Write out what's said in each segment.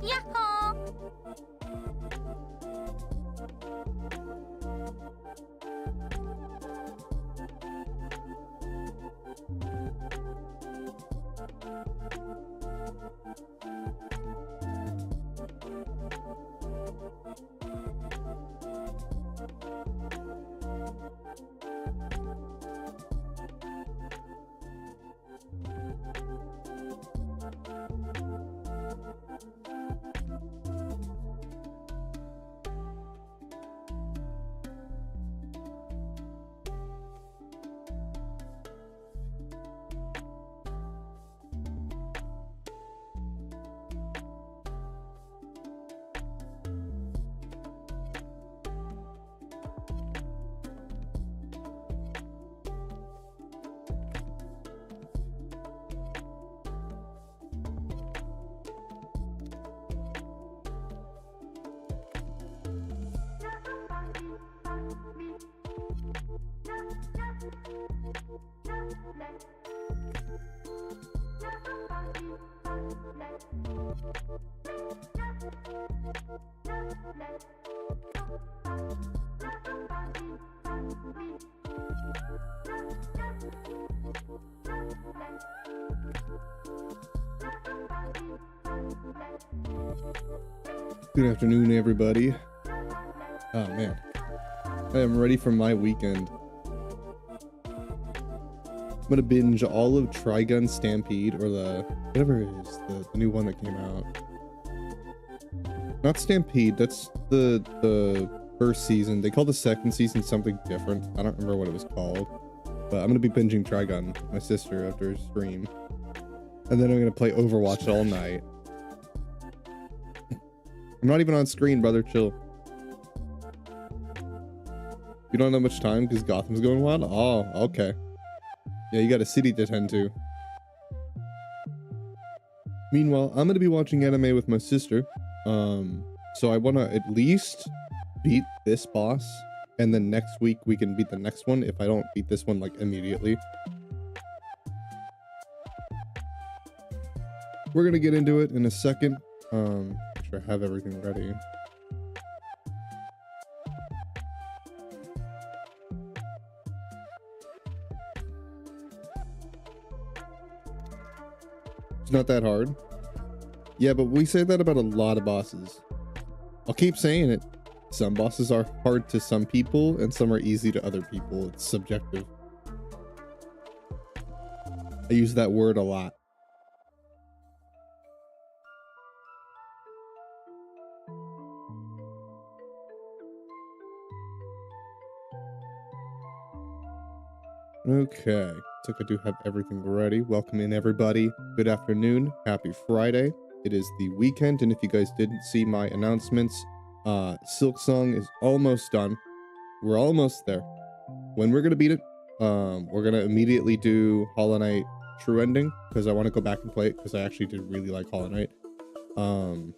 Yahoo! Good afternoon, everybody. Oh man, I am ready for my weekend. I'm gonna binge all of Trigun Stampede, or the whatever it is, the new one that came out. Not Stampede, that's the first season. They call the second season something different. I don't remember what it was called, but I'm gonna be binging Trigun with my sister after a stream, and then I'm gonna play Overwatch all night. I'm not even on screen, brother. Chill. You don't have much time because Gotham's going wild? Oh, okay. Yeah, you got a city to tend to. Meanwhile, I'm going to be watching anime with my sister. So I want to at least beat this boss. And then next week we can beat the next one if I don't beat this one like immediately. We're going to get into it in a second. Make sure I have everything ready. It's not that hard. Yeah, but we say that about a lot of bosses. I'll keep saying it. Some bosses are hard to some people and some are easy to other people. It's subjective. I use that word a lot. Okay, looks like I do have everything ready. Welcome in, everybody. Good afternoon. Happy Friday. It is the weekend, and if you guys didn't see my announcements, Silksong is almost done. We're almost there. When we're gonna beat it, we're gonna immediately do Hollow Knight True Ending, because I want to go back and play it, because I actually did really like Hollow Knight. I'm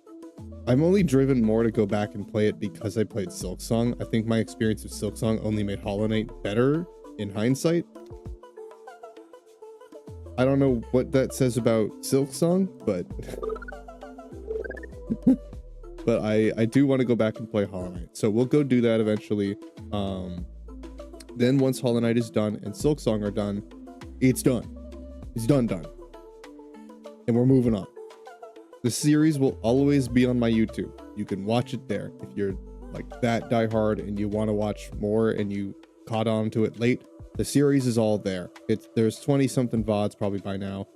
only driven more to go back and play it because I played Silksong. I think my experience with Silksong only made Hollow Knight better in hindsight. I don't know what that says about Silksong, but but I do want to go back and play Hollow Knight, so we'll go do that eventually. Then once Hollow Knight is done and Silksong are done, it's done. It's done, and we're moving on. The series will always be on my YouTube. You can watch it there if you're like that diehard and you want to watch more and you caught on to it late. The series is all there. There's 20 something VODs probably by now.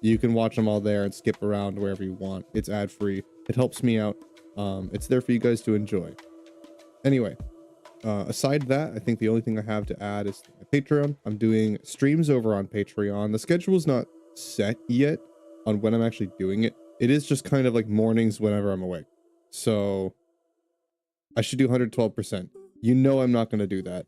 You can watch them all there and skip around wherever you want. It's ad free. It helps me out. It's there for you guys to enjoy. Anyway, aside that, I think the only thing I have to add is my Patreon. I'm doing streams over on Patreon. The schedule's not set yet on when I'm actually doing it. It is just kind of like mornings whenever I'm awake. So I should do 112%. You know I'm not going to do that.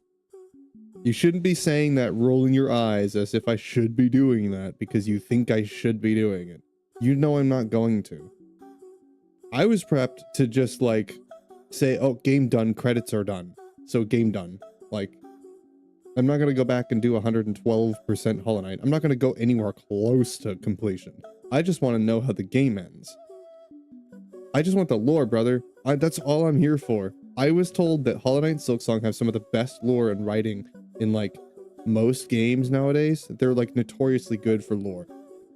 You shouldn't be saying that, rolling your eyes as if I should be doing that because you think I should be doing it. You know I'm not going to. I was prepped to just like say, oh, game done, credits are done. So game done. Like, I'm not going to go back and do 112% Hollow Knight. I'm not going to go anywhere close to completion. I just want to know how the game ends. I just want the lore, brother. That's all I'm here for. I was told that Hollow Knight and Silksong have some of the best lore and writing in like most games nowadays. They're like notoriously good for lore.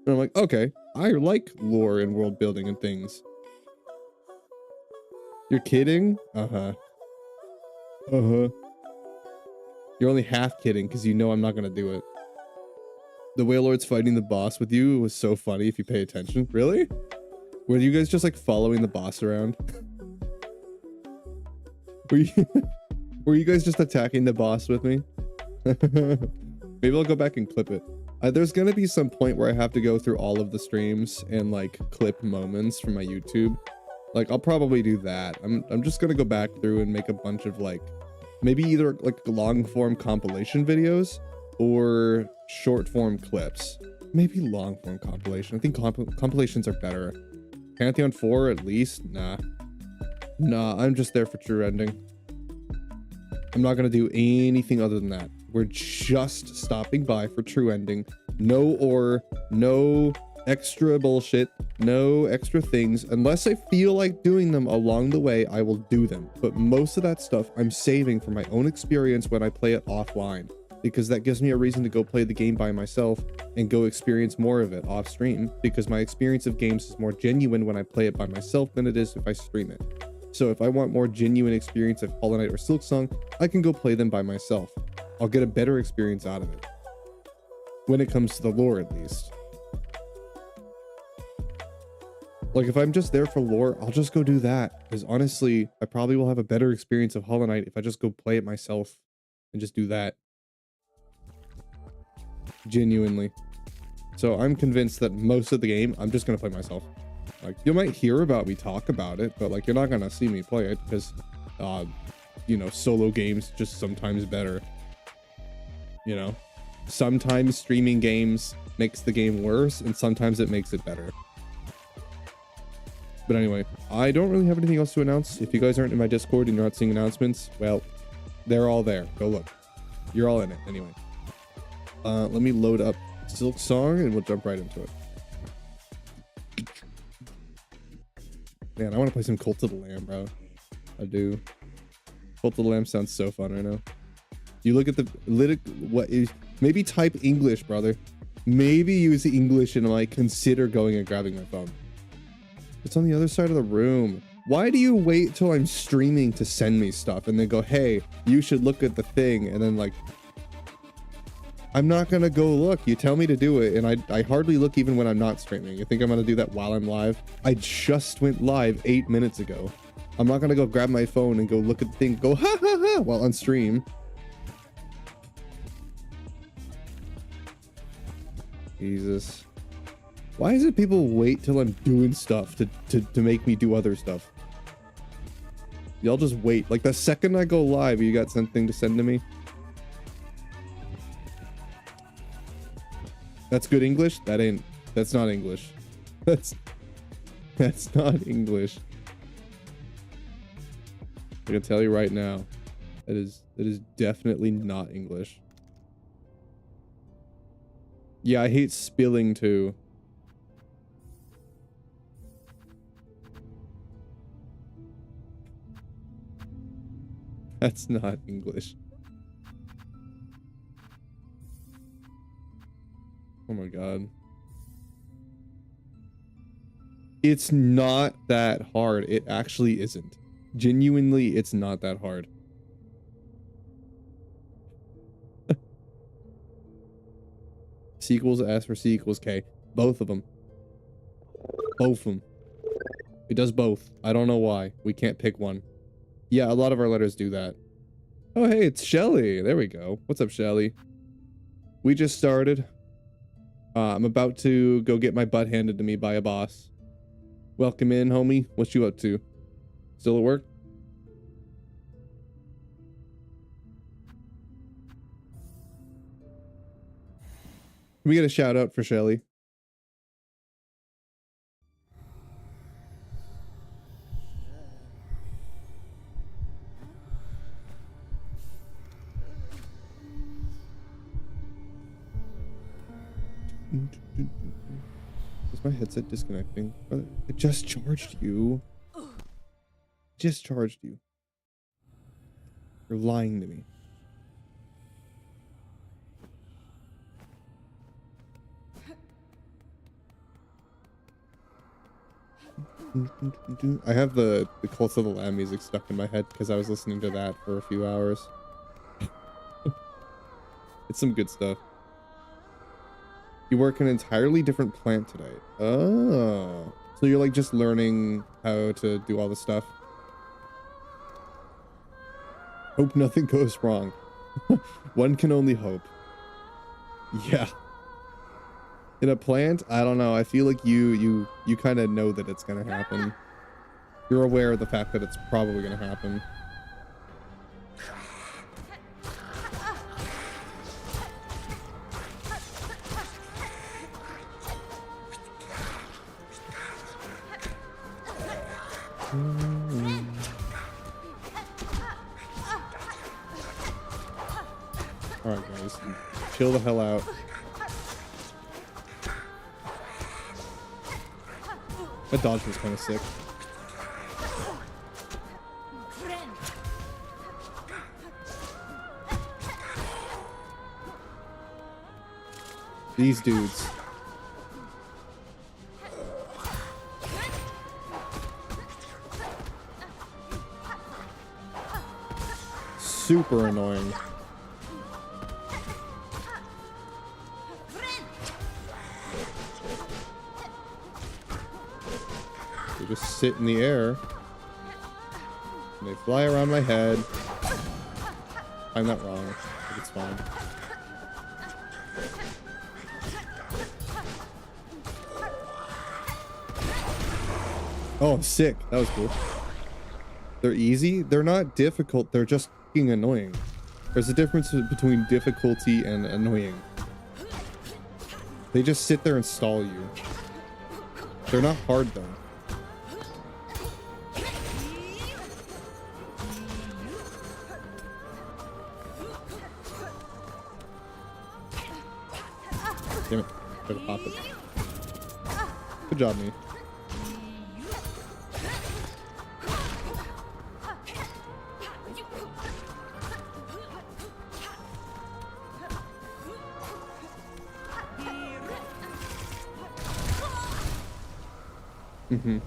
And I'm like, okay, I like lore and world building and things. You're kidding? Uh-huh. Uh-huh. You're only half kidding because you know I'm not gonna do it. The Whale Lord's fighting the boss with you was so funny if you pay attention. Really? Were you guys just like following the boss around? Were you guys just attacking the boss with me? Maybe I'll go back and clip it. There's gonna be some point where I have to go through all of the streams and like clip moments from my YouTube. Like I'll probably do that. I'm just gonna go back through and make a bunch of like maybe either like long form compilation videos or short form clips. Maybe long form compilation. I think compilations are better. Pantheon 4 at least? Nah. Nah, I'm just there for true ending. I'm not gonna do anything other than that. We're just stopping by for true ending. No ore, no extra bullshit, no extra things. Unless I feel like doing them along the way, I will do them. But most of that stuff I'm saving for my own experience when I play it offline, because that gives me a reason to go play the game by myself and go experience more of it off stream, because my experience of games is more genuine when I play it by myself than it is if I stream it. So if I want more genuine experience of Hollow Knight or Silksong, I can go play them by myself. I'll get a better experience out of it. When it comes to the lore, at least. Like, if I'm just there for lore, I'll just go do that. Because honestly, I probably will have a better experience of Hollow Knight if I just go play it myself and just do that. Genuinely. So I'm convinced that most of the game, I'm just going to play myself. Like, you might hear about me talk about it, but like, you're not going to see me play it because, you know, solo games just sometimes better. You know, sometimes streaming games makes the game worse and sometimes it makes it better. But anyway, I don't really have anything else to announce. If you guys aren't in my Discord and you're not seeing announcements, well, they're all there. Go look. You're all in it anyway. Let me load up Silksong and we'll jump right into it. Man, I want to play some Cult of the Lamb, bro. I do. Cult of the Lamb sounds so fun right now. You look at the what is, maybe type English, brother. Maybe use English and like consider going and grabbing my phone. It's on the other side of the room. Why do you wait till I'm streaming to send me stuff and then go, hey, you should look at the thing, and then like, I'm not gonna go look. You tell me to do it, and I hardly look even when I'm not streaming. You think I'm gonna do that while I'm live? I just went live 8 minutes ago. I'm not gonna go grab my phone and go look at the thing, go ha ha ha while on stream. Jesus. Why is it people wait till I'm doing stuff to make me do other stuff? Y'all just wait. Like the second I go live, you got something to send to me? That's good English? That's not English. That's not English. I can tell you right now. That is definitely not English. Yeah, I hate spilling too. That's not English. Oh my god. It's not that hard. It actually isn't. Genuinely, it's not that hard. C equals S for C equals K. Both of them. Both of them. It does both. I don't know why. We can't pick one. Yeah, a lot of our letters do that. Oh, hey, it's Shelly. There we go. What's up, Shelly? We just started. I'm about to go get my butt handed to me by a boss. Welcome in, homie. What you up to? Still at work? Can we get a shout out for Shelly? Is my headset disconnecting? I just charged you. discharged you. You're lying to me. I have the Cult of the Lamb music stuck in my head because I was listening to that for a few hours. It's some good stuff. You work an entirely different plant today. Oh. So you're like just learning how to do all the stuff. Hope nothing goes wrong. One can only hope. Yeah. In a plant, I don't know. I feel like you kind of know that it's gonna happen. You're aware of the fact that it's probably gonna happen. All right, guys, chill the hell out. That dodge was kind of sick. These dudes. Super annoying. They just sit in the air and they fly around my head. I'm not wrong. I think it's fine. Oh, sick. That was cool. They're easy. They're not difficult. They're just fucking annoying. There's a difference between difficulty and annoying. They just sit there and stall you. They're not hard though. Damn it. Try to pop it. Good job, me. Mm-hmm.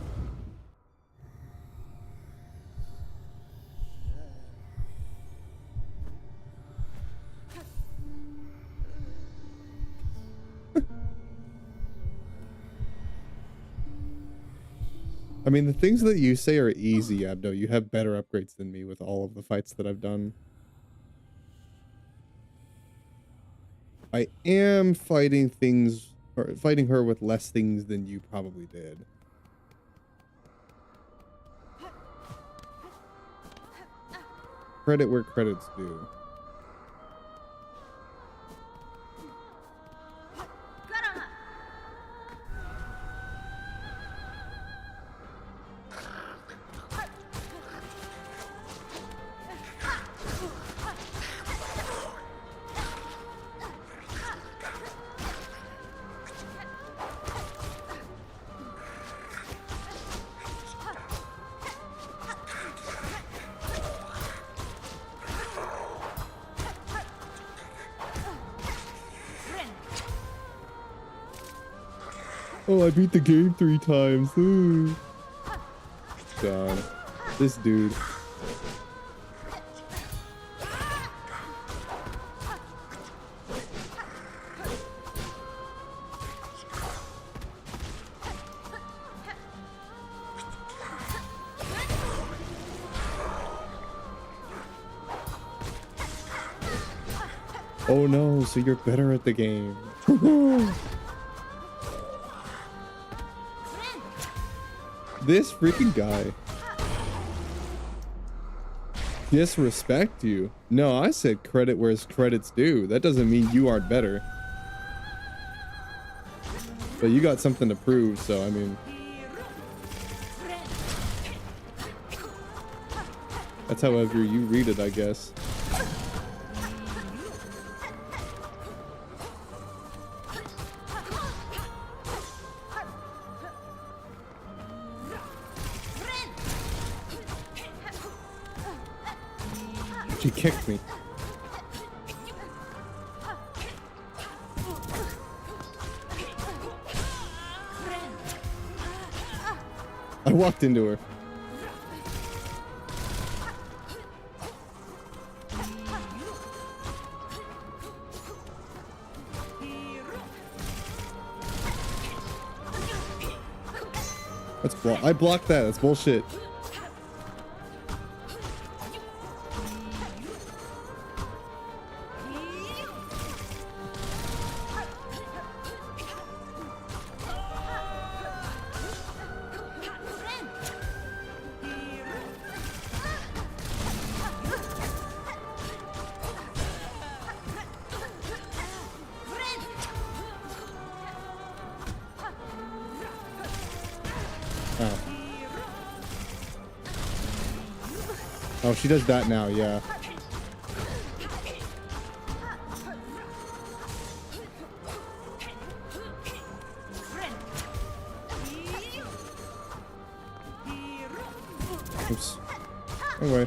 I mean, the things that you say are easy, Abdo. You have better upgrades than me with all of the fights that I've done. I am fighting things, or fighting her with less things than you probably did. Credit where credit's due. Oh, I beat the game 3 times. Ooh. God. This dude. Oh no, so you're better at the game. This freaking guy. Disrespect you. No, I said credit where credit's due. That doesn't mean you aren't better. But you got something to prove, so I mean. That's however you read it, I guess. She kicked me. I walked into her. I blocked that. That's bullshit. Oh, she does that now, yeah. Oops. Anyway.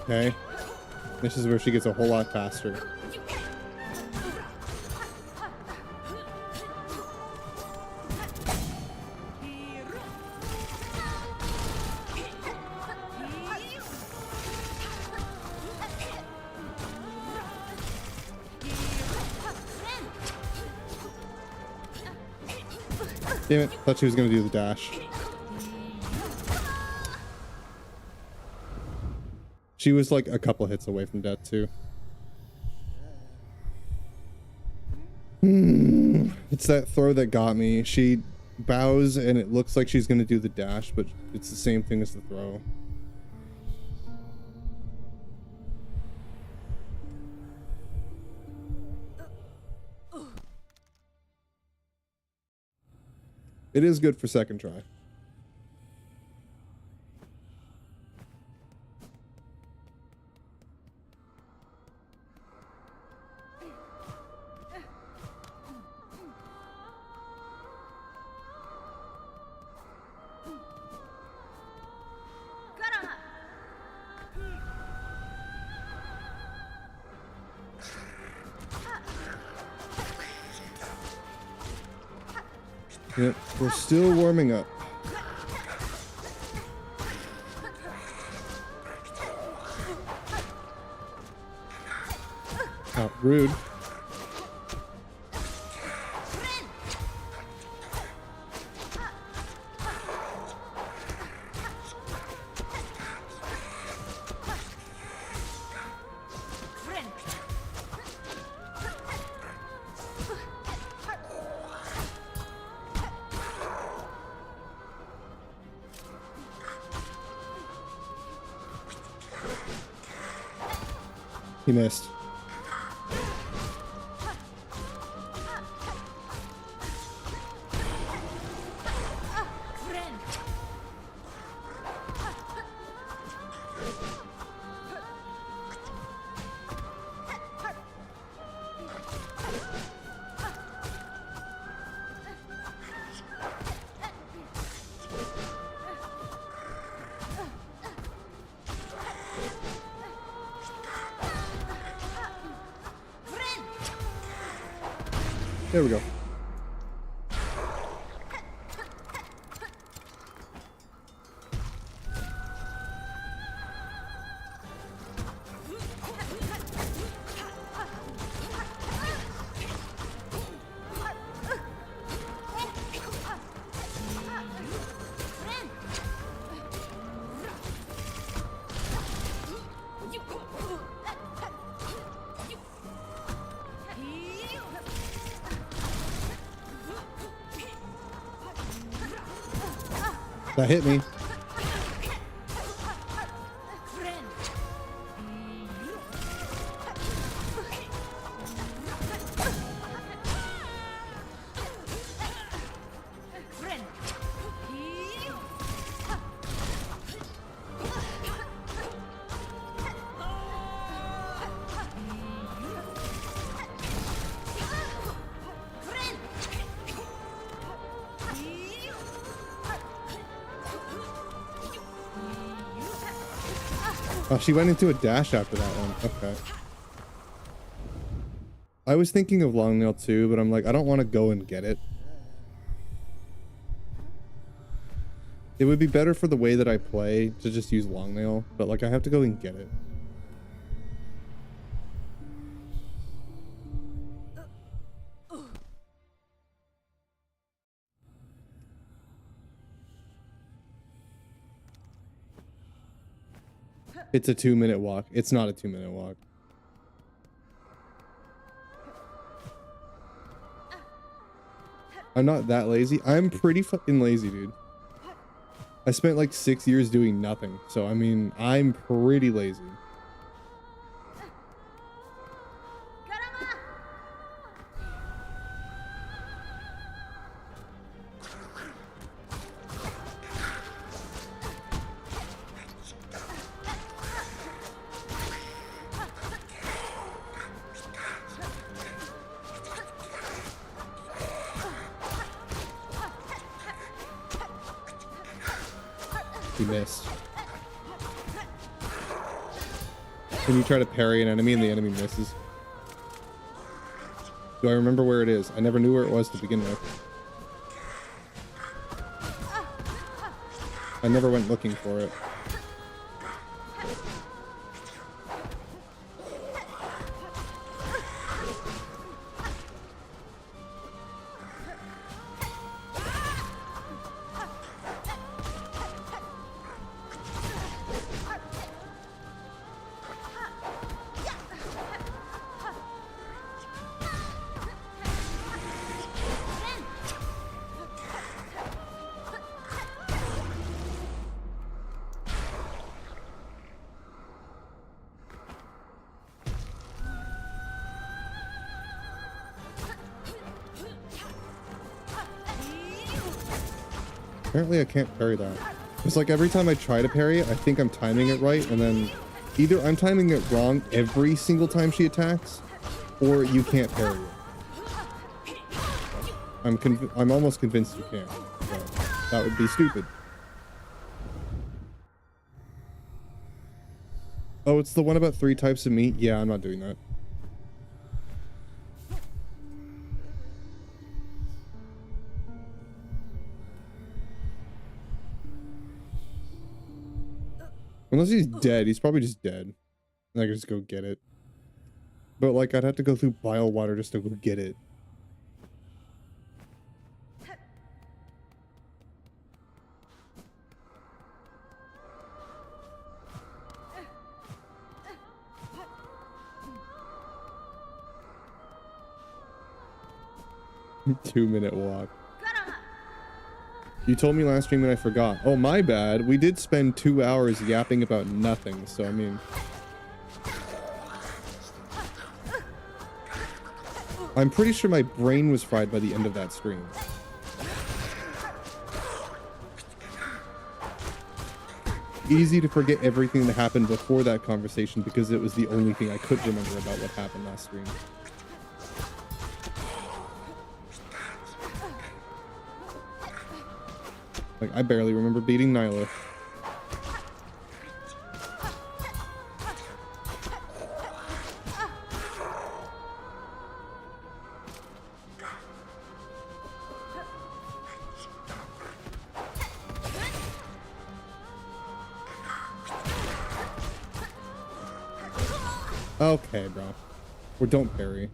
Okay. This is where she gets a whole lot faster. Damn it, thought she was gonna do the dash. She was like a couple hits away from death too. It's that throw that got me. She bows and it looks like she's gonna do the dash, but it's the same thing as the throw. It is good for second try. Yep, we're still warming up. Oh, rude. He missed. There we go. That hit me. Oh, she went into a dash after that one. Okay. I was thinking of long nail too, but I'm like, I don't want to go and get it. It would be better for the way that I play to just use long nail, but like I have to go and get it. It's a 2-minute walk. It's not a 2-minute walk. I'm not that lazy. I'm pretty fucking lazy, dude. I spent like 6 years doing nothing. So, I mean, I'm pretty lazy. He missed. When you try to parry an enemy and the enemy misses. Do I remember where it is? I never knew where it was to begin with. I never went looking for it. Apparently I can't parry that. It's like every time I try to parry it, I think I'm timing it right, and then either I'm timing it wrong every single time she attacks, or you can't parry it. I'm almost convinced you can't. But that would be stupid. Oh, it's the one about 3 types of meat? Yeah, I'm not doing that. Unless he's dead. He's probably just dead. And I can just go get it. But like, I'd have to go through bile water just to go get it. Two-minute walk. You told me last stream and I forgot. Oh, my bad. We did spend 2 hours yapping about nothing, so I mean... I'm pretty sure my brain was fried by the end of that stream. Easy to forget everything that happened before that conversation because it was the only thing I could remember about what happened last stream. Like, I barely remember beating Nyla. Okay, bro. Or don't parry.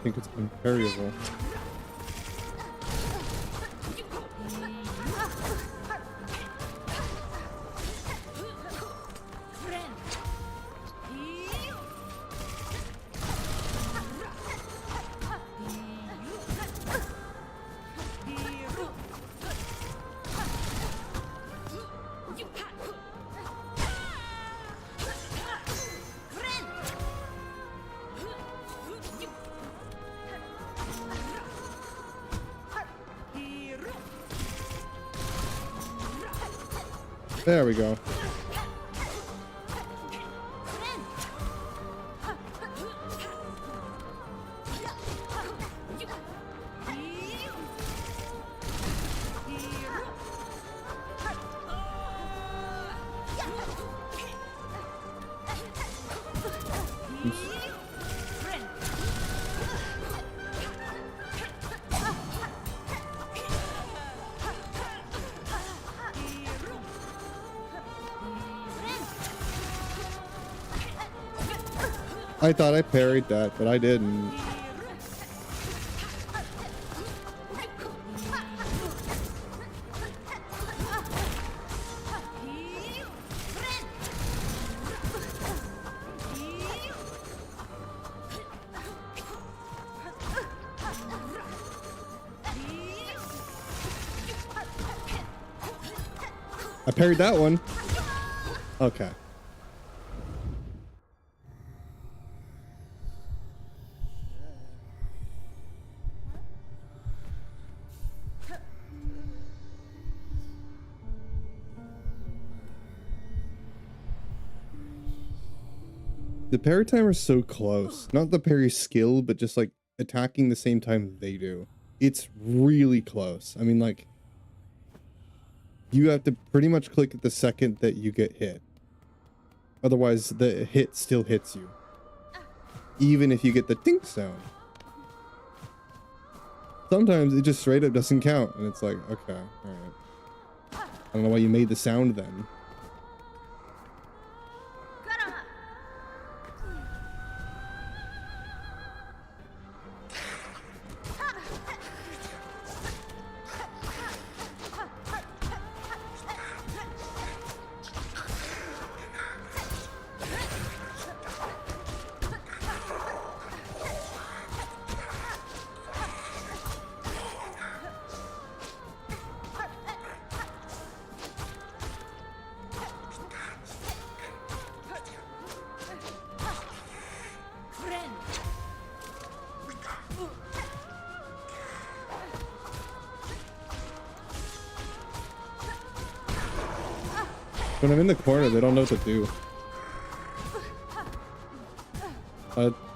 think it's unparryable. There we go. I thought I parried that, but I didn't. I parried that one. Okay. The parry timer is so close. Not the parry skill, but just like attacking the same time they do. It's really close. I mean, like, you have to pretty much click at the second that you get hit. Otherwise, the hit still hits you. Even if you get the dink sound. Sometimes it just straight up doesn't count. And it's like, okay, alright. I don't know why you made the sound then. When I'm in the corner, they don't know what to do.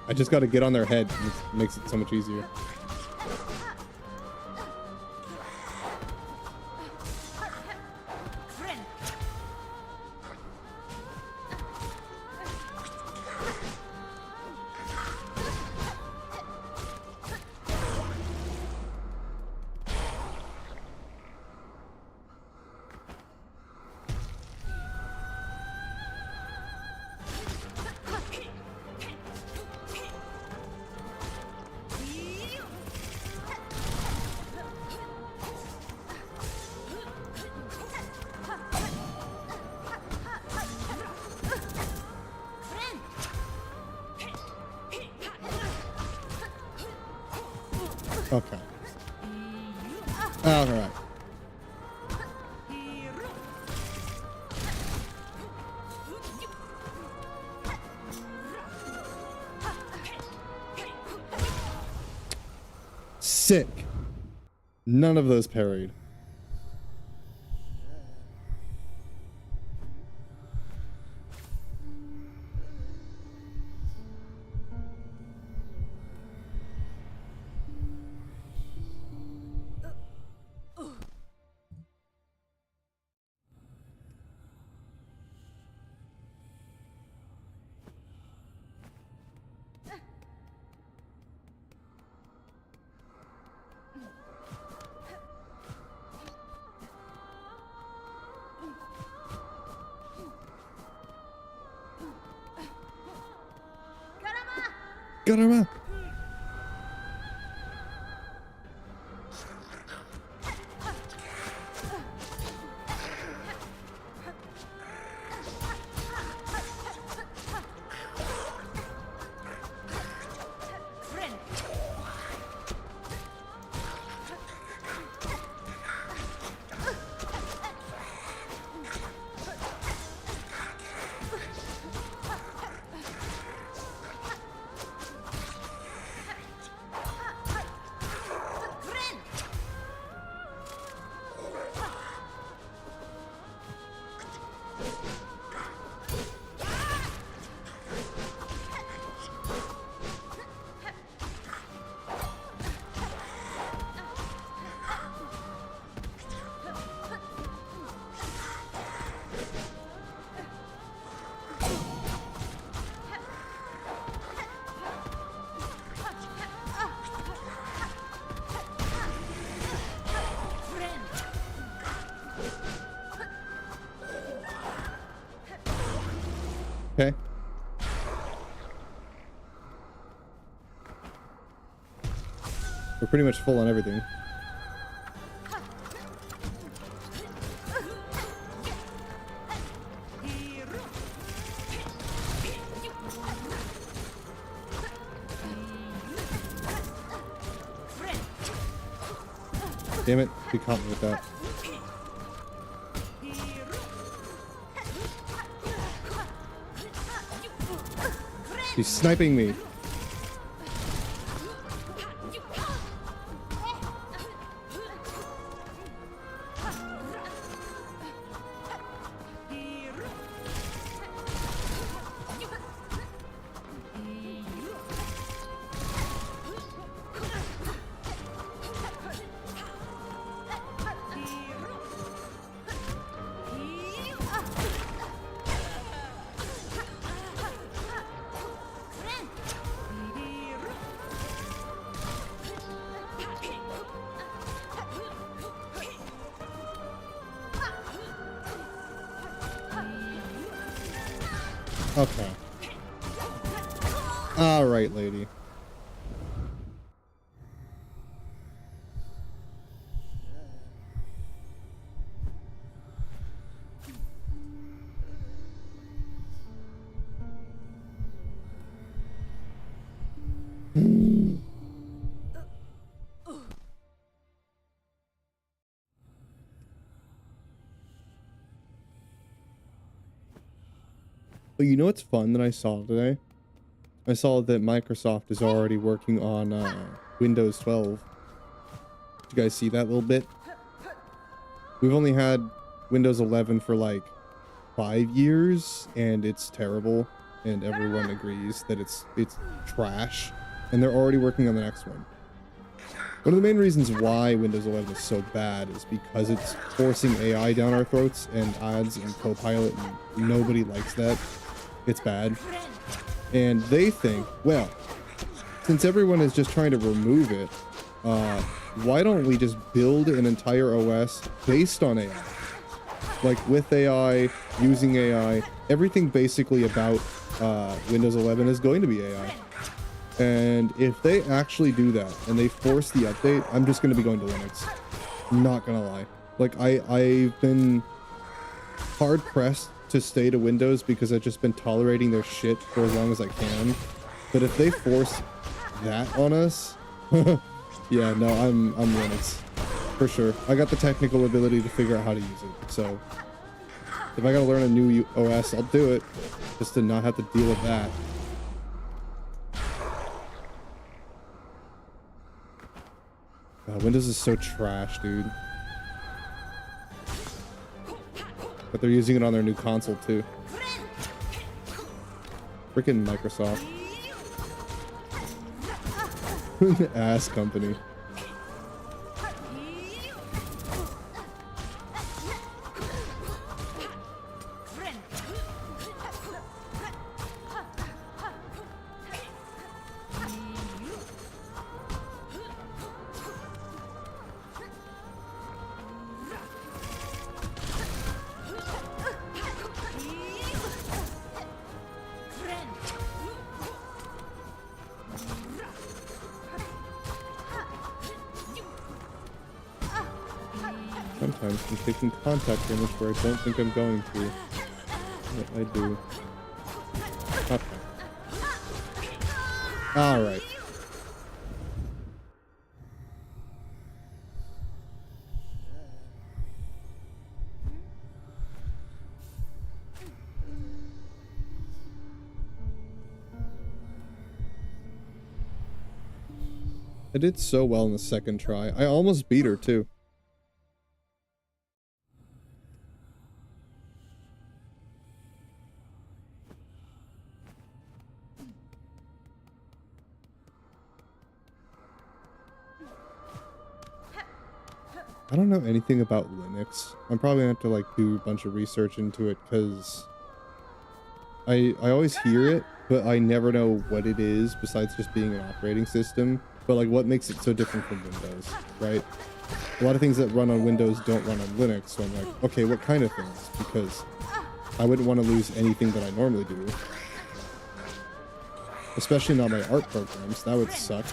I just gotta get on their head. It makes it so much easier. Okay. All right. Sick. None of those parried. Got him up. We're pretty much full on everything. Damn it, he caught me with that. He's sniping me. Okay. All right, lady. But you know what's fun that I saw today? I saw that Microsoft is already working on Windows 12. Did you guys see that little bit? We've only had Windows 11 for like 5 years, and it's terrible, and everyone agrees that it's trash, and they're already working on the next one. One of the main reasons why Windows 11 is so bad is because it's forcing AI down our throats and ads and Copilot, and nobody likes that. It's bad. And they think, well, since everyone is just trying to remove it, why don't we just build an entire OS based on AI? Like with AI, using AI, everything basically about Windows 11 is going to be AI. And if they actually do that and they force the update, I'm just going to be going to Linux. I'm not going to lie. Like I've been hard pressed to stay to Windows because I've just been tolerating their shit for as long as I can. But if they force that on us, yeah, no, I'm Linux for sure. I got the technical ability to figure out how to use it. So if I gotta learn a new OS, I'll do it just to not have to deal with that. Windows is so trash, dude. But they're using it on their new console too. Freaking Microsoft. Ass company. Sometimes I'm taking contact damage where I don't think I'm going to. But I do. Okay. Alright. I did so well in the second try. I almost beat her too. I don't know anything about Linux. I'm probably gonna have to like do a bunch of research into it because I always hear it, but I never know what it is besides just being an operating system. But like what makes it so different from Windows, right? A lot of things that run on Windows don't run on Linux, so I'm like, okay, what kind of things? Because I wouldn't want to lose anything that I normally do. Especially not my art programs, that would suck.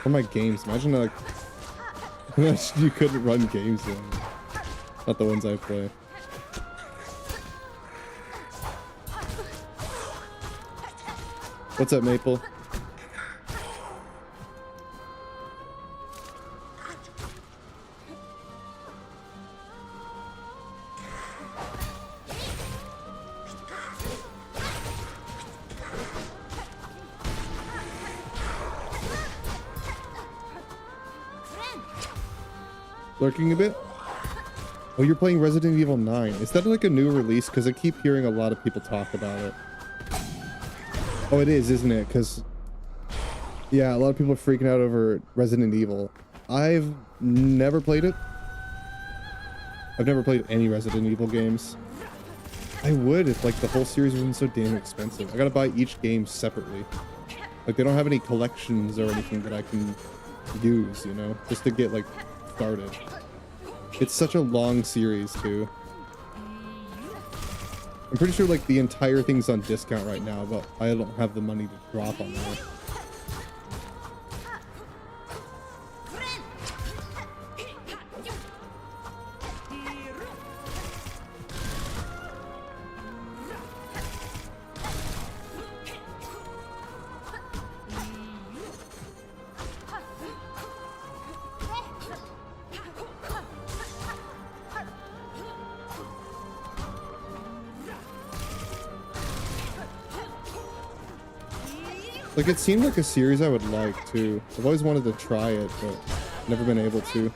For my games, imagine like imagine you couldn't run games then. Not the ones I play. What's up, Maple? Lurking a bit? Oh, you're playing Resident Evil 9. Is that like a new release? Because I keep hearing a lot of people talk about it. Oh, it is, isn't it? Because, yeah, a lot of people are freaking out over Resident Evil. I've never played it. I've never played any Resident Evil games. I would if, like, the whole series wasn't so damn expensive. I gotta buy each game separately. Like, they don't have any collections or anything that I can use, you know? Just to get, like, started. It's such a long series too. I'm pretty sure like the entire thing's on discount right now, but I don't have the money to drop on that. Like, it seemed like a series I would like, too. I've always wanted to try it, but never been able to.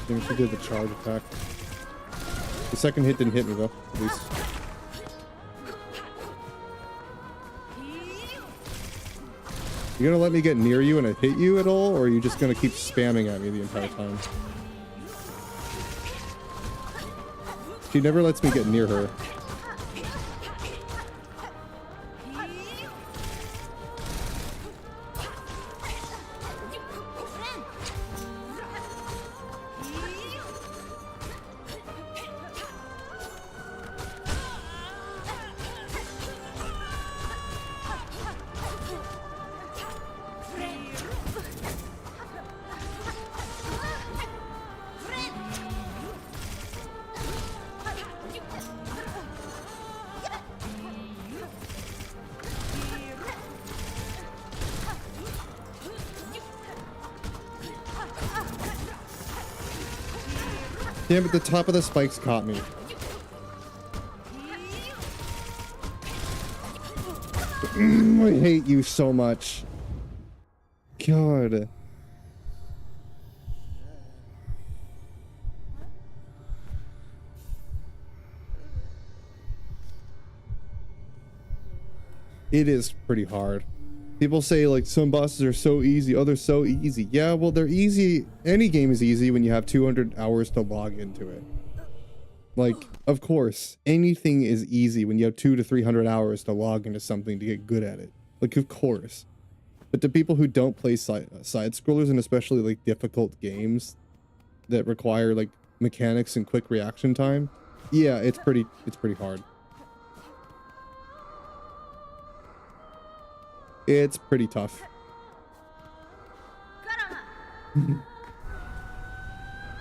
I think she did the charge attack. The second hit didn't hit me though, at least. You gonna let me get near you and I hit you at all, or are you just gonna keep spamming at me the entire time? She never lets me get near her. Damn it, the top of the spikes caught me. I hate you so much. God. It is pretty hard. People say like some bosses are so easy, oh they're so easy. Yeah, well they're easy. Any game is easy when you have 200 hours to log into it. Like, of course, anything is easy when you have 200 to 300 hours to log into something to get good at it. Like, of course. But to people who don't play side scrollers and especially like difficult games that require like mechanics and quick reaction time, yeah, it's pretty hard. It's pretty tough.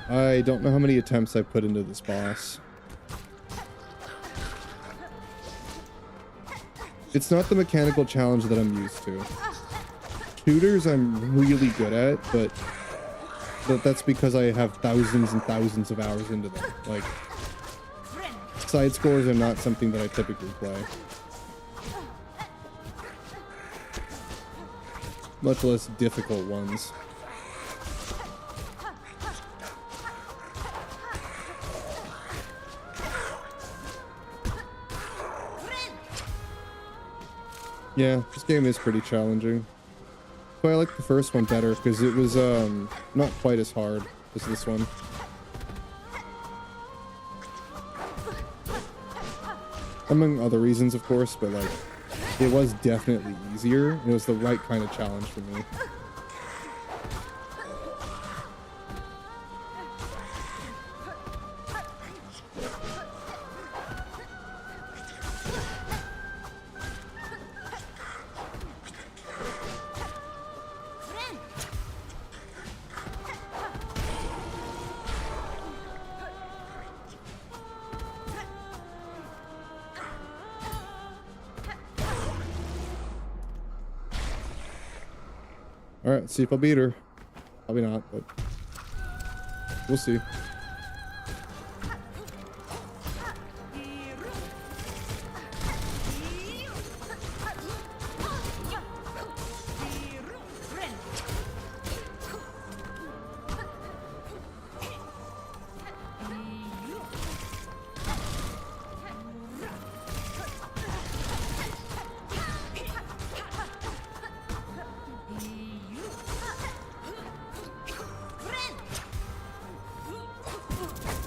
I don't know how many attempts I've put into this boss. It's not the mechanical challenge that I'm used to. Shooters I'm really good at, but that's because I have thousands and thousands of hours into them. Like, Side scores are not something that I typically play. Much less difficult ones. Yeah, this game is pretty challenging. But I like the first one better because it was not quite as hard as this one. Among other reasons, of course, but like it was definitely easier. It was the right kind of challenge for me. Alright, see if I'll beat her. Probably not, but we'll see.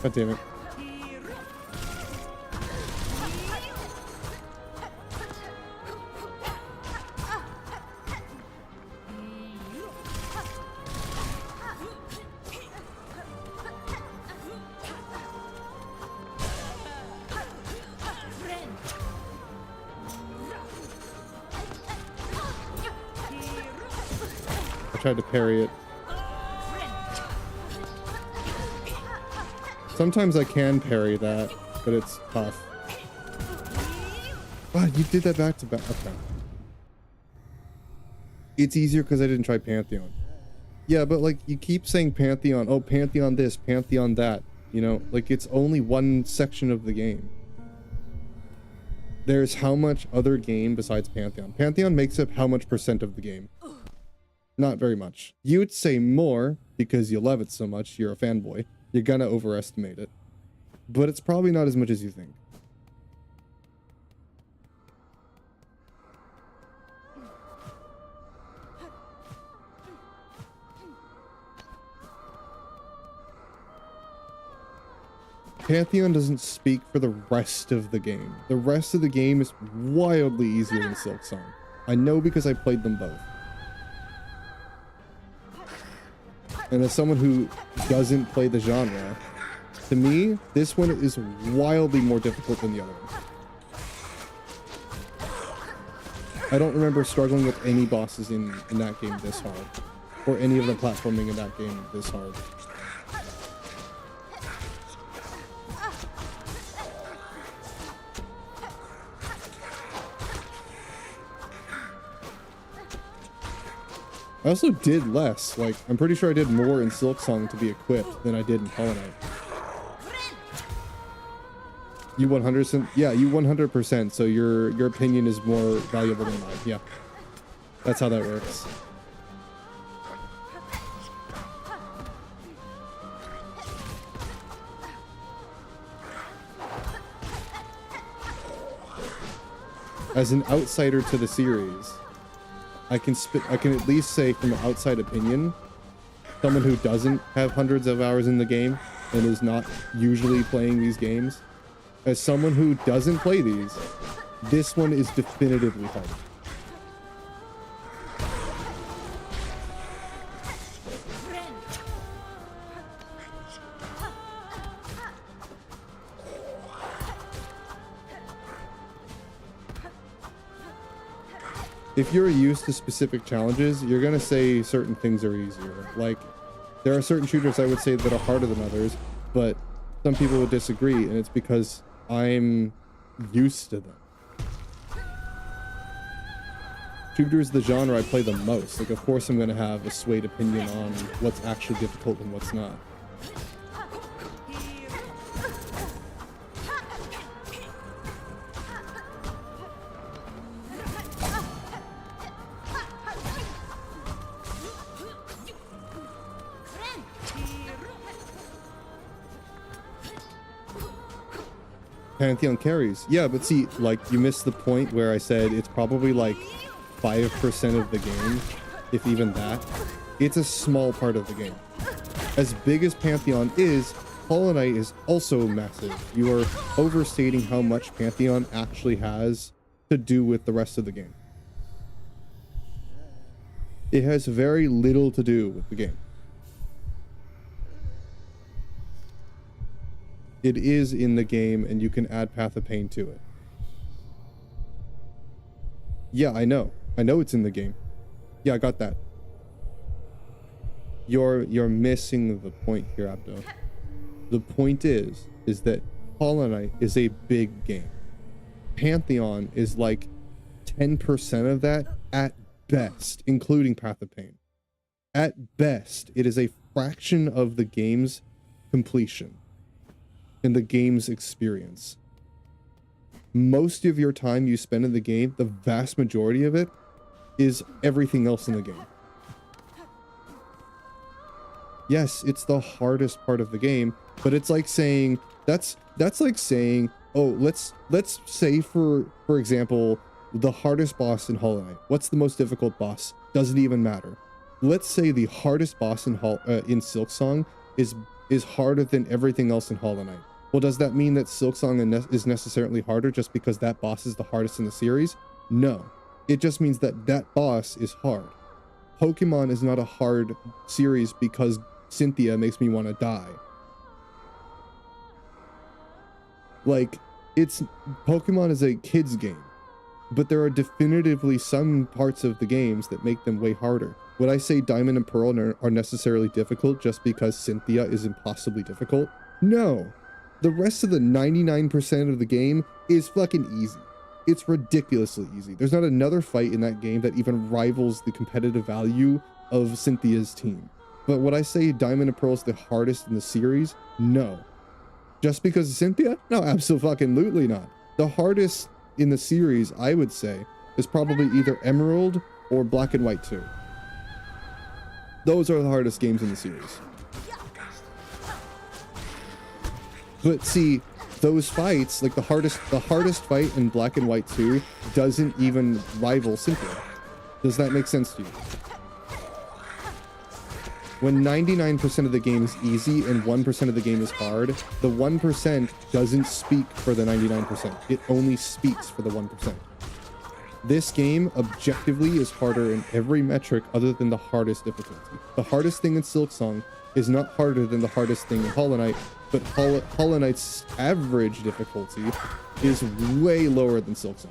God damn it. I tried to parry it. Sometimes I can parry that, but it's tough. Wow, you did that back to back. Okay. It's easier because I didn't try Pantheon. Yeah, but like you keep saying Pantheon. Oh, Pantheon this, Pantheon that. You know, like it's only one section of the game. There's how much other game besides Pantheon? Pantheon makes up how much percent of the game? Not very much. You would say more because you love it so much. You're a fanboy. You're gonna overestimate it. But it's probably not as much as you think. Pantheon doesn't speak for the rest of the game. The rest of the game is wildly easier than Silksong. I know because I played them both. And as someone who doesn't play the genre, to me, this one is wildly more difficult than the other one. I don't remember struggling with any bosses in that game this hard. Or any of the platforming in that game this hard. I also did less. Like, I'm pretty sure I did more in Silksong to be equipped than I did in Hollow Knight. You 100%? Yeah, you 100%. So your opinion is more valuable than mine. Yeah. That's how that works. As an outsider to the series, I can at least say from an outside opinion, someone who doesn't have hundreds of hours in the game and is not usually playing these games, as someone who doesn't play these, this one is definitively harder. If you're used to specific challenges, you're gonna say certain things are easier. Like, there are certain shooters I would say that are harder than others, but some people would disagree, and it's because I'm used to them. Shooters, the genre I play the most. Like, of course I'm gonna have a swayed opinion on what's actually difficult and what's not. Pantheon carries. Yeah, but see, like, you missed the point where I said it's probably like 5% of the game, if even that. It's a small part of the game. As big as Pantheon is, Hollow Knight is also massive. You are overstating how much Pantheon actually has to do with the rest of the game. It has very little to do with the game. It is in the game, and you can add Path of Pain to it. Yeah, I know. I know it's in the game. Yeah, I got that. You're missing the point here, Abdo. The point is that Hollow Knight is a big game. Pantheon is like 10% of that at best, including Path of Pain. At best, it is a fraction of the game's completion and the game's experience. Most of your time you spend in the game, the vast majority of it, is everything else in the game. Yes, it's the hardest part of the game, but it's like saying that's like saying, oh, let's say for example, the hardest boss in Hollow Knight. What's the most difficult boss? Doesn't even matter. Let's say the hardest boss in Silksong is harder than everything else in Hollow Knight. Well, does that mean that Silksong is necessarily harder just because that boss is the hardest in the series? No. It just means that that boss is hard. Pokemon is not a hard series because Cynthia makes me want to die. Like, Pokemon is a kid's game, but there are definitively some parts of the games that make them way harder. Would I say Diamond and Pearl are necessarily difficult just because Cynthia is impossibly difficult? No. The rest of the 99% of the game is fucking easy. It's ridiculously easy. There's not another fight in that game that even rivals the competitive value of Cynthia's team. But would I say Diamond and Pearl is the hardest in the series? No. Just because of Cynthia? No, absolutely not. The hardest in the series, I would say, is probably either Emerald or Black and White 2. Those are the hardest games in the series. But see, those fights, like the hardest fight in Black and White 2 doesn't even rival Cynthia. Does that make sense to you? When 99% of the game is easy and 1% of the game is hard, the 1% doesn't speak for the 99%. It only speaks for the 1%. This game objectively is harder in every metric other than the hardest difficulty. The hardest thing in Silksong is not harder than the hardest thing in Hollow Knight, but Hollow Knight's average difficulty is way lower than Silksong.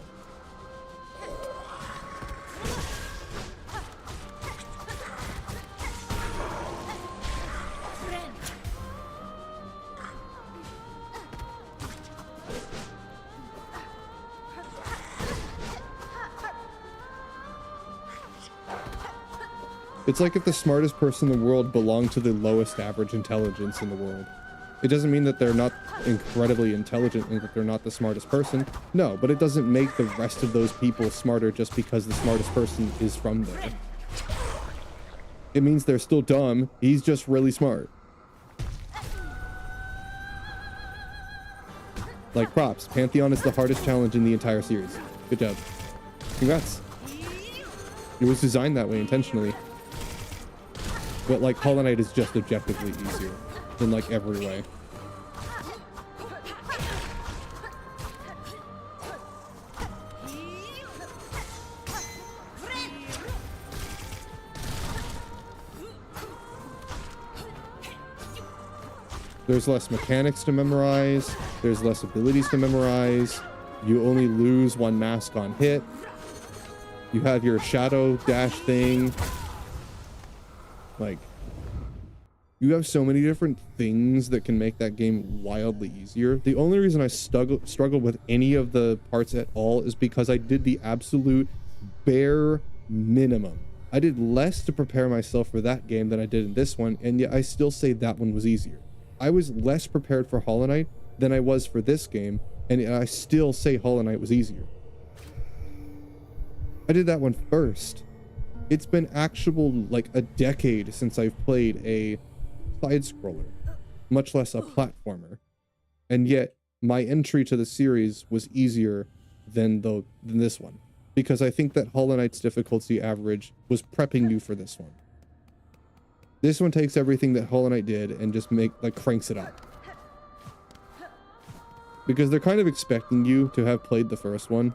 It's like if the smartest person in the world belonged to the lowest average intelligence in the world. It doesn't mean that they're not incredibly intelligent and that they're not the smartest person. No, but it doesn't make the rest of those people smarter just because the smartest person is from there. It means they're still dumb. He's just really smart. Like, props. Pantheon is the hardest challenge in the entire series. Good job. Congrats. It was designed that way intentionally. But like Hollow Knight is just objectively easier in like every way. There's less mechanics to memorize. There's less abilities to memorize. You only lose one mask on hit. You have your shadow dash thing. Like, you have so many different things that can make that game wildly easier. The only reason I struggled with any of the parts at all is because I did the absolute bare minimum. I did less to prepare myself for that game than I did in this one, and yet I still say that one was easier. I was less prepared for Hollow Knight than I was for this game, and I still say Hollow Knight was easier. I did that one first. It's been actual like a decade since I've played a side scroller, much less a platformer. And yet my entry to the series was easier than this one, because I think that Hollow Knight's difficulty average was prepping you for this one. This one takes everything that Hollow Knight did and just cranks it up. Because they're kind of expecting you to have played the first one.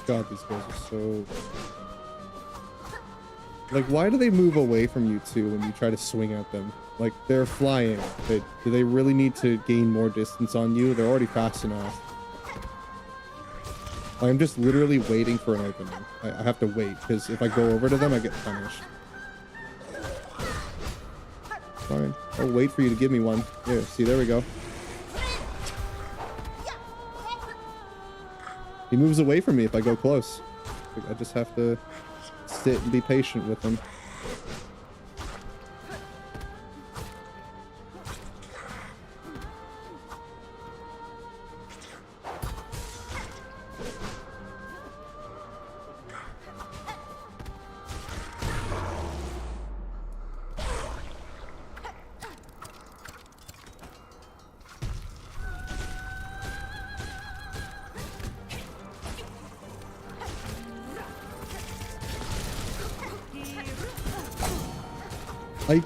God, these guys are so... Like, why do they move away from you too when you try to swing at them? Like, they're flying. Do they really need to gain more distance on you? They're already fast enough. I'm just literally waiting for an opening. I have to wait, because if I go over to them, I get punished. Fine. I'll wait for you to give me one. Here, see, there we go. He moves away from me if I go close. I just have to sit and be patient with him.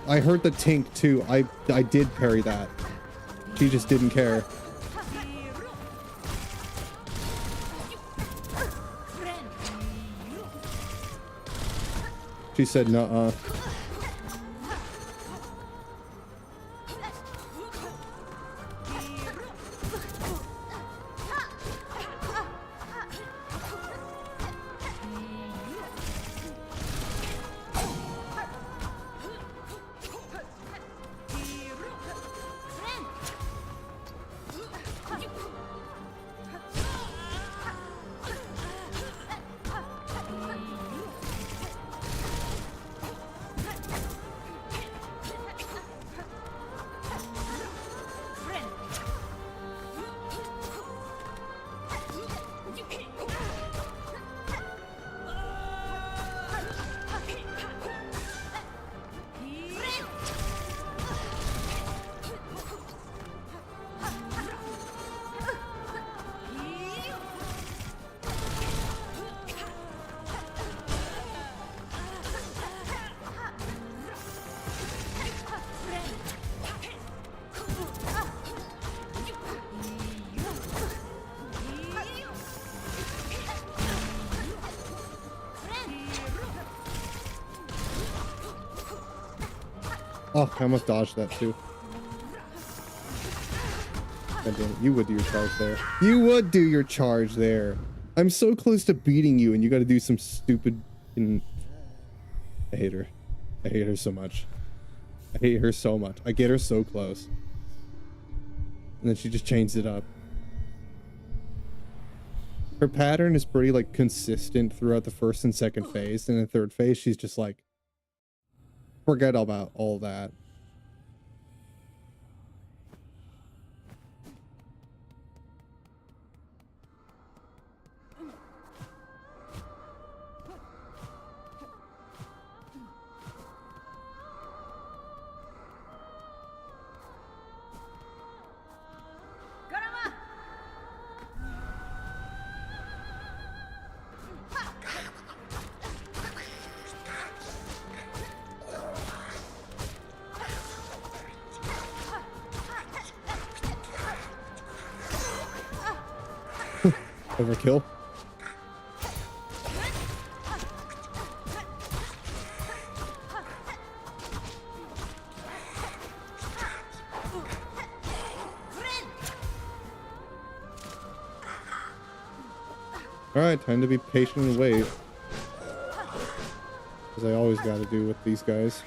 I heard the tink too. I did parry that. She just didn't care. She said nuh-uh. Oh, I almost dodged that too. God damn it. You would do your charge there. You would do your charge there. I'm so close to beating you and you gotta do some stupid... I hate her. I hate her so much. I hate her so much. I get her so close. And then she just changed it up. Her pattern is pretty, like, consistent throughout the first and second phase. And the third phase, she's just like... Forget about all that. Overkill. Alright, time to be patient and wait. As I always gotta do with these guys.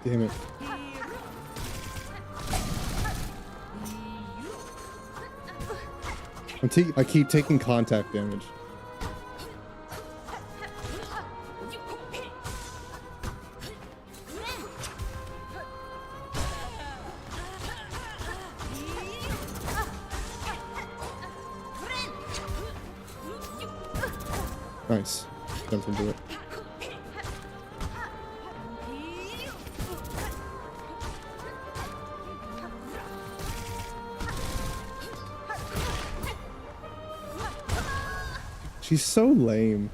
Damn it. I keep taking contact damage. Nice. Jumped into it. She's so lame.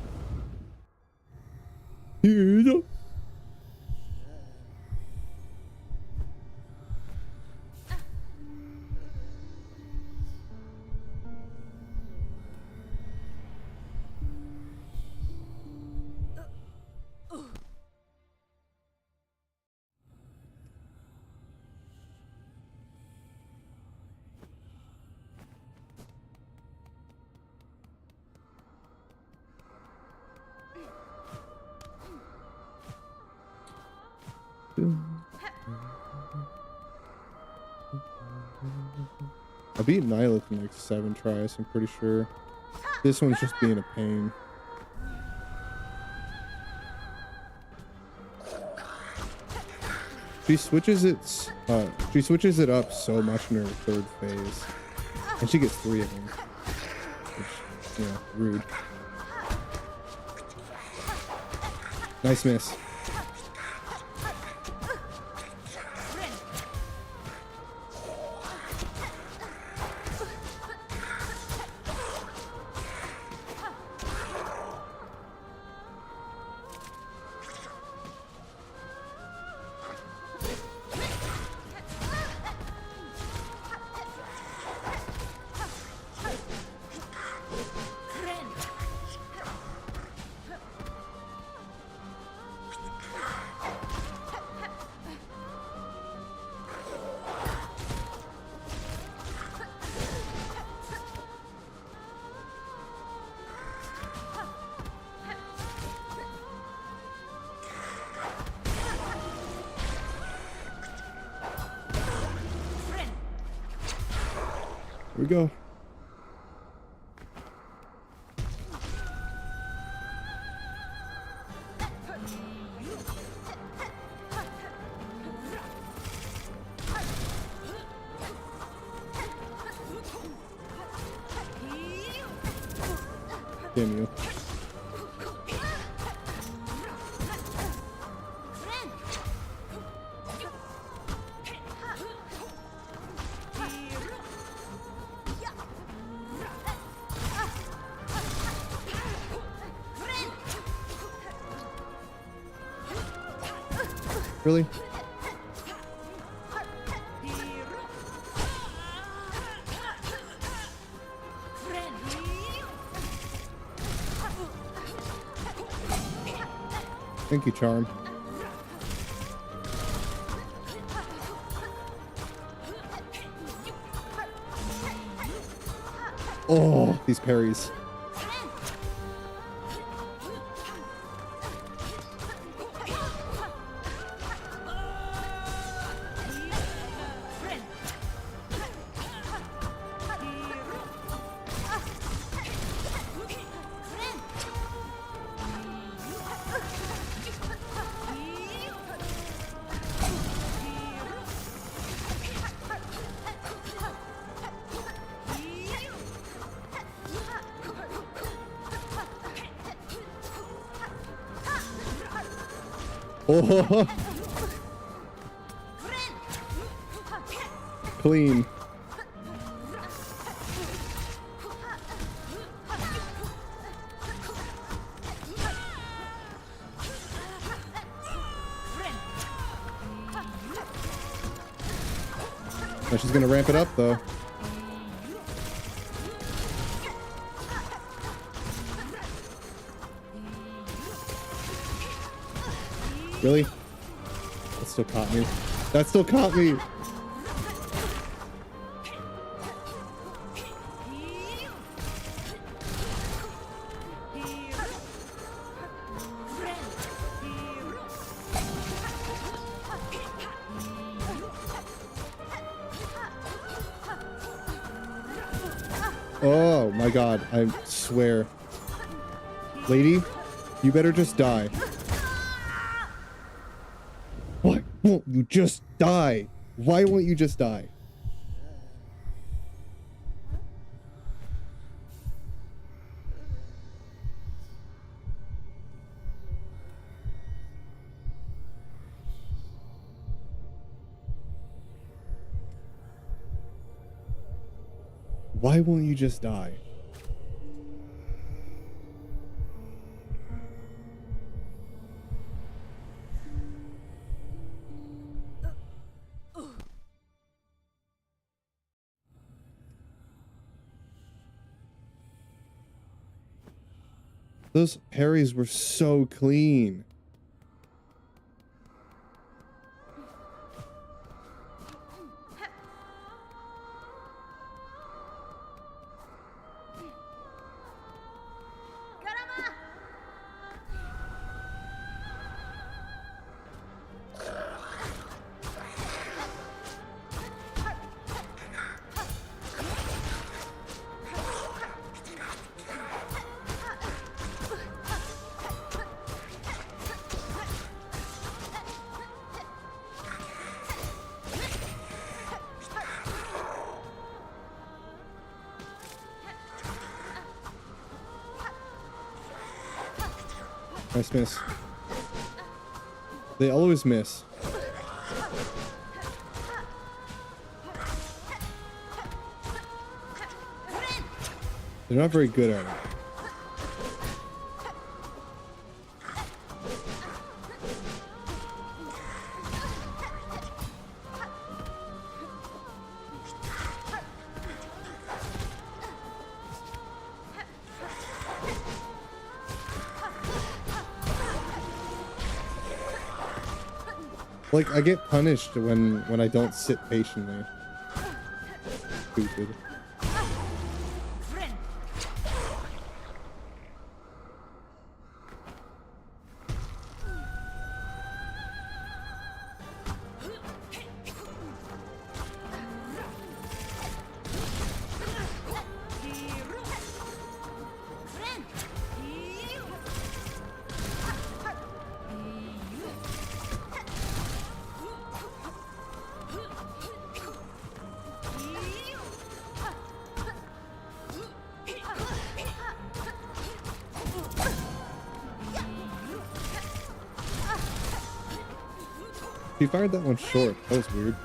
I beat Nihilith in like 7 tries, I'm pretty sure. This one's just being a pain. She switches it up so much in her 3rd phase. And she gets 3 of them. Which, yeah, rude. Nice miss. Here we go. Damn you. Really? Thank you, Charm. Oh, these parries. Oh, clean. Oh, she's gonna ramp it up though. Really? That still caught me. That still caught me. Oh my god, I swear. Lady, you better just die. Why won't you just die? Why won't you just die? Why won't you just die? Those parries were so clean. Nice miss. They always miss. They're not very good at it. Like, I get punished when I don't sit patiently. Stupid. He fired that one short. That was weird.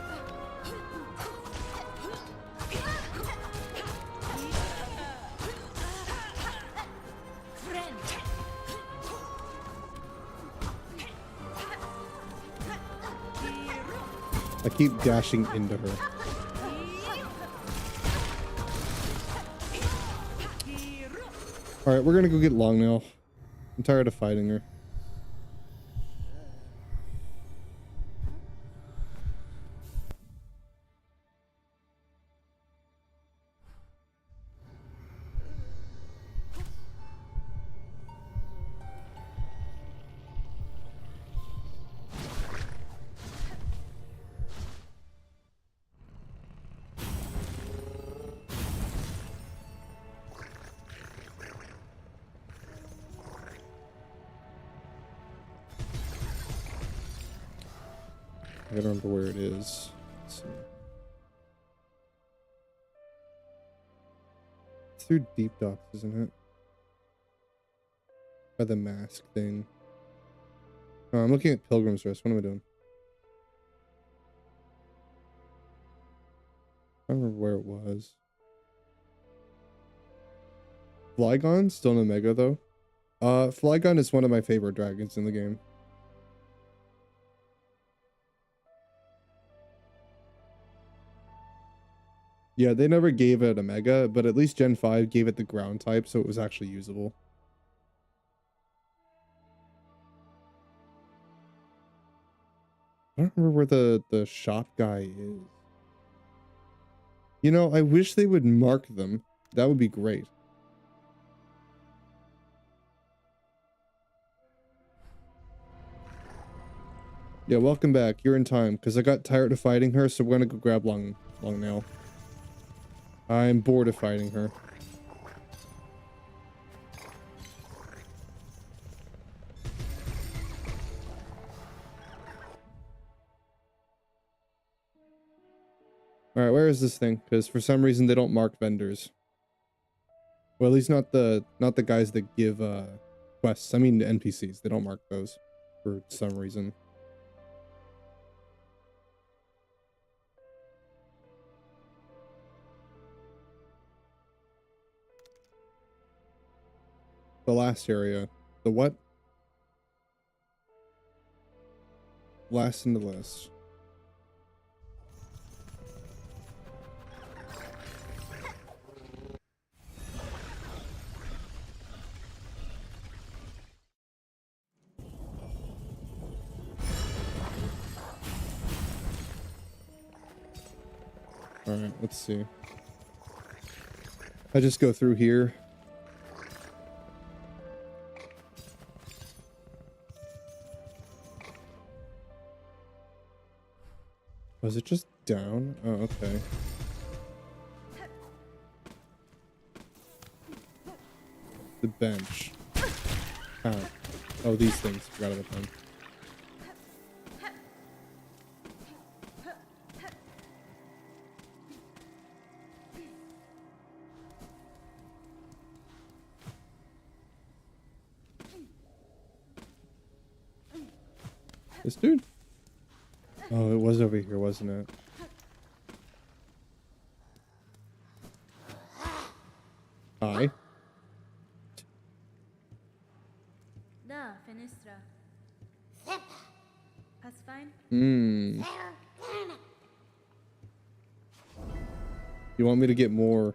I keep dashing into her. Alright, we're gonna go get Long now. I'm tired of fighting her. I gotta remember where it is. Let's see. It's through Deep Docks, isn't it? By the mask thing. I'm looking at Pilgrim's Rest. What am I doing? I don't remember where it was. Flygon? Still an Omega, though. Flygon is one of my favorite dragons in the game. Yeah, they never gave it a Mega, but at least Gen 5 gave it the ground type, so it was actually usable. I don't remember where the shop guy is. You know, I wish they would mark them. That would be great. Yeah, welcome back. You're in time, because I got tired of fighting her, so we're gonna go grab Long Nail. I'm bored of fighting her. Alright, where is this thing? Because for some reason they don't mark vendors. Well, at least not the guys that give quests. I mean the NPCs. They don't mark those for some reason. The last area. The what? Last in the list. Alright, let's see. I just go through here. Was it just down? Oh, okay. The bench. Oh, these things. Forgot about them. This dude? Oh, it was over here, wasn't it? Hi. Da, fenestra. That's fine. You want me to get more?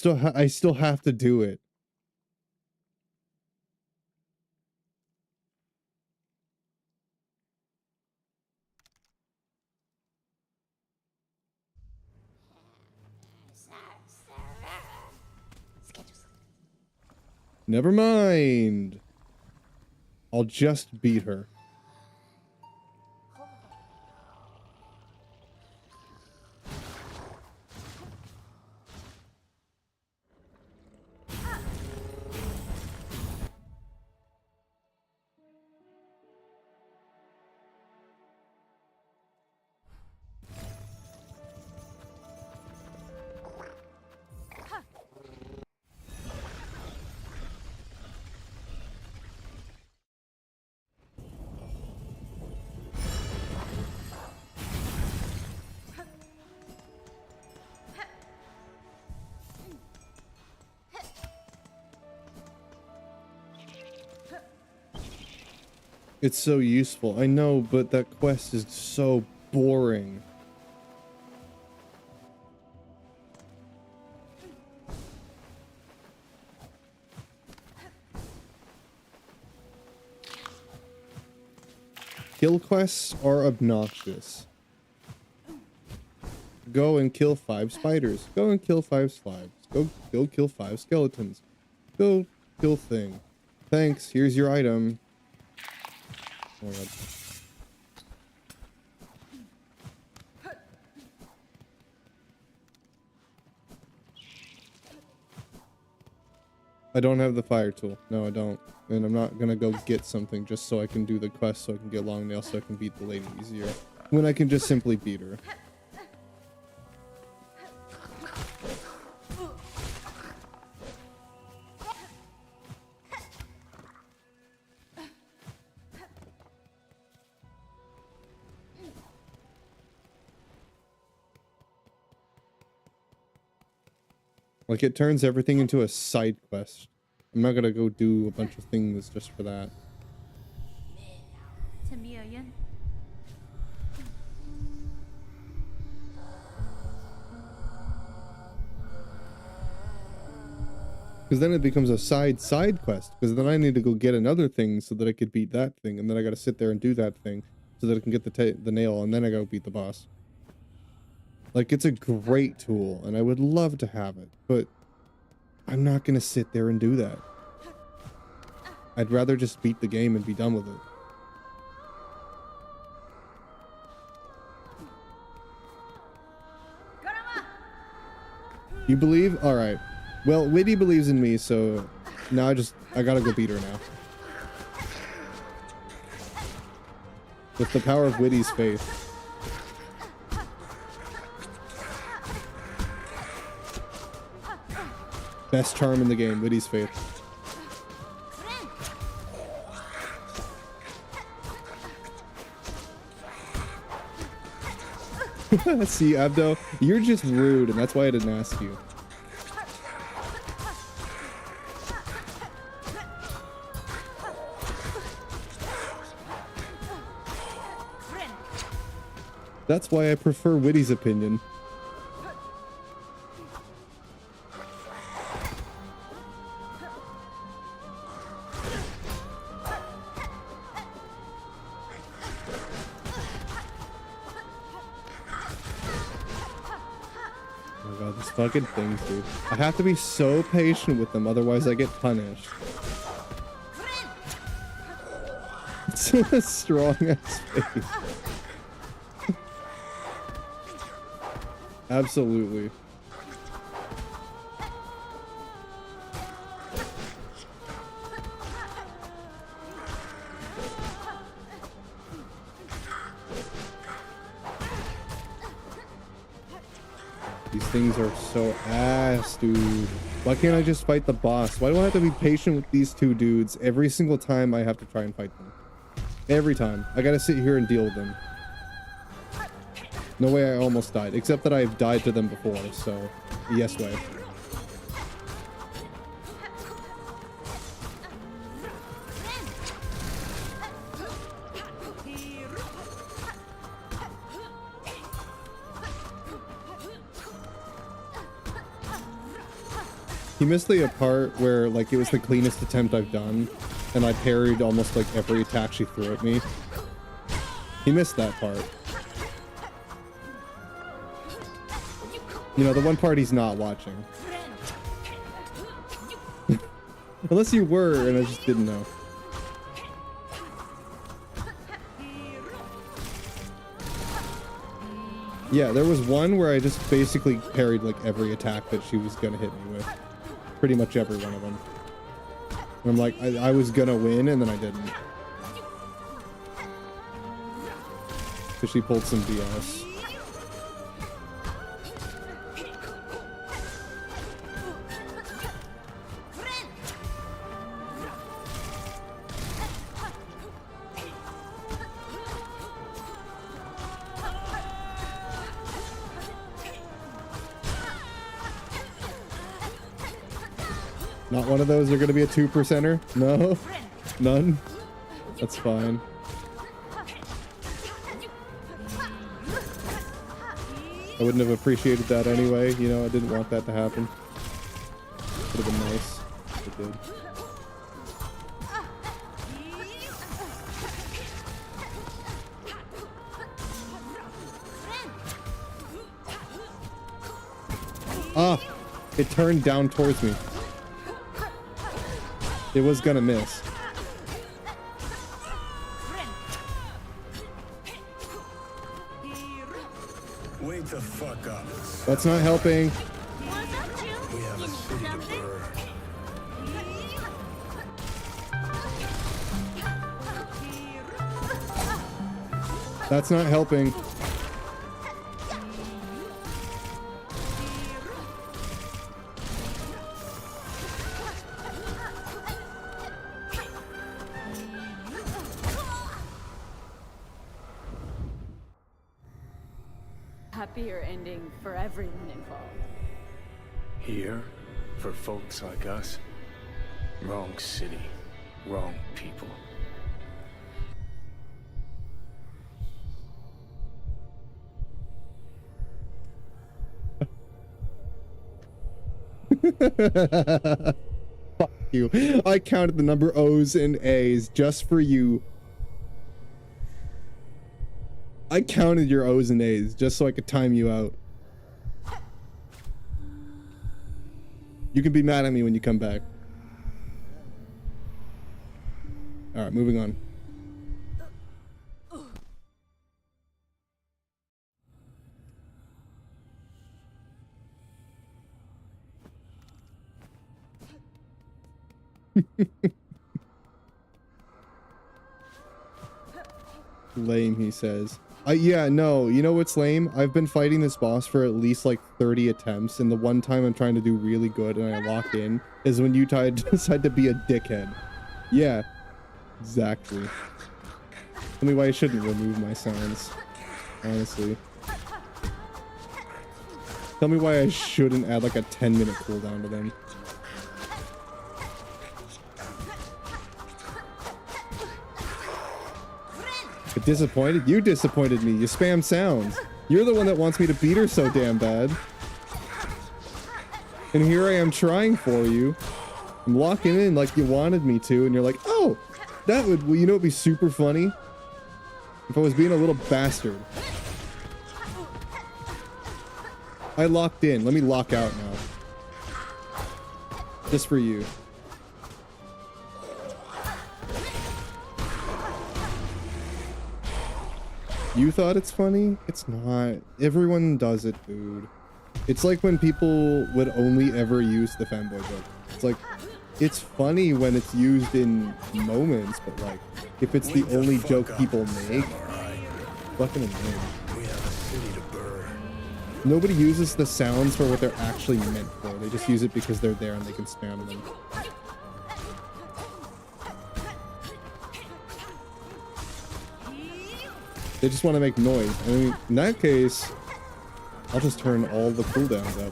I still have to do it. Never mind. I'll just beat her. It's so useful. I know, but that quest is so boring. Kill quests are obnoxious. Go and kill 5 spiders. Go and kill 5 slimes. Go kill 5 skeletons. Go kill thing. Thanks, here's your item. Oh my god. I don't have the fire tool. No, I don't. And I'm not gonna go get something just so I can do the quest so I can get long nails so I can beat the lady easier. When I can just simply beat her. Like, it turns everything into a side quest. I'm not gonna go do a bunch of things just for that. To me而言 Because then it becomes a side quest. Because then I need to go get another thing so that I could beat that thing. And then I gotta sit there and do that thing so that I can get the nail. And then I gotta beat the boss. Like, it's a great tool. And I would love to have it. But I'm not gonna sit there and do that. I'd rather just beat the game and be done with it. You believe? Alright. Well, Whitty believes in me, so now I gotta go beat her now. With the power of Whitty's faith. Best charm in the game, Whitty's faith. See, Abdo, you're just rude, and that's why I didn't ask you. That's why I prefer Whitty's opinion. Oh god, these fucking things, dude. I have to be so patient with them, otherwise I get punished. It's a strong ass face. Absolutely. These things are so ass, dude. Why can't I just fight the boss? Why do I have to be patient with these two dudes every single time I have to try and fight them? Every time. I gotta sit here and deal with them. No way I almost died, except that I've died to them before, so yes way. He missed the part where, like, it was the cleanest attempt I've done, and I parried almost, like, every attack she threw at me. He missed that part. You know, the one part he's not watching. Unless you were, and I just didn't know. Yeah, there was one where I just basically parried, like, every attack that she was gonna hit me with. Pretty much every one of them. And I'm like, I was gonna win, and then I didn't. Because she pulled some BS. Not one of those are going to be a 2%er? No? None? That's fine. I wouldn't have appreciated that anyway. You know, I didn't want that to happen. Would have been nice if it did. Ah! It turned down towards me. It was gonna miss. Wake the fuck up. That's not helping. We have a city to burn. That's not helping. Happier ending for everyone involved. Here, For folks like us, wrong city, wrong people. Fuck you. I counted the number O's and A's just for you. I counted your O's and A's just so I could time you out. You can be mad at me when you come back. Alright, moving on. Lame, he says. Yeah, no, you know what's lame? I've been fighting this boss for at least like 30 attempts, and the one time I'm trying to do really good and I lock in is when you decide to be a dickhead. Yeah, exactly. Tell me why I shouldn't remove my sounds, honestly. Tell me why I shouldn't add like a 10-minute cooldown to them. But disappointed? You disappointed me. You spam sounds. You're the one that wants me to beat her so damn bad. And here I am trying for you. I'm locking in like you wanted me to, and you're like, oh, that would, well, you know, it'd be super funny if I was being a little bastard. I locked in. Let me lock out now. Just for you. You thought it's funny? It's not. Everyone does it, dude. It's like when people would only ever use the fanboy joke. It's like, it's funny when it's used in moments, but like, if it's the only joke people make, fucking annoying. We have a city to burn. Nobody uses the sounds for what they're actually meant for. They just use it because they're there and they can spam them. They just want to make noise. I mean, in that case, I'll just turn all the cooldowns up.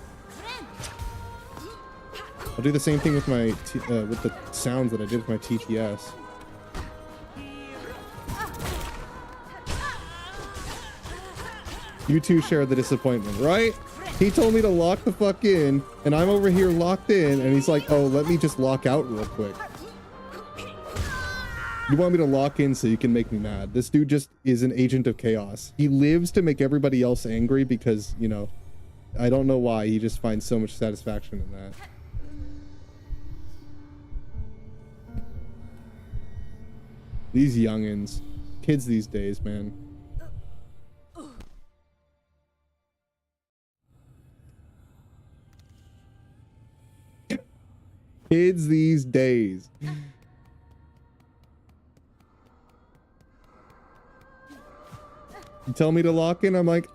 I'll do the same thing with my with the sounds that I did with my TTS. You two share the disappointment, right? He told me to lock the fuck in, and I'm over here locked in, and he's like, oh, let me just lock out real quick. You want me to lock in so you can make me mad. This dude just is an agent of chaos. He lives to make everybody else angry because, you know, I don't know why. He just finds so much satisfaction in that. These youngins. Kids these days, man. Kids these days. You tell me to lock in, I'm like,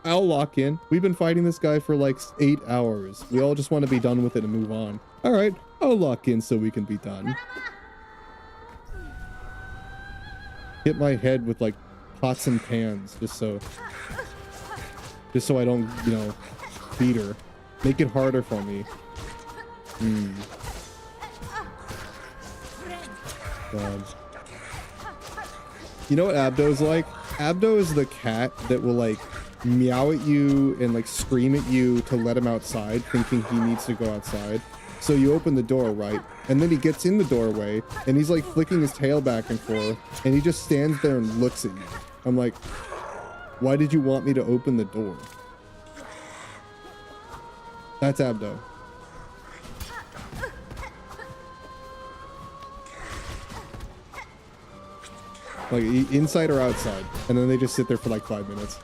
I'll lock in. We've been fighting this guy for like 8 hours. We all just want to be done with it and move on. All right, I'll lock in so we can be done. Hit my head with like pots and pans just so I don't, you know, beat her. Make it harder for me. God. You know what Abdo's like? Abdo is the cat that will like meow at you and like scream at you to let him outside, thinking he needs to go outside. So you open the door, right? And then he gets in the doorway and he's like flicking his tail back and forth and he just stands there and looks at you. I'm like, why did you want me to open the door? That's Abdo. Like inside or outside, and then they just sit there for like 5 minutes.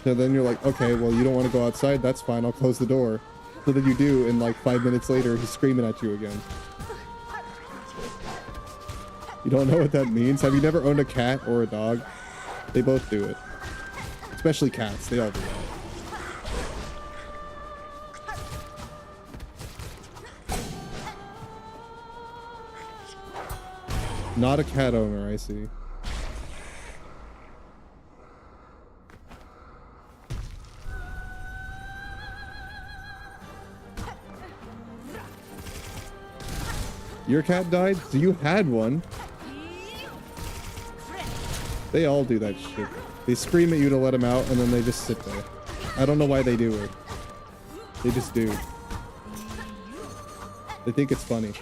So then you're like, okay, well, you don't want to go outside, that's fine, I'll close the door. So then you do, and like 5 minutes later he's screaming at you again. You don't know what that means? Have you never owned a cat or a dog? They both do it. Especially cats, they all do that. Not a cat owner, I see. Your cat died? So you had one. They all do that shit. They scream at you to let them out, and then they just sit there. I don't know why they do it. They just do. They think it's funny.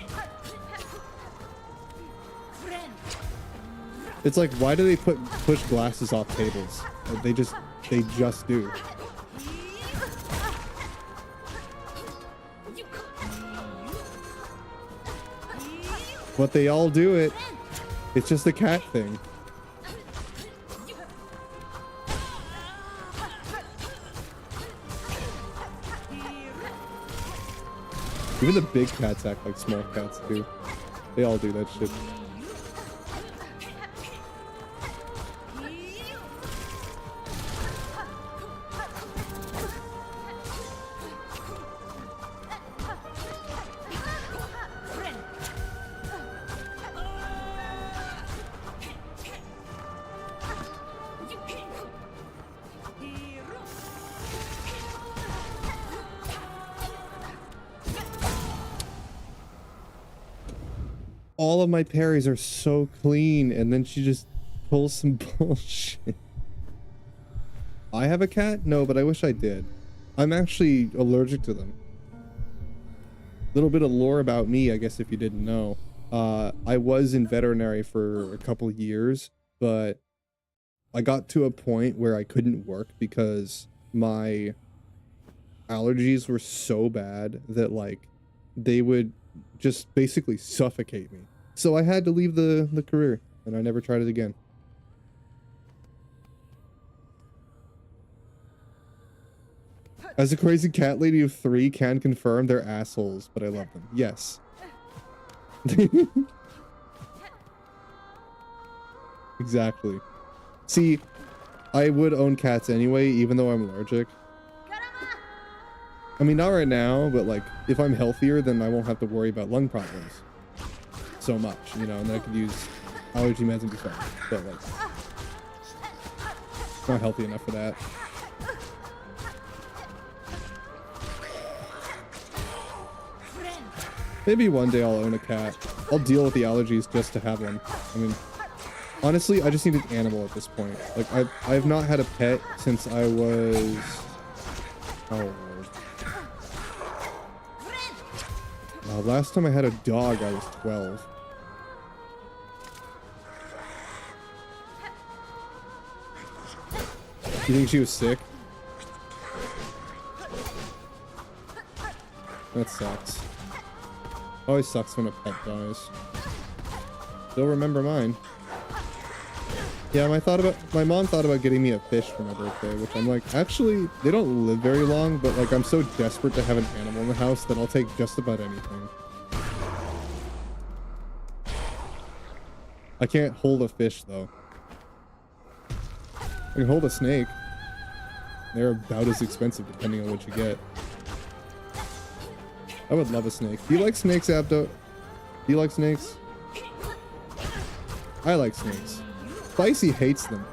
It's like, why do they push glasses off tables? They just do. But they all do it. It's just a cat thing. Even the big cats act like small cats do. They all do that shit. All of my parries are so clean, and then she just pulls some bullshit. I have a cat? No, but I wish I did. I'm actually allergic to them. Little bit of lore about me, I guess, if you didn't know. I was in veterinary for a couple years, but I got to a point where I couldn't work because my allergies were so bad that, like, they would just basically suffocate me. So I had to leave the career, and I never tried it again. As a crazy cat lady of 3 can confirm, they're assholes, but I love them. Yes. Exactly. See, I would own cats anyway, even though I'm allergic. I mean, not right now, but like, if I'm healthier, then I won't have to worry about lung problems so much, you know, and then I could use allergy meds and be fine. But like, not healthy enough for that. Maybe one day I'll own a cat. I'll deal with the allergies just to have one. I mean, honestly, I just need an animal at this point. Like, I've not had a pet since I was... Oh, last time I had a dog, I was 12. You think she was sick? That sucks. Always sucks when a pet dies. Still remember mine. Yeah, my mom thought about getting me a fish for my birthday, which I'm like, actually, they don't live very long, but like, I'm so desperate to have an animal in the house that I'll take just about anything. I can't hold a fish, though. I can hold a snake. They're about as expensive, depending on what you get. I would love a snake. Do you like snakes, Abdo? Do you like snakes? I like snakes. Spicy hates them.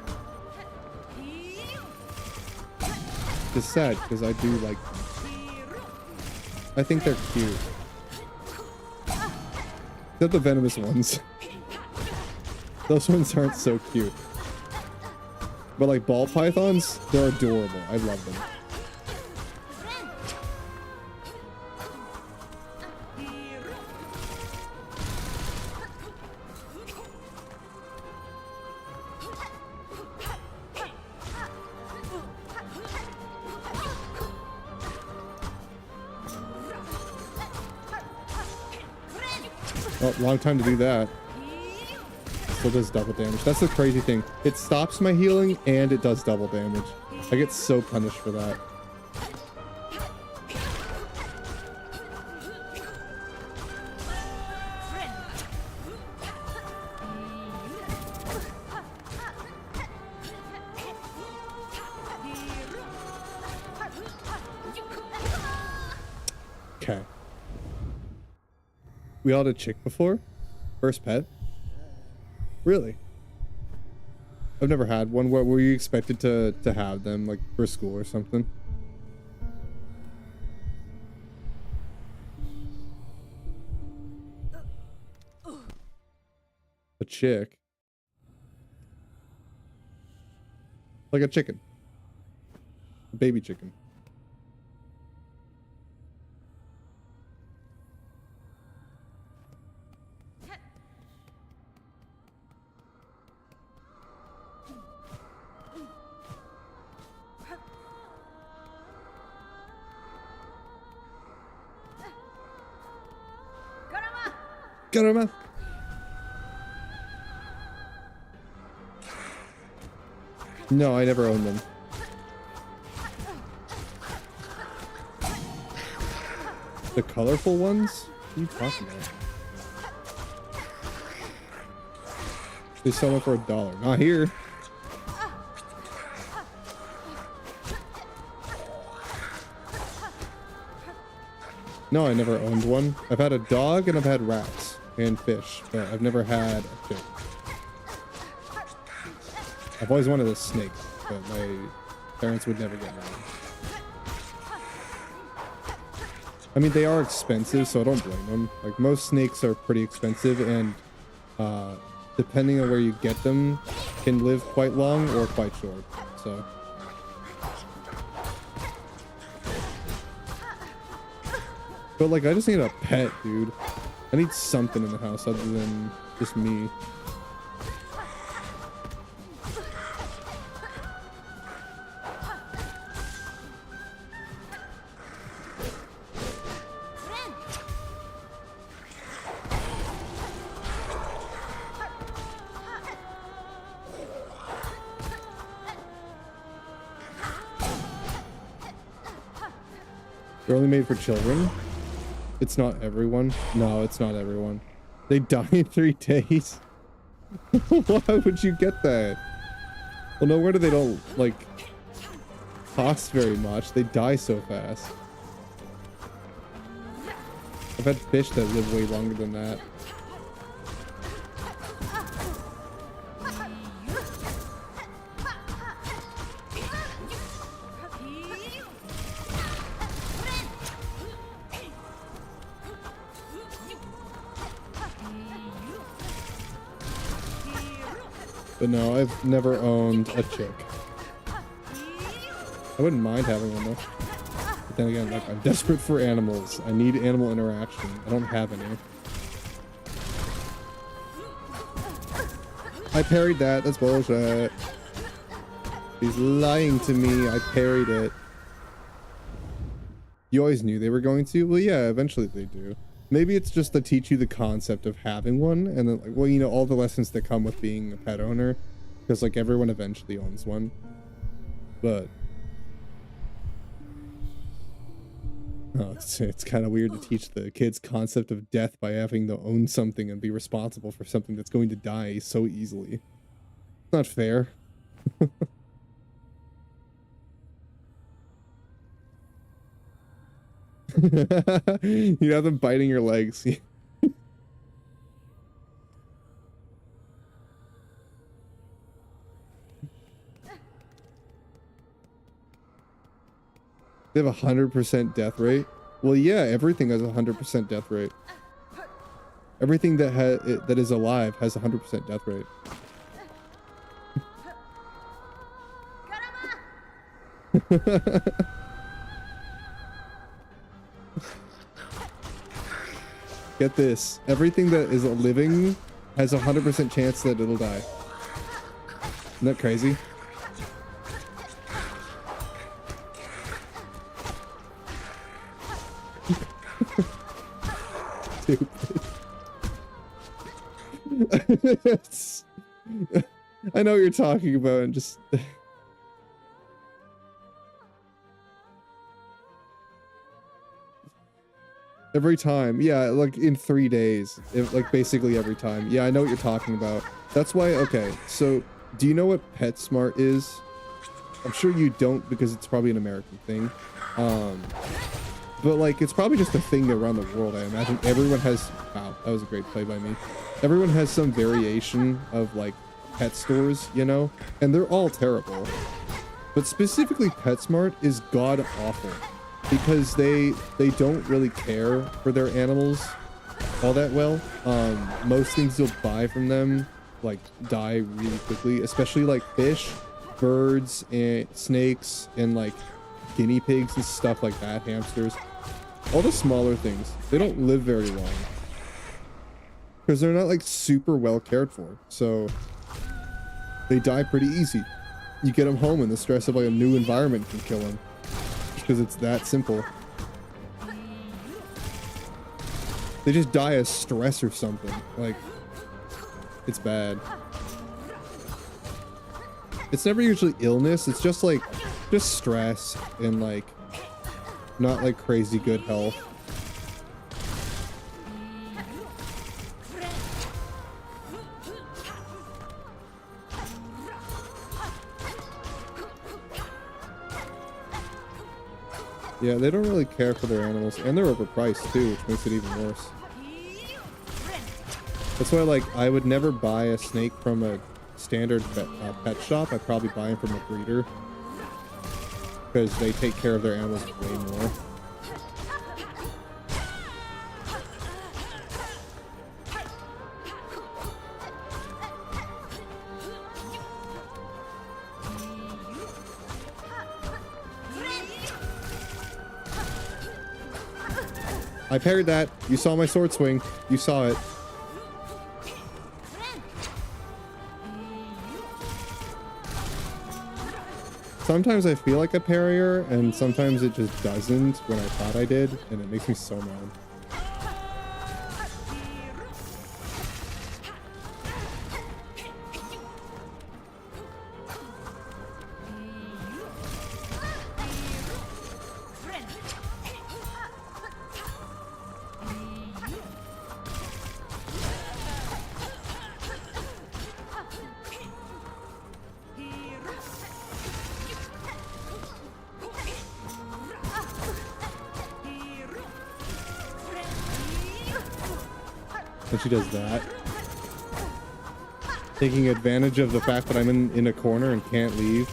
It's sad, because I do like them. I think they're cute. Except the venomous ones. Those ones aren't so cute. But like ball pythons, they're adorable. I love them. Oh, long time to do that. Still does double damage. That's the crazy thing. It stops my healing and it does double damage. I get so punished for that. Okay. We all had a chick before? First pet? Really? I've never had one. What were you expected to have them, like for school or something? A chick. Like a chicken. A baby chicken. Got her mouth. No, I never owned them. The colorful ones? What are you talking about? They sell them for $1. Not here. No, I never owned one. I've had a dog and I've had rats and fish, but I've never had a chick. I've always wanted a snake, but my parents would never get one. I mean, they are expensive, so I don't blame them. Like, most snakes are pretty expensive, and depending on where you get them, can live quite long or quite short, so. But, like, I just need a pet, dude. I need something in the house other than just me. They're only made for children. It's not everyone. No, it's not everyone. They die in 3 days. Why would you get that? Well, no wonder they don't, like, cost very much. They die so fast. I've had fish that live way longer than that. But no, I've never owned a chick. I wouldn't mind having one though. But then again, like, I'm desperate for animals. I need animal interaction. I don't have any. I parried that. That's bullshit. He's lying to me. I parried it. You always knew they were going to? Well, yeah, eventually they do. Maybe it's just to teach you the concept of having one, and then, like, well, you know, all the lessons that come with being a pet owner, because, like, everyone eventually owns one. But oh, it's kind of weird to teach the kids concept of death by having to own something and be responsible for something that's going to die so easily. It's not fair. You have them biting your legs. They have 100% death rate. Well, yeah, everything has 100% death rate. Everything that that is alive has 100% death rate. Get this. Everything that is living has a 100% chance that it'll die. Isn't that crazy? Stupid. I know what you're talking about, and just every time, yeah, like in 3 days, like basically every time. Yeah, I know what you're talking about. That's why. Okay, so do you know what PetSmart is? I'm sure you don't, because it's probably an American thing. But like, it's probably just a thing around the world. I imagine everyone has. Wow, that was a great play by me. Everyone has some variation of like pet stores, you know, and they're all terrible. But specifically, PetSmart is god awful because they don't really care for their animals. all that well. Most things you'll buy from them like die really quickly, especially like fish, birds, and snakes, and like guinea pigs and stuff like that, hamsters. All the smaller things, they don't live very long because they're not like super well cared for, so they die pretty easy. You get them home and the stress of like a new environment can kill them, just because it's that simple. They just die of stress or something. Like, it's bad. It's never usually illness. It's just like, just stress and like, not like crazy good health. Yeah, they don't really care for their animals, and they're overpriced too, which makes it even worse. That's why, like, I would never buy a snake from a standard pet shop. I'd probably buy them from a breeder, because they take care of their animals way more. I parried that. You saw my sword swing. You saw it. Sometimes I feel like a parrier, and sometimes it just doesn't when I thought I did, and it makes me so mad. When she does that, taking advantage of the fact that I'm in a corner and can't leave.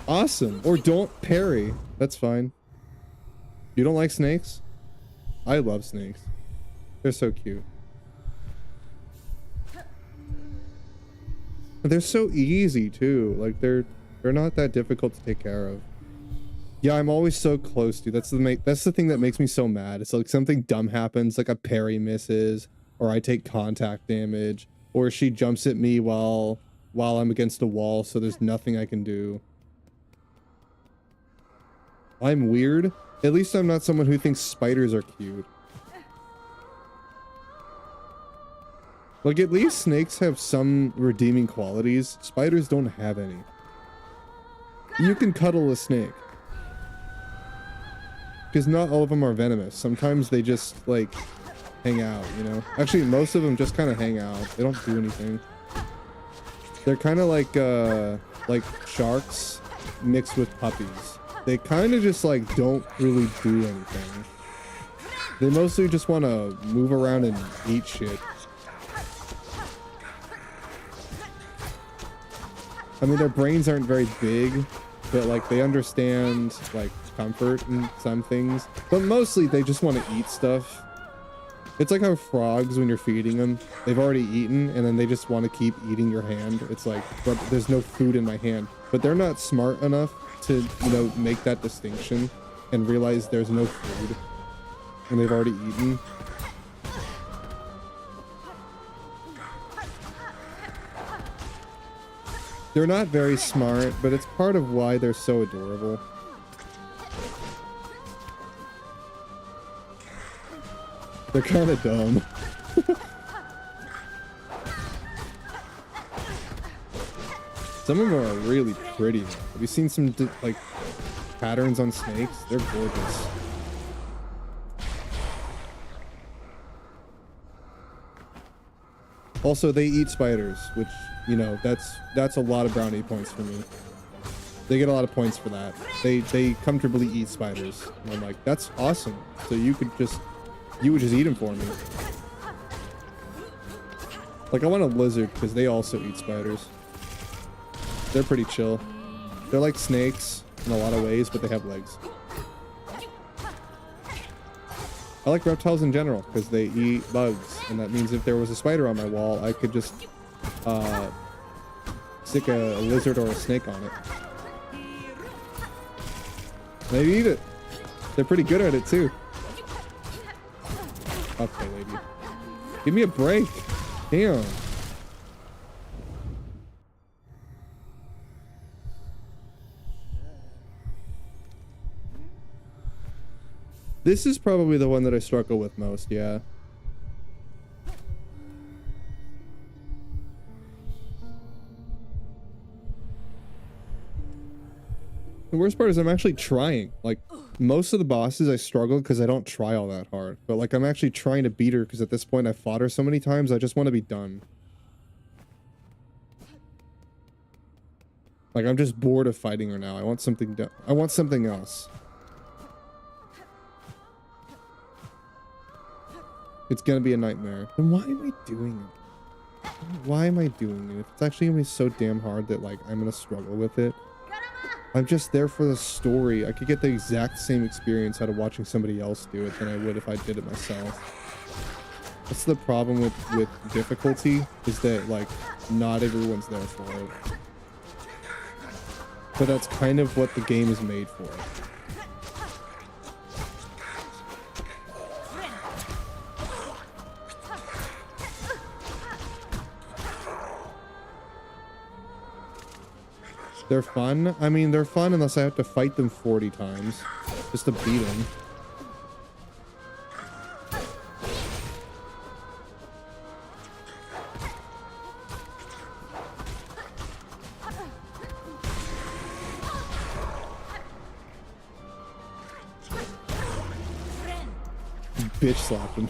Awesome. Or don't parry. That's fine. You don't like snakes? I love snakes. They're so cute. They're so easy too. Like they're not that difficult to take care of. Yeah, I'm always so close to. That's the thing that makes me so mad. It's like something dumb happens, like a parry misses, or I take contact damage, or she jumps at me while I'm against a wall, so there's nothing I can do. I'm weird. At least I'm not someone who thinks spiders are cute. Like, at least snakes have some redeeming qualities. Spiders don't have any. You can cuddle a snake. Because not all of them are venomous. Sometimes they just, like, hang out, you know? Actually, most of them just kind of hang out. They don't do anything. They're kind of like sharks mixed with puppies. They kind of just, like, don't really do anything. They mostly just want to move around and eat shit. I mean, their brains aren't very big, but like they understand like comfort and some things, but mostly they just want to eat stuff. It's like how frogs, when you're feeding them, they've already eaten and then they just want to keep eating your hand. It's like, but there's no food in my hand, but they're not smart enough to, you know, make that distinction and realize there's no food and they've already eaten. They're not very smart, but it's part of why they're so adorable. They're kind of dumb. Some of them are really pretty. Have you seen some like patterns on snakes? They're gorgeous. Also, they eat spiders, which, you know, that's a lot of brownie points for me. They get a lot of points for that. They comfortably eat spiders. And I'm like, that's awesome. So you would just eat them for me. Like, I want a lizard because they also eat spiders. They're pretty chill. They're like snakes in a lot of ways, but they have legs. I like reptiles in general because they eat bugs, and that means if there was a spider on my wall, I could just stick a lizard or a snake on it. They eat it. They're pretty good at it too. Okay, lady. Give me a break. Damn. This is probably the one that I struggle with most, yeah. The worst part is I'm actually trying. Like, most of the bosses I struggle because I don't try all that hard. But like, I'm actually trying to beat her because at this point I've fought her so many times, I just want to be done. Like, I'm just bored of fighting her now. I want something done. I want something else. It's gonna be a nightmare. Then why am I doing it? Why am I doing it? If it's actually gonna be so damn hard that like I'm gonna struggle with it. I'm just there for the story. I could get the exact same experience out of watching somebody else do it than I would if I did it myself. That's the problem with difficulty, is that like not everyone's there for it. But that's kind of what the game is made for. They're fun. I mean, they're fun unless I have to fight them 40 times just to beat them. Bitch slapped him.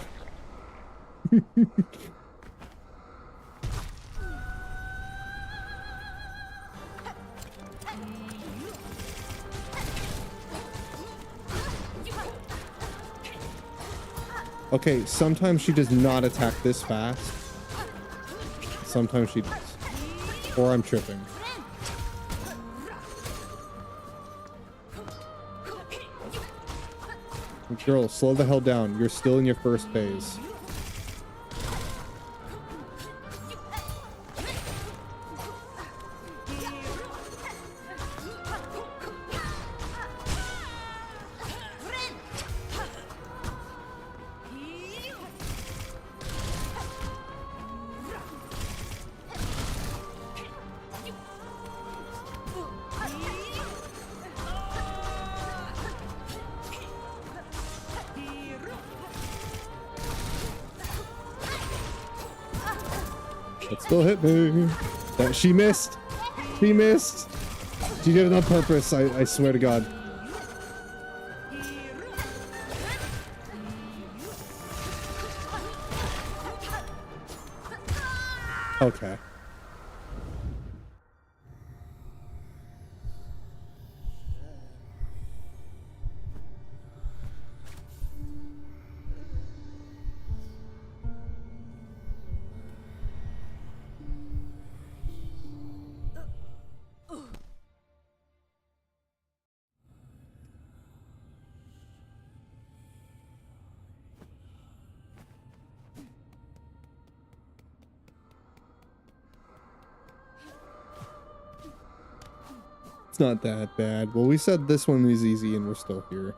Okay, sometimes she does not attack this fast. Sometimes she does. Or I'm tripping. Girl, slow the hell down. You're still in your first phase. That still hit me. That she missed. She missed. She did it on purpose. I swear to God. Okay. It's not that bad. Well, we said this one is easy and we're still here.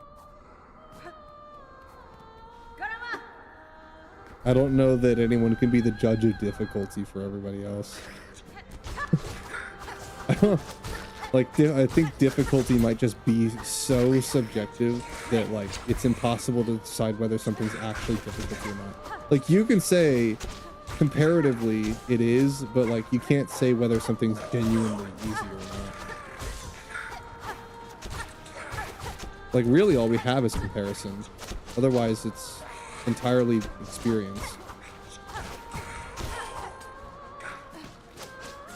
I don't know that anyone can be the judge of difficulty for everybody else. I don't, like, I think difficulty might just be so subjective that, like, it's impossible to decide whether something's actually difficult or not. Like, you can say comparatively it is, but, like, you can't say whether something's genuinely easy or not. Like, really all we have is comparison. Otherwise, it's entirely experience.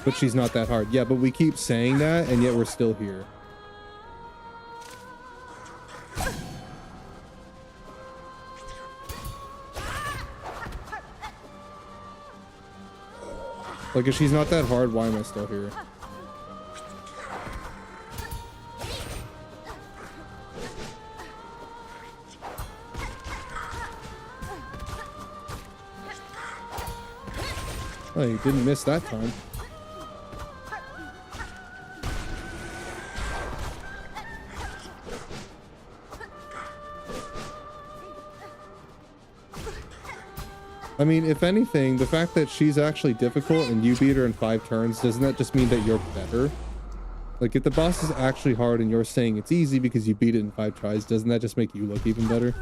But she's not that hard. Yeah, but we keep saying that, and yet we're still here. Like, if she's not that hard, why am I still here? Oh, you didn't miss that time. I mean, if anything, the fact that she's actually difficult and you beat her in 5 turns, doesn't that just mean that you're better? Like, if the boss is actually hard and you're saying it's easy because you beat it in 5 tries, doesn't that just make you look even better?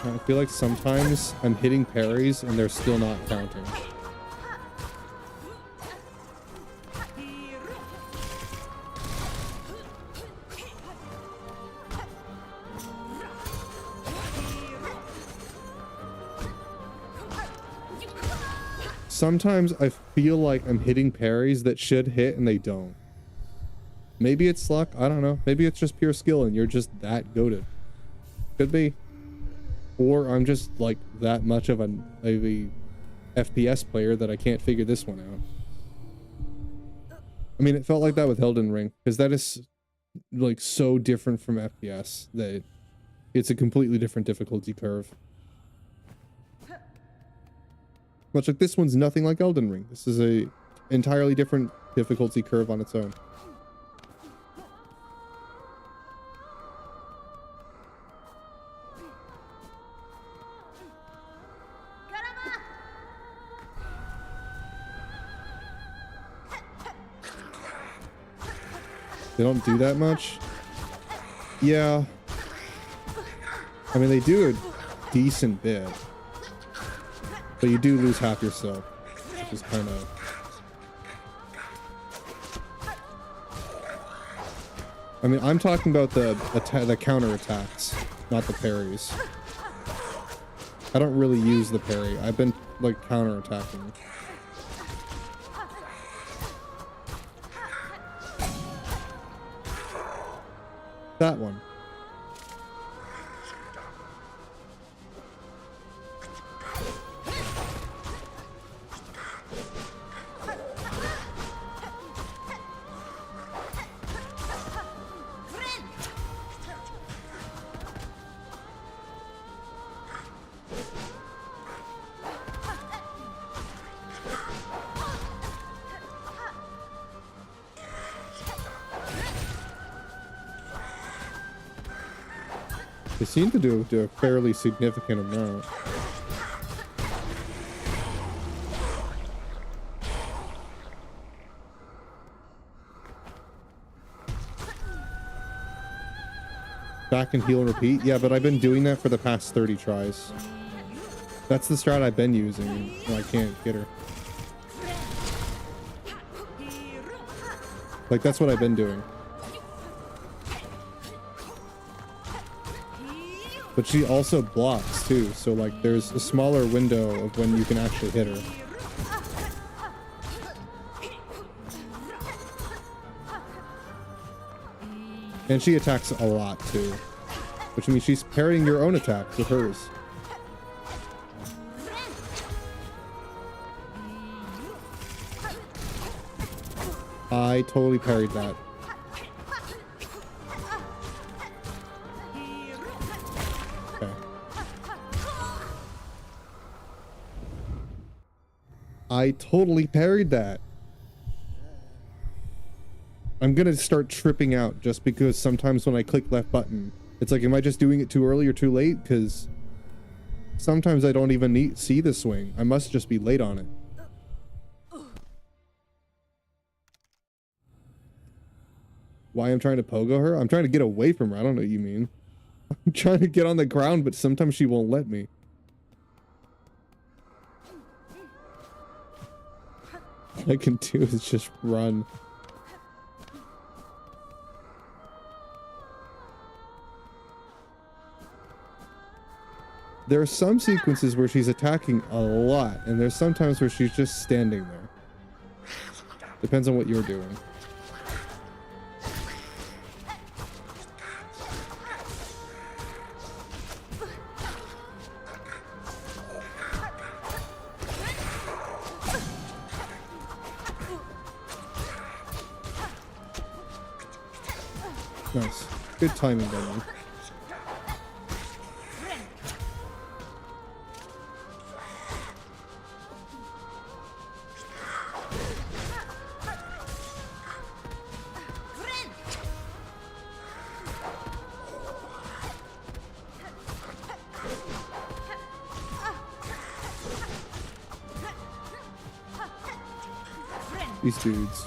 I feel like sometimes I'm hitting parries and they're still not counting. Sometimes I feel like I'm hitting parries that should hit and they don't. Maybe it's luck, I don't know. Maybe it's just pure skill and you're just that goated. Could be. Or I'm just like that much of a FPS player that I can't figure this one out. I mean, it felt like that with Elden Ring, because that is like so different from FPS that it's a completely different difficulty curve. Much like this one's nothing like Elden Ring. This is a entirely different difficulty curve on its own. They don't do that much. Yeah. I mean, they do a decent bit. But you do lose half yourself, which is kind of... I mean, I'm talking about the counter attacks, not the parries. I don't really use the parry. I've been, like, counter attacking. That one. They seem to do a fairly significant amount. Back and heal and repeat? Yeah, but I've been doing that for the past 30 tries. That's the strat I've been using, and I can't get her. Like, that's what I've been doing. But she also blocks too, so like there's a smaller window of when you can actually hit her. And she attacks a lot too, which means she's parrying your own attacks with hers. I totally parried that. I totally parried that. I'm gonna start tripping out just because sometimes when I click left button, it's like, am I just doing it too early or too late? Because sometimes I don't even see the swing. I must just be late on it. Why I'm trying to pogo her? I'm trying to get away from her. I don't know what you mean. I'm trying to get on the ground, but sometimes she won't let me. All I can do is just run. There are some sequences where she's attacking a lot, and there's sometimes where she's just standing there. Depends on what you're doing. Nice. Good timing, Daniel. These dudes.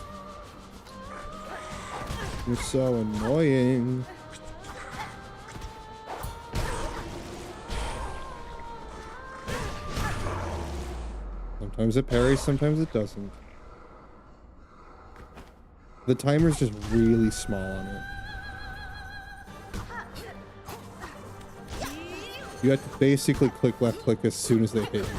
You're so annoying. Sometimes it parries, sometimes it doesn't. The timer's just really small on it. You have to basically click left click as soon as they hit you.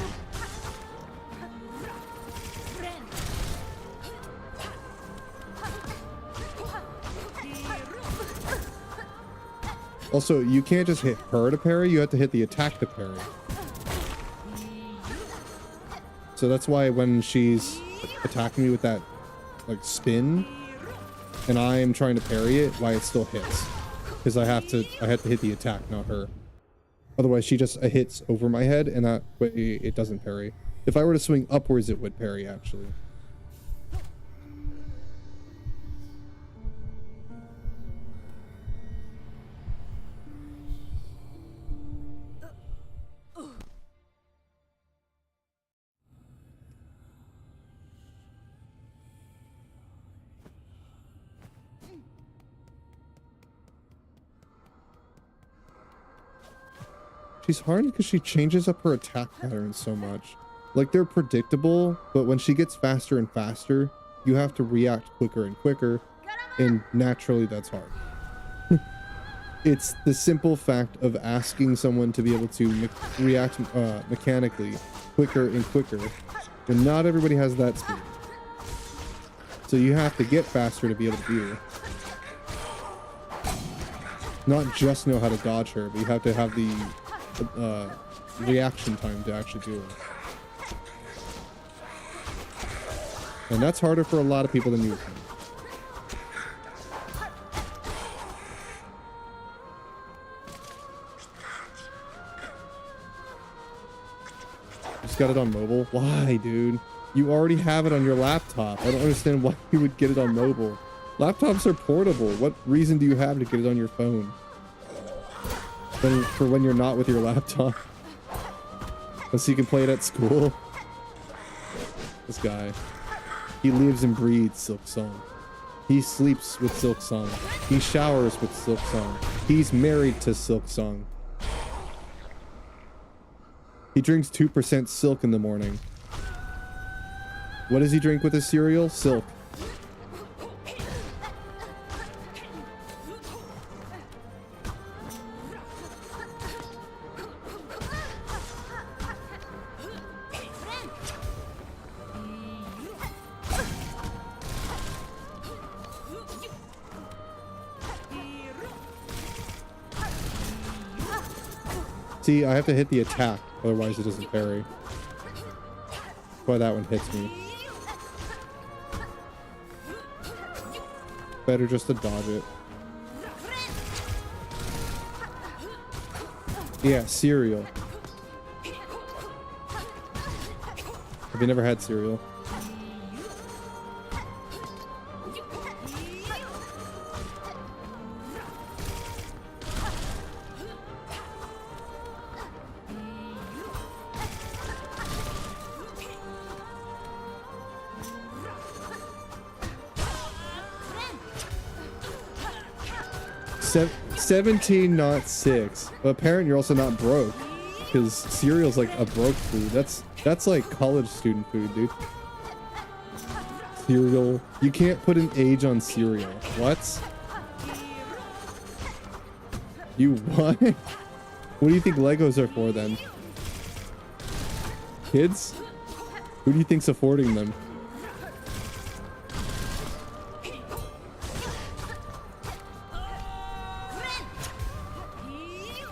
Also, you can't just hit her to parry, you have to hit the attack to parry. So that's why when she's attacking me with that like spin and I'm trying to parry it, why it still hits. Because I have to hit the attack, not her. Otherwise she just hits over my head and that way it doesn't parry. If I were to swing upwards it would parry actually. She's hard because she changes up her attack patterns so much. Like, they're predictable, but when she gets faster and faster, you have to react quicker and quicker, and naturally that's hard. It's the simple fact of asking someone to be able to react mechanically quicker and quicker, and not everybody has that speed. So you have to get faster to be able to do it. Not just know how to dodge her, but you have to have the reaction time to actually do it. And that's harder for a lot of people than you think. Just got it on mobile? Why, dude? You already have it on your laptop. I don't understand why you would get it on mobile. Laptops are portable. What reason do you have to get it on your phone? For when you're not with your laptop. So you can play it at school. This guy. He lives and breathes Silksong. He sleeps with Silksong. He showers with Silksong. He's married to Silksong. He drinks 2% silk in the morning. What does he drink with his cereal? Silk. See, I have to hit the attack, otherwise it doesn't parry. That's why that one hits me. Better just to dodge it. Yeah, cereal. Have you never had cereal? Se 17, not 6. But apparently you're also not broke, because cereal's like a broke food. That's like college student food, dude. Cereal. You can't put an age on cereal. What? You what? What do you think Legos are for then? Kids? Who do you think's affording them?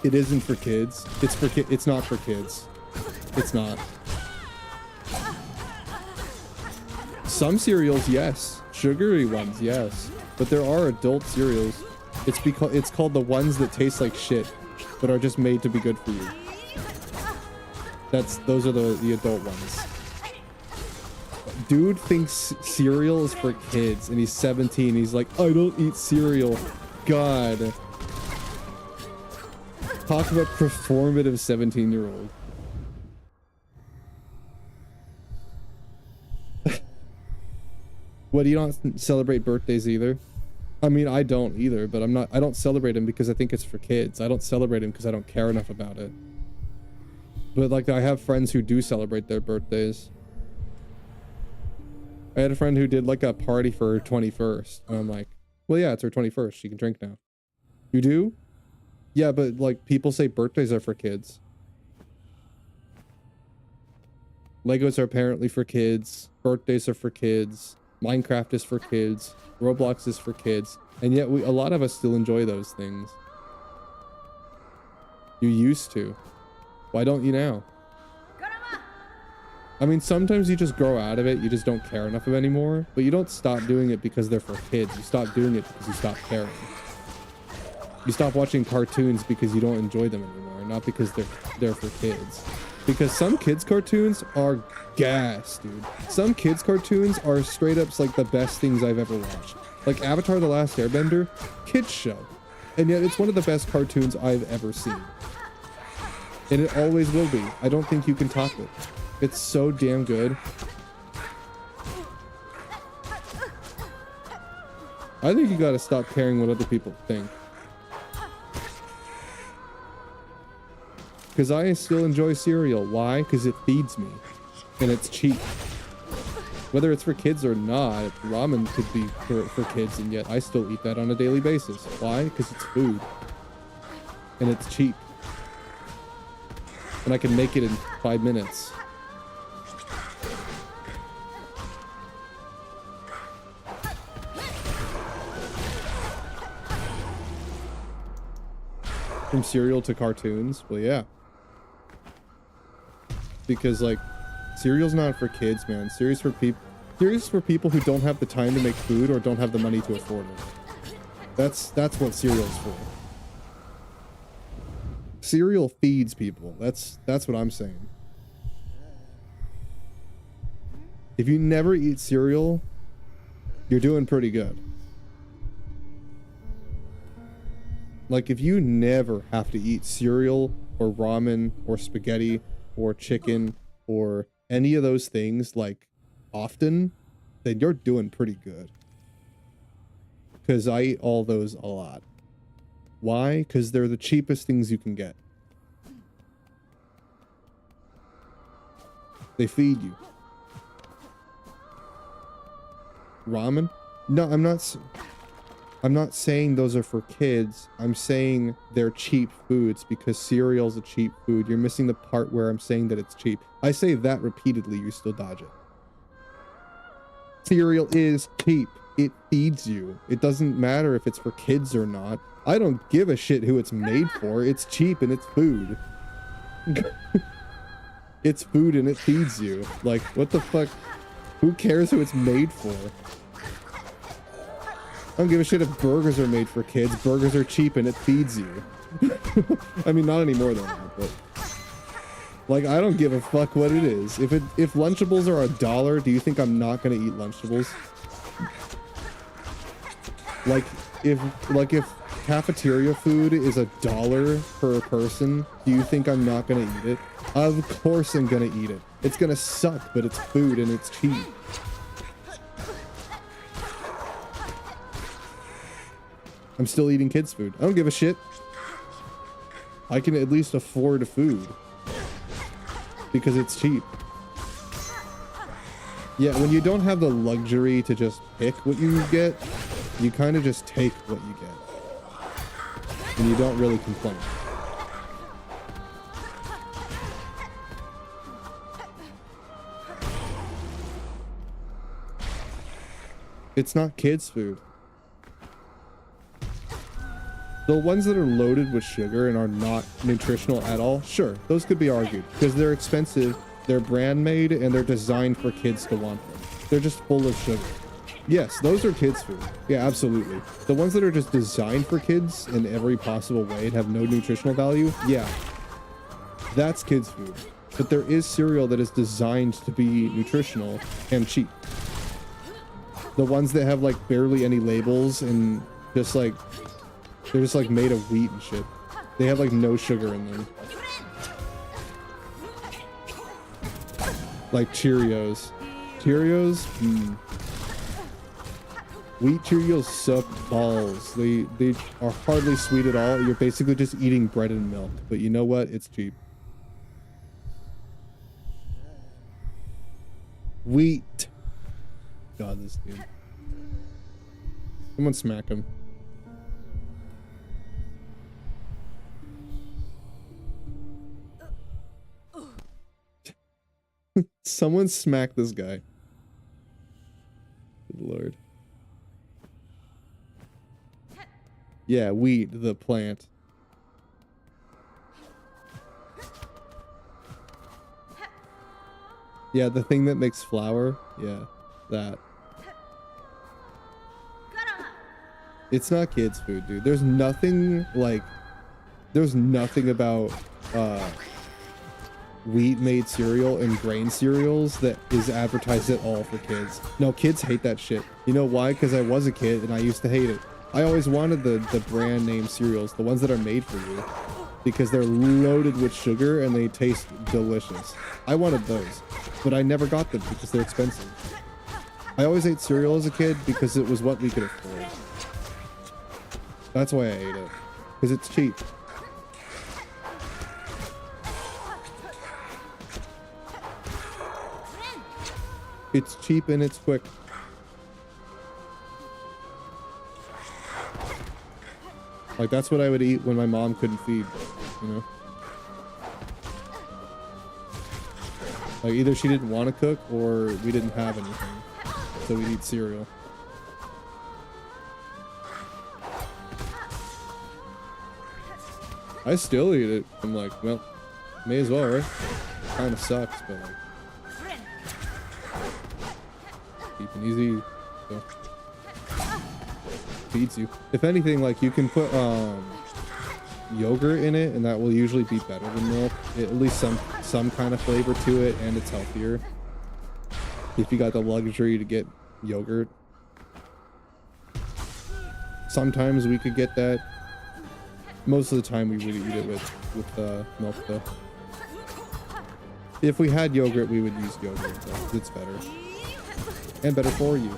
It isn't for kids. It's for it's not for kids. It's not. Some cereals, yes. Sugary ones, yes. But there are adult cereals. It's called the ones that taste like shit, but are just made to be good for you. Those are the adult ones. Dude thinks cereal is for kids, and he's 17. He's like, I don't eat cereal. God. Talk about performative 17-year-old. What, do you not celebrate birthdays either? I mean, I don't either, but I don't celebrate them because I think it's for kids. I don't celebrate them because I don't care enough about it. But like, I have friends who do celebrate their birthdays. I had a friend who did like a party for her 21st, and I'm like, well, yeah, it's her 21st. She can drink now. You do? Yeah, but like, people say birthdays are for kids. Legos are apparently for kids. Birthdays are for kids. Minecraft is for kids. Roblox is for kids. And yet a lot of us still enjoy those things. You used to. Why don't you now? I mean, sometimes you just grow out of it. You just don't care enough of it anymore. But you don't stop doing it because they're for kids. You stop doing it because you stop caring. You stop watching cartoons because you don't enjoy them anymore, not because they're for kids. Because some kids cartoons are gas, dude. Some kids cartoons are straight up like the best things I've ever watched. Like Avatar: The Last Airbender, kids show. And yet it's one of the best cartoons I've ever seen. And it always will be. I don't think you can top it. It's so damn good. I think you gotta stop caring what other people think. Because I still enjoy cereal. Why? Because it feeds me. And it's cheap. Whether it's for kids or not, ramen could be for kids, and yet I still eat that on a daily basis. Why? Because it's food. And it's cheap. And I can make it in 5 minutes. From cereal to cartoons? Well, yeah. Because, like, cereal's not for kids, man. Cereal's for people who don't have the time to make food or don't have the money to afford it. That's what cereal's for. Cereal feeds people. That's what I'm saying. If you never eat cereal, you're doing pretty good. Like, if you never have to eat cereal or ramen or spaghetti or chicken or any of those things, like, often, then you're doing pretty good. Because I eat all those a lot. Why? Because they're the cheapest things you can get. They feed you. Ramen? No, I'm not saying those are for kids. I'm saying they're cheap foods because cereal's a cheap food. You're missing the part where I'm saying that it's cheap. I say that repeatedly, you still dodge it. Cereal is cheap. It feeds you. It doesn't matter if it's for kids or not. I don't give a shit who it's made for. It's cheap and it's food. It's food and it feeds you. Like, what the fuck? Who cares who it's made for? I don't give a shit if burgers are made for kids. Burgers are cheap and it feeds you. I mean, not anymore though, but like, I don't give a fuck what it is. If Lunchables are $1, do you think I'm not gonna eat Lunchables? Like if cafeteria food is $1 per person, do you think I'm not gonna eat it? Of course I'm gonna eat it. It's gonna suck, but it's food and it's cheap. I'm still eating kids' food. I don't give a shit. I can at least afford food. Because it's cheap. Yeah, when you don't have the luxury to just pick what you get, you kind of just take what you get. And you don't really complain. It's not kids' food. The ones that are loaded with sugar and are not nutritional at all, sure, those could be argued because they're expensive, they're brand made, and they're designed for kids to want them. They're just full of sugar. Yes, those are kids' food. Yeah, absolutely. The ones that are just designed for kids in every possible way and have no nutritional value, yeah, that's kids' food. But there is cereal that is designed to be nutritional and cheap. The ones that have like barely any labels and just like, they're just like made of wheat and shit. They have like no sugar in them. Like Cheerios. Cheerios? Wheat Cheerios suck balls. They are hardly sweet at all. You're basically just eating bread and milk. But you know what? It's cheap. Wheat. God, this dude. Someone smack him. Someone smack this guy. Good Lord. Yeah, wheat, the plant. Yeah, the thing that makes flour. Yeah, that. It's not kids' food, dude. There's nothing like, there's nothing about wheat-made cereal and grain cereals that is advertised at all for kids. No, kids hate that shit. You know why? Because I was a kid and I used to hate it. I always wanted the brand name cereals, the ones that are made for you, because they're loaded with sugar and they taste delicious. I wanted those, but I never got them because they're expensive. I always ate cereal as a kid because it was what we could afford. That's why I ate it, because it's cheap. It's cheap and it's quick. Like, that's what I would eat when my mom couldn't feed, you know? Like, either she didn't want to cook or we didn't have anything. So we'd eat cereal. I still eat it. I'm like, well, may as well, right? Kind of sucks, but like, cheap and easy. So. Feeds you. If anything, like, you can put yogurt in it and that will usually be better than milk. At least some kind of flavor to it, and it's healthier if you got the luxury to get yogurt. Sometimes we could get that. Most of the time we would eat it with milk though. If we had yogurt, we would use yogurt though. It's better and better for you.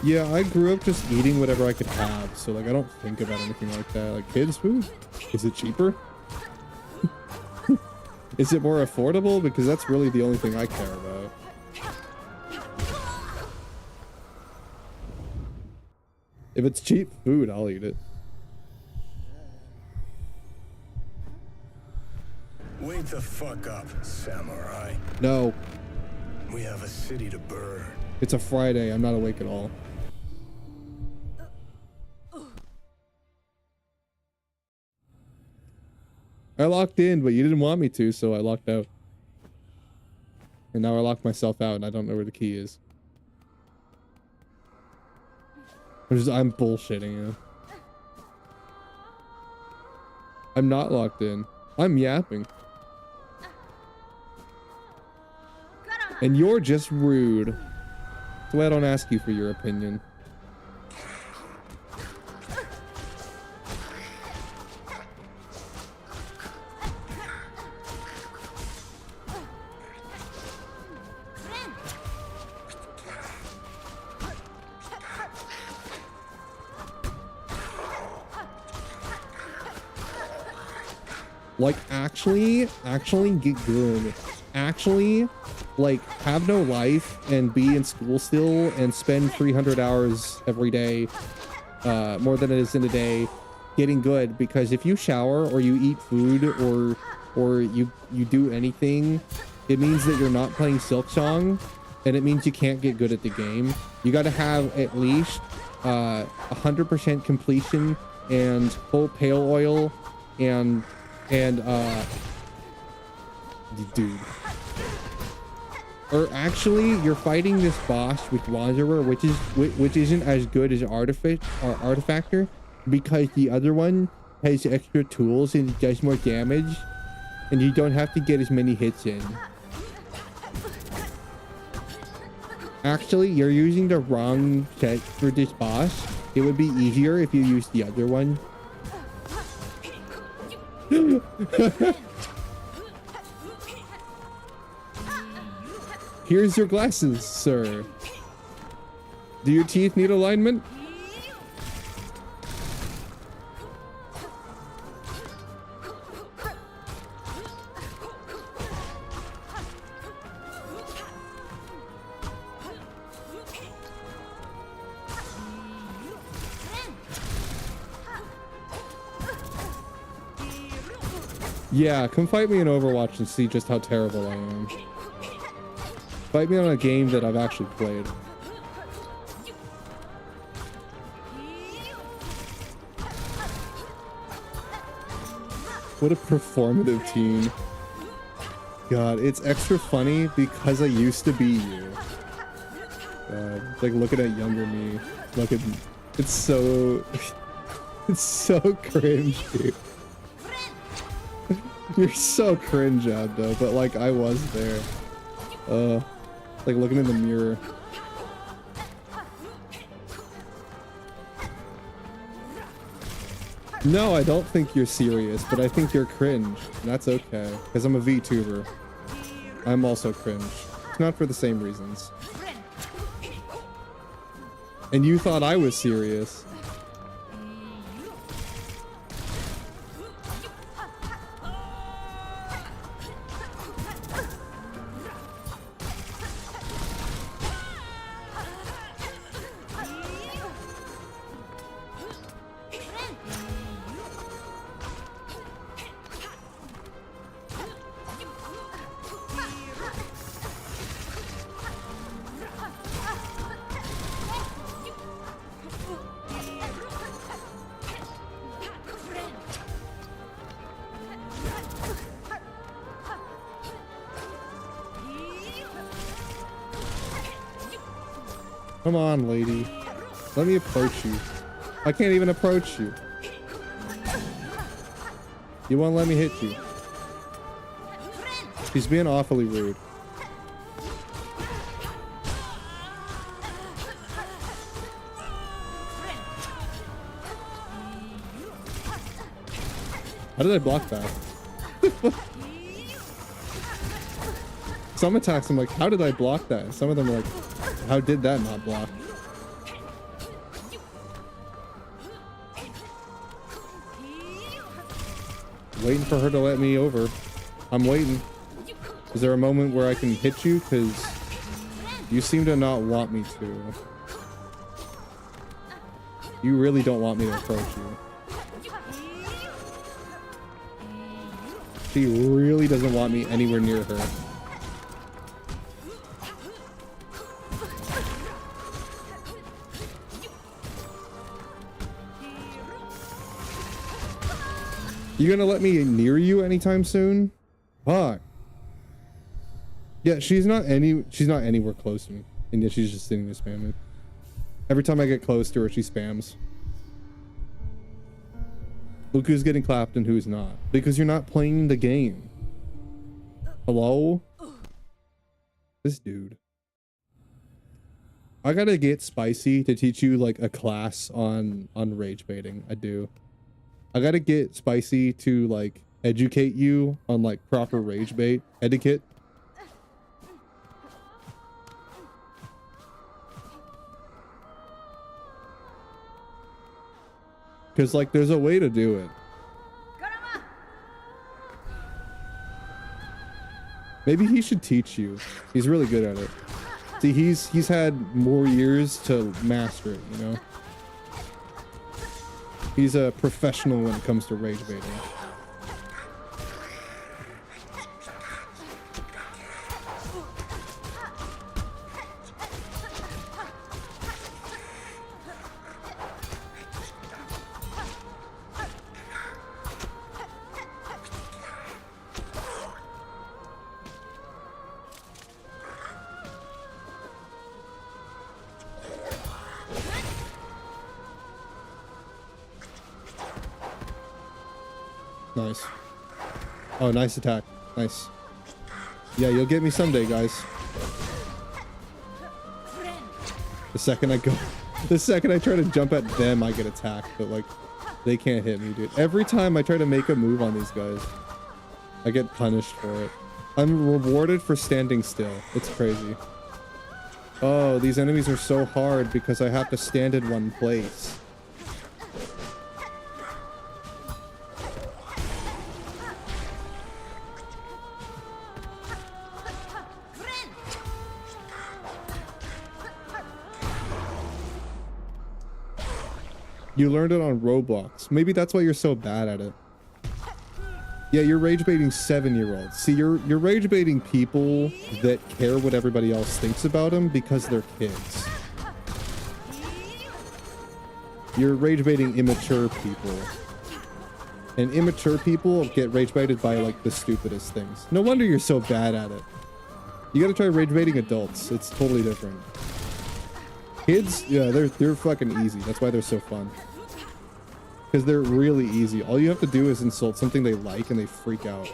Yeah, I grew up just eating whatever I could have, so like I don't think about anything like that. Like, kids' food? Is it cheaper? Is it more affordable? Because that's really the only thing I care about. If it's cheap food, I'll eat it. Wake the fuck up, samurai. No. We have a city to burn. It's a Friday. I'm not awake at all. I locked in, but you didn't want me to, so I locked out. And now I locked myself out, and I don't know where the key is. I'm bullshitting you. I'm not locked in. I'm yapping. And you're just rude. That's why I don't ask you for your opinion. Like, actually get good. Actually, like, have no life and be in school still and spend 300 hours every day, more than it is in a day, getting good, because if you shower or you eat food or you do anything, it means that you're not playing Silksong, and it means you can't get good at the game. You got to have at least 100% completion and full pale oil and dude. Or actually, you're fighting this boss with Wanderer, which isn't as good as Artifactor, because the other one has extra tools and it does more damage, and you don't have to get as many hits in. Actually, you're using the wrong set for this boss. It would be easier if you used the other one. Here's your glasses, sir. Do your teeth need alignment? Yeah, come fight me in Overwatch and see just how terrible I am. Fight me on a game that I've actually played. What a performative team. God, it's extra funny because I used to be you. God, like looking at younger me. Look at, it's so, it's so cringe, dude. You're so cringe, Abdo, but like I was there. Like looking in the mirror. No, I don't think you're serious, but I think you're cringe. And that's okay, because I'm a VTuber. I'm also cringe. It's not for the same reasons. And you thought I was serious. Come on, lady. Let me approach you. I can't even approach you. You won't let me hit you. He's being awfully rude. How did I block that? Some attacks I'm like, how did I block that? Some of them are like, how did that not block? Waiting for her to let me over. I'm waiting. Is there a moment where I can hit you? Because you seem to not want me to. You really don't want me to approach you. She really doesn't want me anywhere near her. You gonna let me near you anytime soon? Fuck. Yeah, she's not anywhere close to me. And yet she's just sitting there spamming. Every time I get close to her, she spams. Look who's getting clapped and who's not. Because you're not playing the game. Hello? This dude. I gotta get Spicy to teach you like a class on rage baiting. I do. I gotta get Spicy to like educate you on like proper rage bait etiquette. Because like there's a way to do it. Maybe he should teach you. He's really good at it. See, he's had more years to master it, you know? He's a professional when it comes to rage baiting. Nice. Oh, nice attack. Nice. Yeah, you'll get me someday, guys. The second I try to jump at them, I get attacked, but like, they can't hit me, dude. Every time I try to make a move on these guys, I get punished for it. I'm rewarded for standing still. It's crazy. Oh, these enemies are so hard because I have to stand in one place. You learned it on Roblox. Maybe that's why you're so bad at it. Yeah, you're rage baiting 7-year-olds. See, you're rage baiting people that care what everybody else thinks about them because they're kids. You're rage baiting immature people. And immature people get rage baited by like the stupidest things. No wonder you're so bad at it. You gotta try rage baiting adults. It's totally different. Kids, yeah, they're fucking easy. That's why they're so fun. Because they're really easy. All you have to do is insult something they like and they freak out.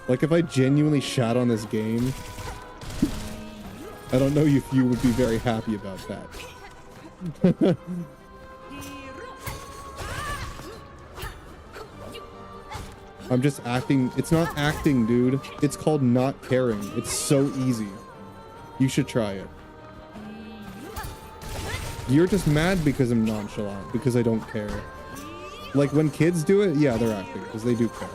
Like if I genuinely shat on this game, I don't know if you would be very happy about that. I'm just acting. It's not acting, dude. It's called not caring. It's so easy. You should try it. You're just mad because I'm nonchalant, because I don't care. Like when kids do it, yeah, they're acting, because they do care.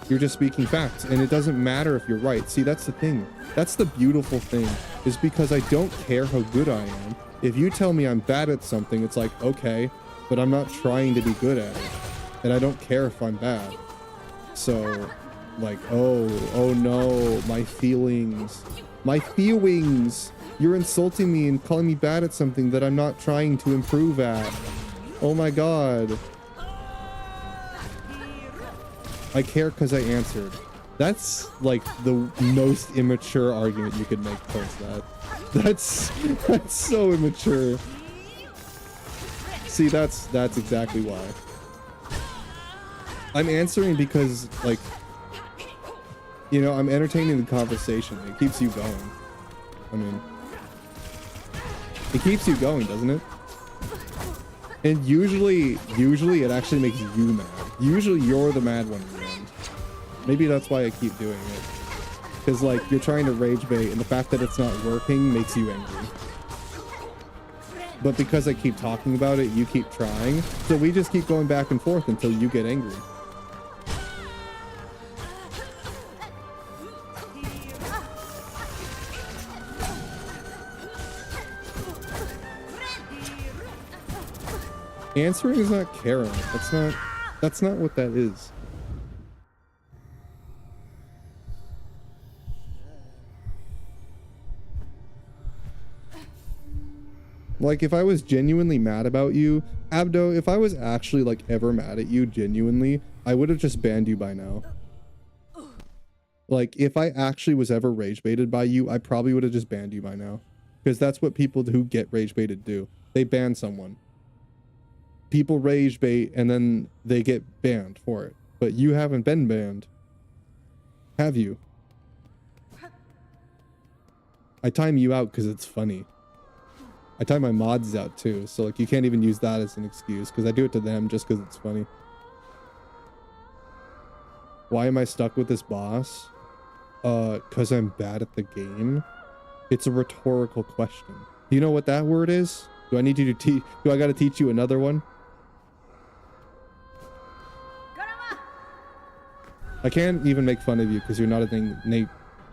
You're just speaking facts, and it doesn't matter if you're right. See, that's the thing. That's the beautiful thing, is because I don't care how good I am. If you tell me I'm bad at something, it's like, okay, but I'm not trying to be good at it. And I don't care if I'm bad. So, like, oh no, my feelings. My feelings! You're insulting me and calling me bad at something that I'm not trying to improve at. Oh my god. I care because I answered. That's like the most immature argument you could make towards that. That's so immature. See, that's exactly why. I'm answering because, like, you know, I'm entertaining the conversation. It keeps you going. I mean, it keeps you going, doesn't it? And usually it actually makes you mad. Usually you're the mad one in the end. Maybe that's why I keep doing it. Because, like, you're trying to rage bait, and the fact that it's not working makes you angry. But because I keep talking about it, you keep trying. So we just keep going back and forth until you get angry. Answering is not caring. That's not what that is. Like, if I was genuinely mad about you, Abdo, if I was actually, like, ever mad at you genuinely, I would have just banned you by now. Like, if I actually was ever rage baited by you, I probably would have just banned you by now. Because that's what people who get rage baited do. They ban someone. People rage bait and then they get banned for it. But you haven't been banned. Have you? I time you out because it's funny. I time my mods out too. So like you can't even use that as an excuse because I do it to them just because it's funny. Why am I stuck with this boss? Because I'm bad at the game. It's a rhetorical question. Do you know what that word is? Do I need you to teach? Do I got to teach you another one? I can't even make fun of you because you're not a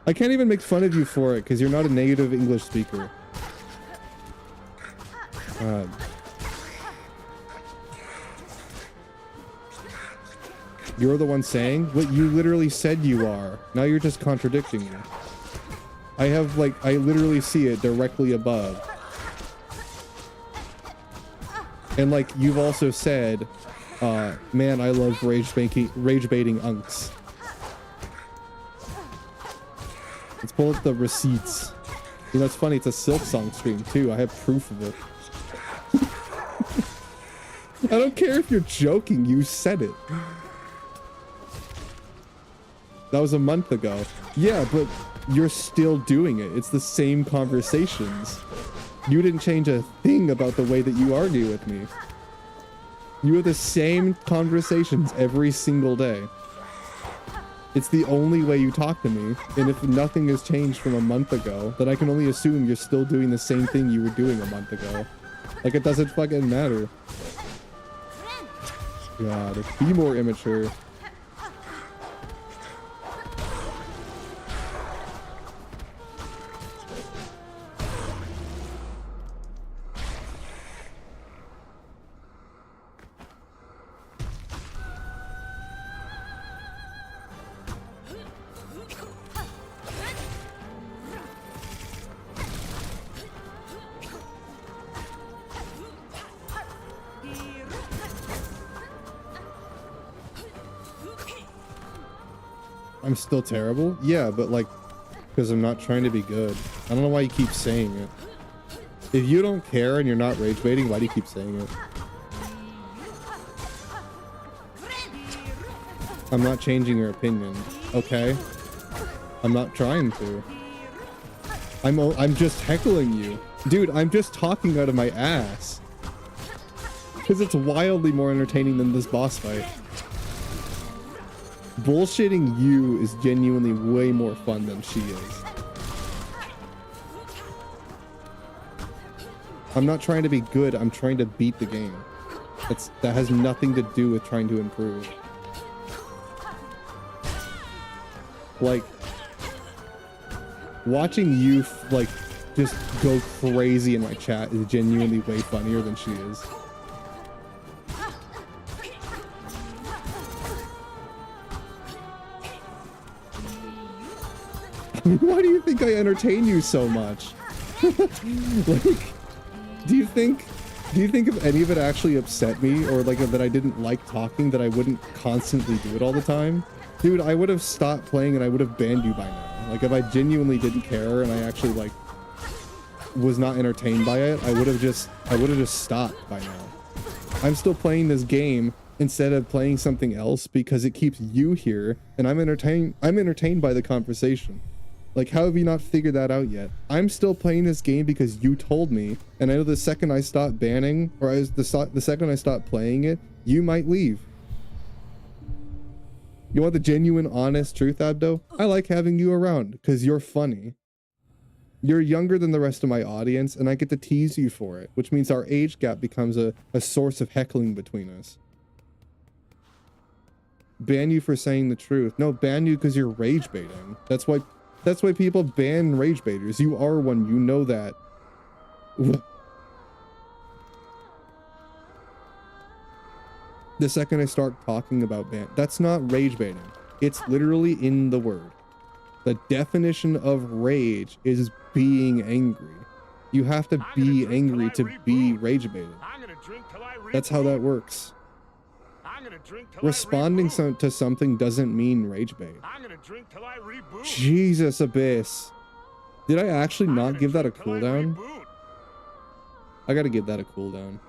I can't even make fun of you for it because you're not a native English speaker. God. You're the one saying what you literally said you are. Now you're just contradicting me. I have like, I literally see it directly above. And like, you've also said, man, I love rage baiting unks. Let's pull up the receipts. You know, it's funny, it's a Silksong stream too. I have proof of it. I don't care if you're joking, you said it. That was a month ago. Yeah, but you're still doing it. It's the same conversations. You didn't change a thing about the way that you argue with me. You have the same conversations every single day. It's the only way you talk to me. And if nothing has changed from a month ago, then I can only assume you're still doing the same thing you were doing a month ago. Like, it doesn't fucking matter. God, be more immature. I'm still terrible? Yeah, but like, because I'm not trying to be good. I don't know why you keep saying it. If you don't care and you're not rage baiting, why do you keep saying it? I'm not changing your opinion, okay? I'm not trying to. I'm just heckling you. Dude, I'm just talking out of my ass. Because it's wildly more entertaining than this boss fight. Bullshitting you is genuinely way more fun than she is. I'm not trying to be good, I'm trying to beat the game. That has nothing to do with trying to improve. Like, watching you like just go crazy in my chat is genuinely way funnier than she is. Why do you think I entertain you so much? Like, do you think if any of it actually upset me, or like that I didn't like talking, that I wouldn't constantly do it all the time? Dude, I would have stopped playing and I would have banned you by now. Like, if I genuinely didn't care and I actually like was not entertained by it, I would have just stopped by now. I'm still playing this game instead of playing something else because it keeps you here and I'm entertained by the conversation. Like, how have you not figured that out yet? I'm still playing this game because you told me, and I know the second I stop banning, or the second I stop playing it, you might leave. You want the genuine, honest truth, Abdo? I like having you around because you're funny. You're younger than the rest of my audience, and I get to tease you for it, which means our age gap becomes a source of heckling between us. Ban you for saying the truth. No, ban you because you're rage baiting. That's why people ban rage baiters. You are one, you know that. The second I start talking about ban, that's not rage baiting. It's literally in the word. The definition of rage is being angry. You have to be angry to be rage baited. That's how that works. Responding to something doesn't mean rage bait. Jesus, Abyss. Did I actually not give that a cooldown? I gotta give that a cooldown.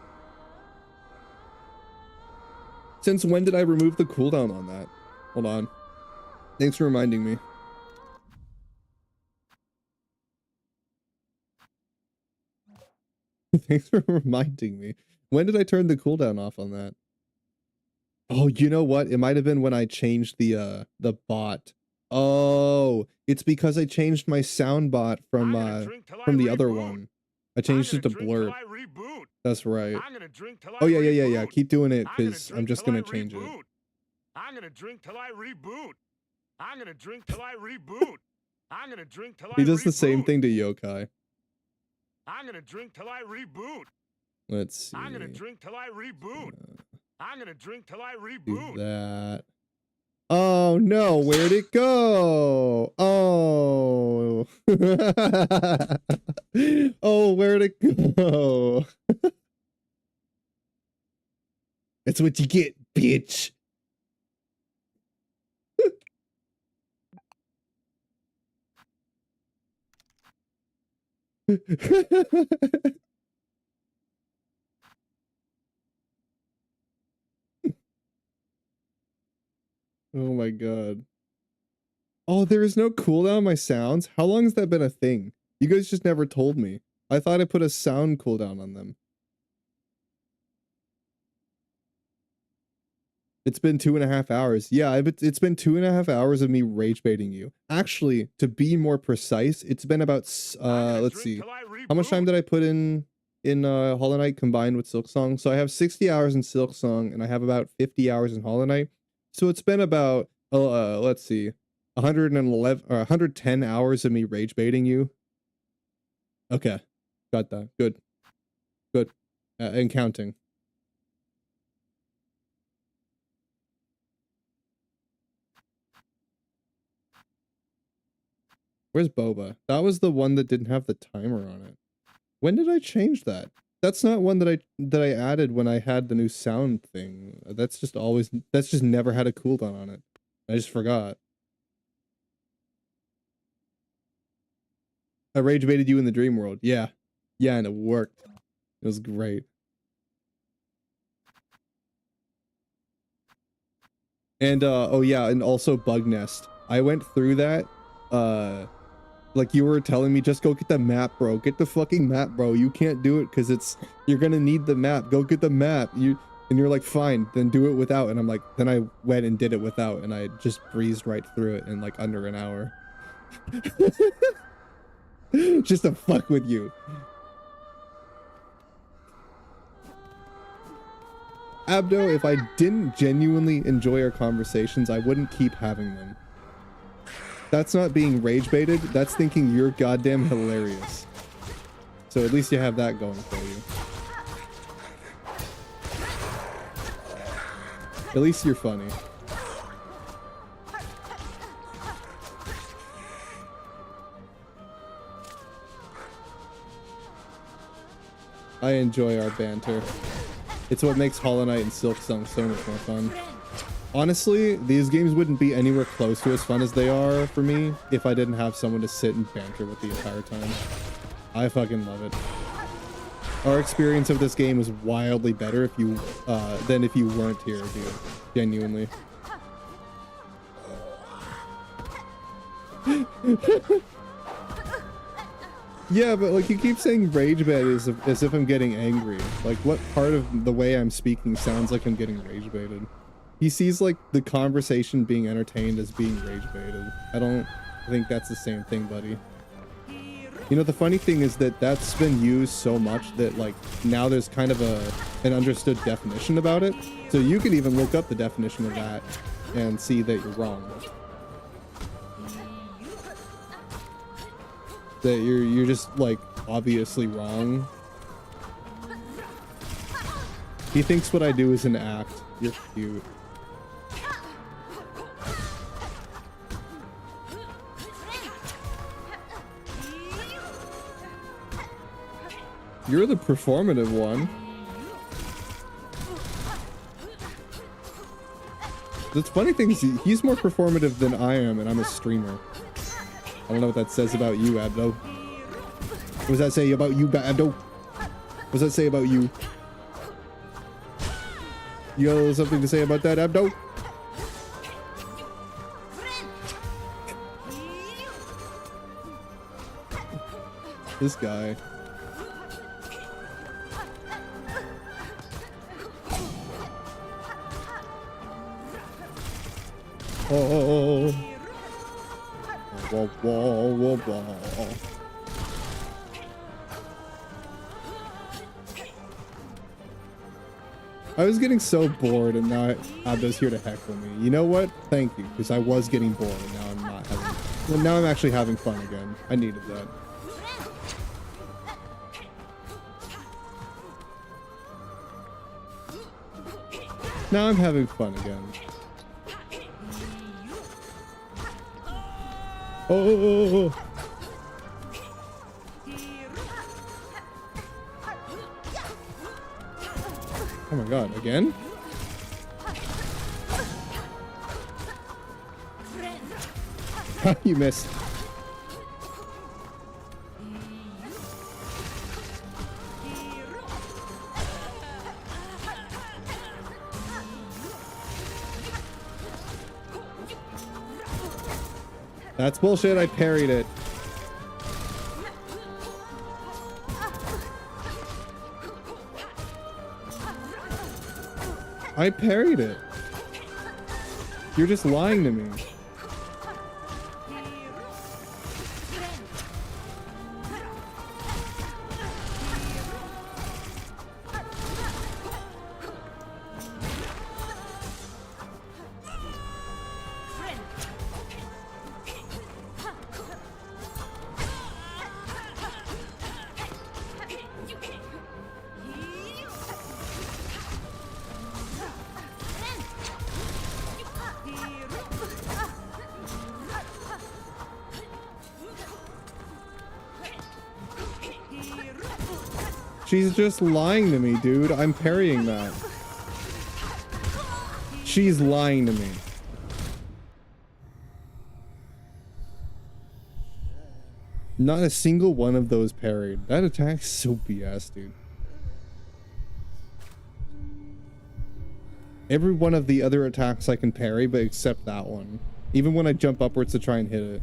Since when did I remove the cooldown on that? Hold on. Thanks for reminding me. Thanks for reminding me. When did I turn the cooldown off on that? Oh, you know what? It might have been when I changed the bot. Oh, it's because I changed my sound bot from the other one. I changed it to blur. That's right. Oh yeah. Keep doing it because I'm just gonna change it. I'm gonna drink till I reboot. I'm gonna drink till I reboot. I'm gonna drink till I reboot. He does the same thing to Yokai. I'm gonna drink till I reboot. Let's see. I'm gonna drink till I reboot. I'm gonna drink till I Do reboot. that. Oh no, where'd it go? Oh. Oh, where'd it go? That's what you get, bitch. Oh my god. Oh, there is no cooldown on my sounds? How long has that been a thing? You guys just never told me. I thought I put a sound cooldown on them. It's been 2.5 hours. Yeah, it's been 2.5 hours of me rage baiting you. Actually, to be more precise, it's been about let's see. How much time did I put in Hollow Knight combined with Silksong? So I have 60 hours in Silksong and I have about 50 hours in Hollow Knight. So it's been about let's see, 111 or 110 hours of me rage baiting you. Okay, got that. Good, good, and counting. Where's Boba? That was the one that didn't have the timer on it. When did I change that? That's not one that I added when I had the new sound thing. That's just never had a cooldown on it. I just forgot. I rage baited you in the dream world. Yeah. Yeah, and it worked. It was great. And oh yeah, and also Bug Nest. I went through that like you were telling me, just go get the map, bro. Get the fucking map, bro. You can't do it because you're gonna need the map. Go get the map. And you're like, fine, then do it without. And I'm like, then I went and did it without, and I just breezed right through it in like under an hour. Just to fuck with you. Abdo, if I didn't genuinely enjoy our conversations, I wouldn't keep having them. That's not being rage baited, that's thinking you're goddamn hilarious. So at least you have that going for you. At least you're funny. I enjoy our banter. It's what makes Hollow Knight and Silksong so much more fun. Honestly, these games wouldn't be anywhere close to as fun as they are for me if I didn't have someone to sit and banter with the entire time. I fucking love it. Our experience of this game is wildly better if you than if you weren't here, dude. Genuinely. Yeah, but like you keep saying rage bait as if I'm getting angry. Like what part of the way I'm speaking sounds like I'm getting rage baited? He sees like the conversation being entertained as being rage baited. I don't think that's the same thing, buddy. You know, the funny thing is that that's been used so much that like now there's kind of an understood definition about it. So you could even look up the definition of that and see that you're wrong. That you're just like obviously wrong. He thinks what I do is an act. You're cute. You're the performative one. The funny thing is he's more performative than I am, and I'm a streamer. I don't know what that says about you, Abdo. What does that say about you, Abdo? What does that say about you? You got a little something to say about that, Abdo? This guy. Oh. Whoa, whoa, whoa, whoa. I was getting so bored, and now Abdo's here to heckle me. You know what? Thank you, because I was getting bored, and now I'm not having. Well, now I'm actually having fun again. I needed that. Now I'm having fun again. Oh. Oh my god, again? You missed. That's bullshit, I parried it. I parried it. You're just lying to me. She's just lying to me, dude. I'm parrying that. She's lying to me. Not a single one of those parried. That attack's so BS, dude. Every one of the other attacks I can parry, but except that one. Even when I jump upwards to try and hit it.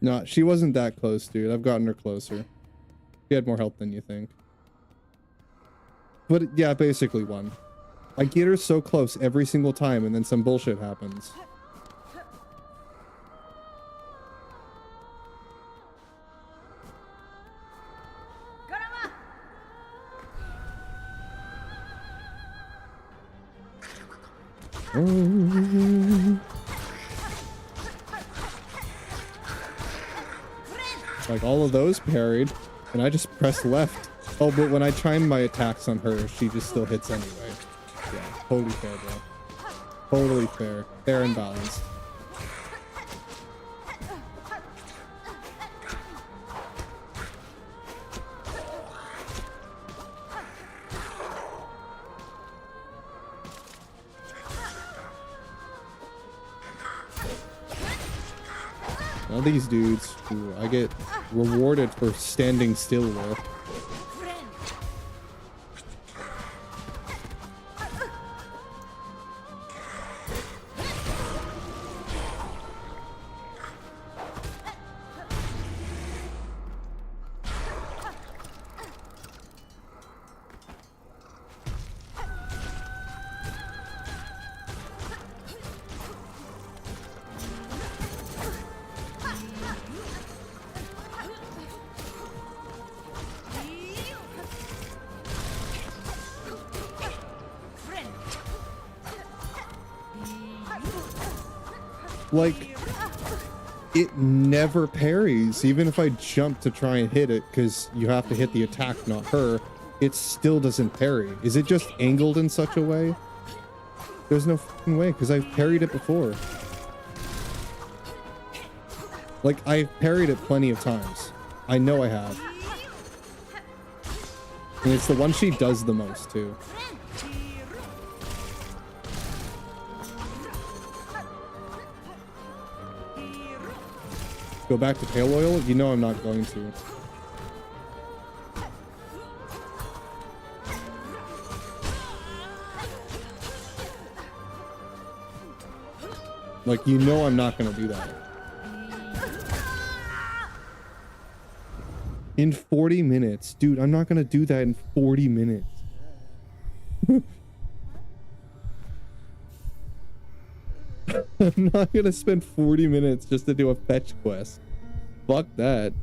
No, she wasn't that close, dude. I've gotten her closer. She had more health than you think. But yeah, basically one. I get her so close every single time and then some bullshit happens. Like all of those parried, and I just press left. Oh, but when I time my attacks on her, she just still hits anyway. Yeah, totally fair, bro. Totally fair. Fair and balanced. Now these dudes, ooh, I get rewarded for standing still with. Like, it never parries. Even if I jump to try and hit it, because you have to hit the attack, not her, it still doesn't parry. Is it just angled in such a way? There's no fucking way, because I've parried it before. Like, I've parried it plenty of times. I know I have. And it's the one she does the most, too. Go back to pale oil? You know I'm not going to. Like, you know I'm not going to do that. In 40 minutes. Dude, I'm not going to do that in 40 minutes. I'm not gonna spend 40 minutes just to do a fetch quest. Fuck that.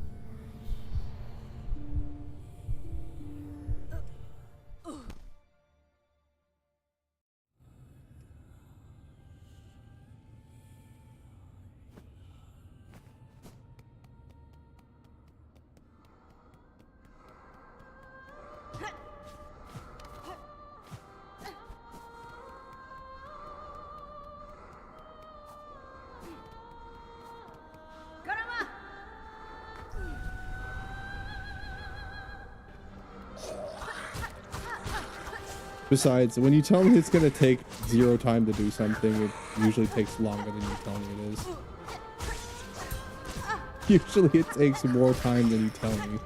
Besides, when you tell me it's gonna take 0 time to do something, it usually takes longer than you tell me it is. Usually it takes more time than you tell me.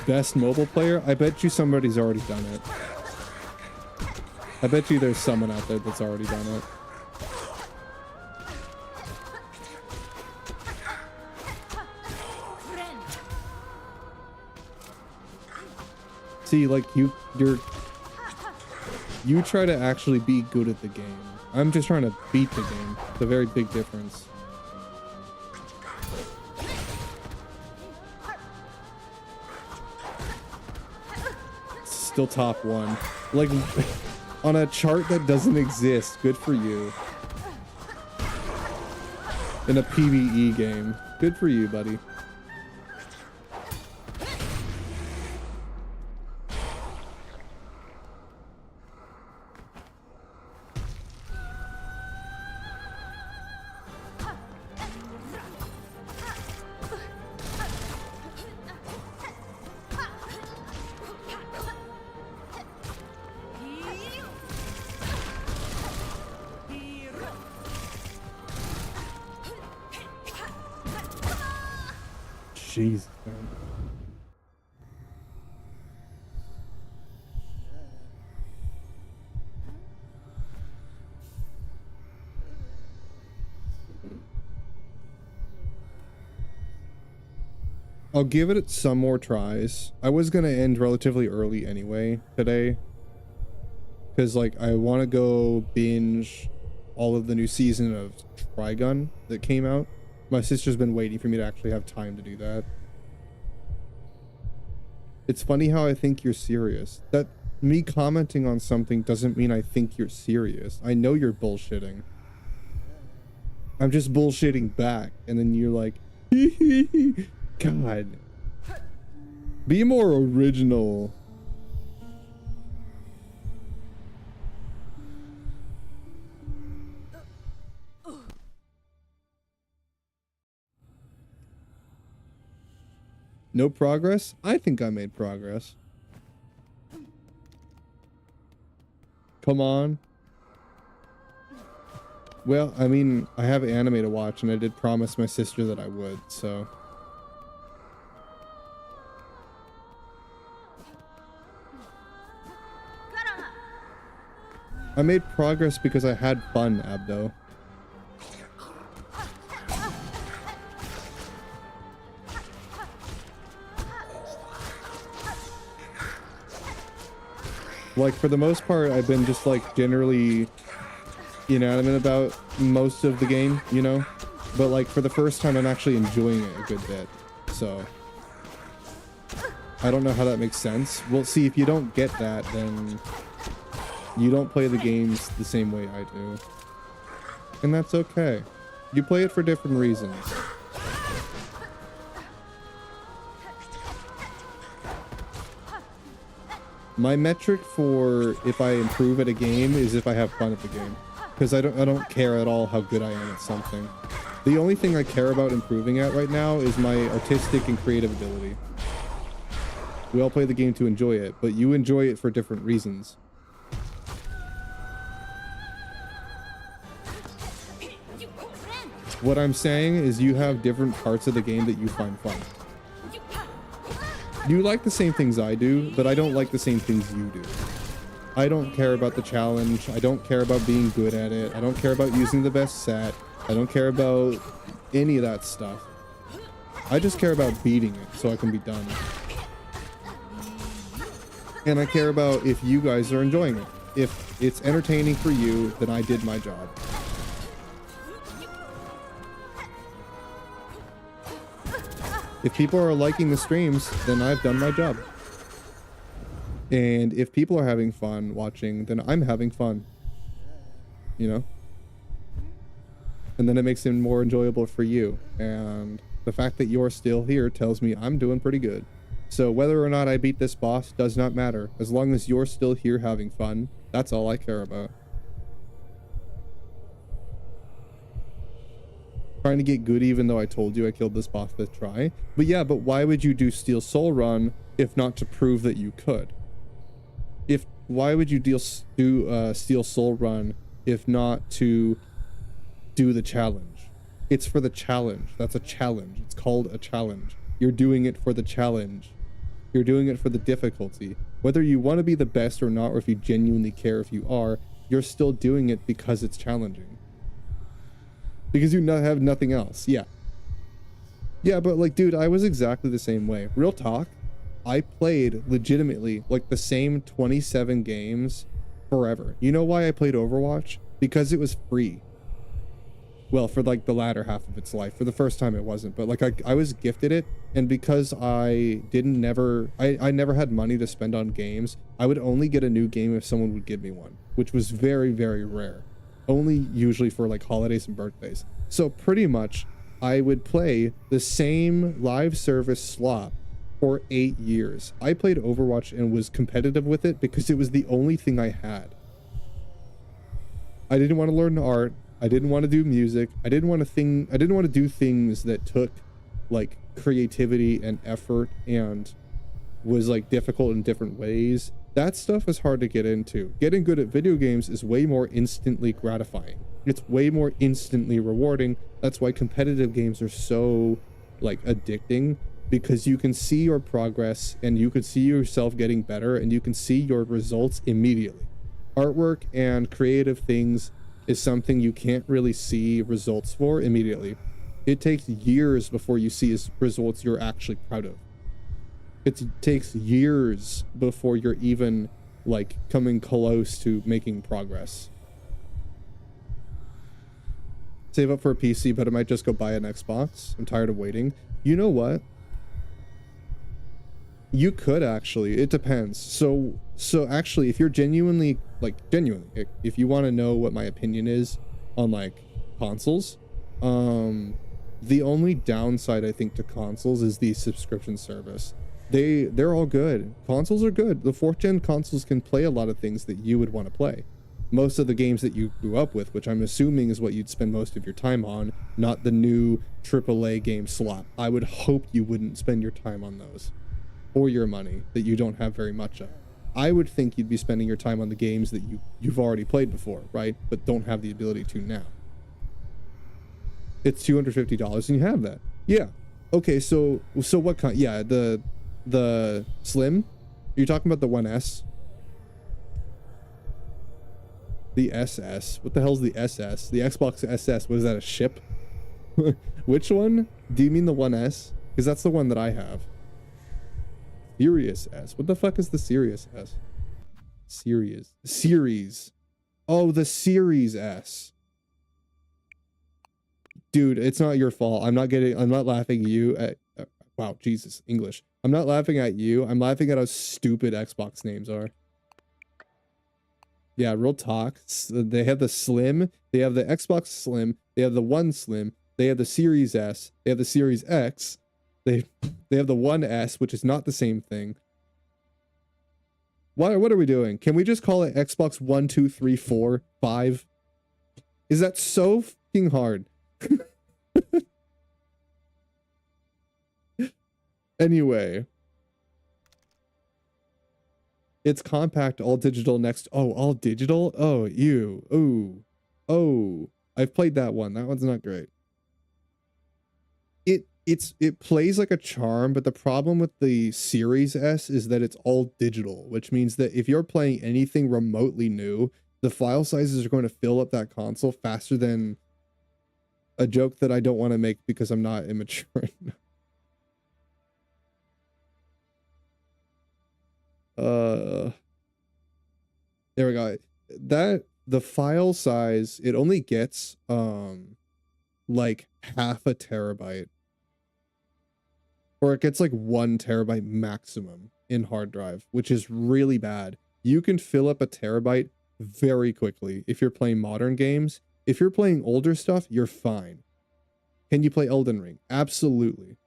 Best mobile player? I bet you somebody's already done it. I bet you there's someone out there that's already done it. See, like, you try to actually be good at the game. I'm just trying to beat the game. It's a very big difference. Still top 1. Like, on a chart that doesn't exist. Good for you. In a PvE game. Good for you, buddy. Jeez, man. I'll give it some more tries. I was gonna end relatively early anyway today, because like I want to go binge all of the new season of Trigun that came out. My sister's been waiting for me to actually have time to do that. It's funny how I think you're serious. That me commenting on something doesn't mean I think you're serious. I know you're bullshitting. I'm just bullshitting back, and then you're like, God. Be more original. No progress? I think I made progress. Come on. Well, I mean, I have anime to watch, and I did promise my sister that I would, so... I made progress because I had fun, Abdo. Like, for the most part, I've been just, like, generally inanimate about most of the game, you know? But, like, for the first time, I'm actually enjoying it a good bit. So, I don't know how that makes sense. Well, see, if you don't get that, then you don't play the games the same way I do. And that's okay. You play it for different reasons. My metric for if I improve at a game is if I have fun at the game, because I don't care at all how good I am at something. The only thing I care about improving at right now is my artistic and creative ability. We all play the game to enjoy it, but you enjoy it for different reasons. What I'm saying is you have different parts of the game that you find fun. You like the same things I do, but I don't like the same things you do. I don't care about the challenge. I don't care about being good at it. I don't care about using the best set. I don't care about any of that stuff. I just care about beating it so I can be done. And I care about if you guys are enjoying it. If it's entertaining for you, then I did my job. If people are liking the streams, then I've done my job. And if people are having fun watching, then I'm having fun. You know? And then it makes it more enjoyable for you. And the fact that you're still here tells me I'm doing pretty good. So whether or not I beat this boss does not matter. As long as you're still here having fun, that's all I care about. trying to get good even though I told you I killed this boss 5th try. But yeah, but why would you do Steel Soul Run if not to prove that you could? Why would you do Steel Soul Run if not to do the challenge? It's for the challenge. That's a challenge. It's called a challenge. You're doing it for the challenge. You're doing it for the difficulty. Whether you want to be the best or not, or if you genuinely care if you are, you're still doing it because it's challenging. Because you have nothing else. Yeah. Yeah, but like, dude, I was exactly the same way. Real talk. I played legitimately like the same 27 games forever. You know why I played Overwatch? Because it was free. Well, for like the latter half of its life. For the first time it wasn't, but like I was gifted it, and because I never had money to spend on games, I would only get a new game if someone would give me one, which was very, very rare. Only usually for like holidays and birthdays. So pretty much I would play the same live service slot for 8 years. I played Overwatch and was competitive with it because it was the only thing I had. I didn't want to learn art. I didn't want to do music. I didn't want to do things that took like creativity and effort and was like difficult in different ways. That stuff is hard to get into. Getting good at video games is way more instantly gratifying. It's way more instantly rewarding. That's why competitive games are so like addicting, because you can see your progress and you can see yourself getting better and you can see your results immediately. Artwork and creative things is something you can't really see results for immediately. It takes years before you see results you're actually proud of. It takes years before you're even like coming close to making progress. Save up for a PC, but I might just go buy an Xbox. I'm tired of waiting. You know what? You could actually. It depends. So actually, if you're genuinely, if you want to know what my opinion is on like consoles, the only downside I think to consoles is the subscription service. They're all good. Consoles are good. The 4th gen consoles can play a lot of things that you would want to play. Most of the games that you grew up with, which I'm assuming is what you'd spend most of your time on, not the new AAA game slot. I would hope you wouldn't spend your time on those. Or your money that you don't have very much of. I would think you'd be spending your time on the games that you've already played before, right? But don't have the ability to now. It's $250 and you have that. Yeah. Okay, so what kind? Yeah, the Slim? Are you talking about the 1S? The SS? What the hell's the SS? The Xbox SS, was that a ship? Which one? Do you mean the 1S? Because that's the one that I have. Series S. What the fuck is the Series S? Series. Oh, the Series S. Dude, it's not your fault. I'm not laughing at you at wow, Jesus, English. I'm not laughing at you. I'm laughing at how stupid Xbox names are. Yeah, real talk. They have the Slim, they have the Xbox Slim, they have the One Slim, they have the Series S, they have the Series X. They have the 1S, which is not the same thing. What are we doing? Can we just call it Xbox 1, 2, 3, 4, 5? Is that so fucking hard? Anyway. It's compact, all digital next. Oh, all digital? Oh, ew. Ooh. Oh. I've played that one. That one's not great. It plays like a charm, but the problem with the Series S is that it's all digital, which means that if you're playing anything remotely new, the file sizes are going to fill up that console faster than a joke that I don't want to make because I'm not immature enough. There we go. The file size, it only gets like half a terabyte. Or it gets like 1 terabyte maximum in hard drive, which is really bad. You can fill up a terabyte very quickly if you're playing modern games. If you're playing older stuff, you're fine. Can you play Elden Ring? Absolutely.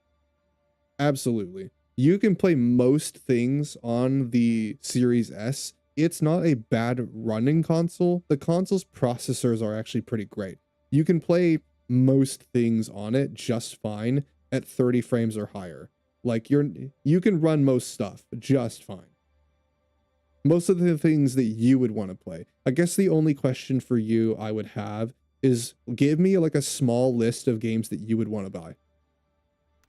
Absolutely. You can play most things on the Series S. It's not a bad running console. The console's processors are actually pretty great. You can play most things on it just fine at 30 frames or higher. Like you can run most stuff just fine. Most of the things that you would want to play. I guess the only question for you I would have is give me like a small list of games that you would want to buy.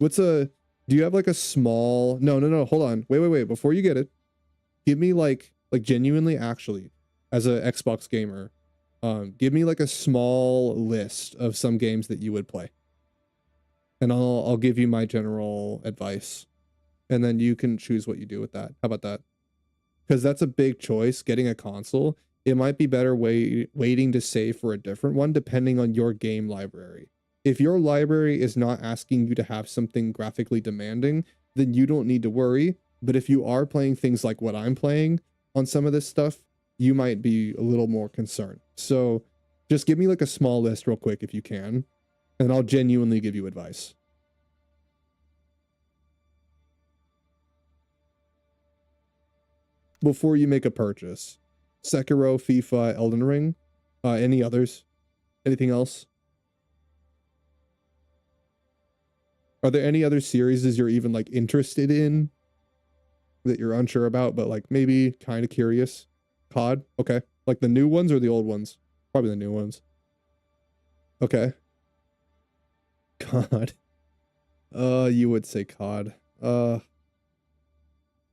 Do you have like a small, no, hold on. Wait. Before you get it, give me like genuinely actually as a Xbox gamer, give me like a small list of some games that you would play. And I'll give you my general advice. And then you can choose what you do with that. How about that? Because that's a big choice, getting a console. It might be better waiting to save for a different one, depending on your game library. If your library is not asking you to have something graphically demanding, then you don't need to worry. But if you are playing things like what I'm playing on some of this stuff, you might be a little more concerned. So just give me like a small list real quick if you can, and I'll genuinely give you advice. Before you make a purchase. Sekiro, FIFA, Elden Ring, any others? Anything else? Are there any other series you're even like interested in that you're unsure about, but like maybe kind of curious? COD? Okay. Like the new ones or the old ones? Probably the new ones. Okay. COD. You would say COD.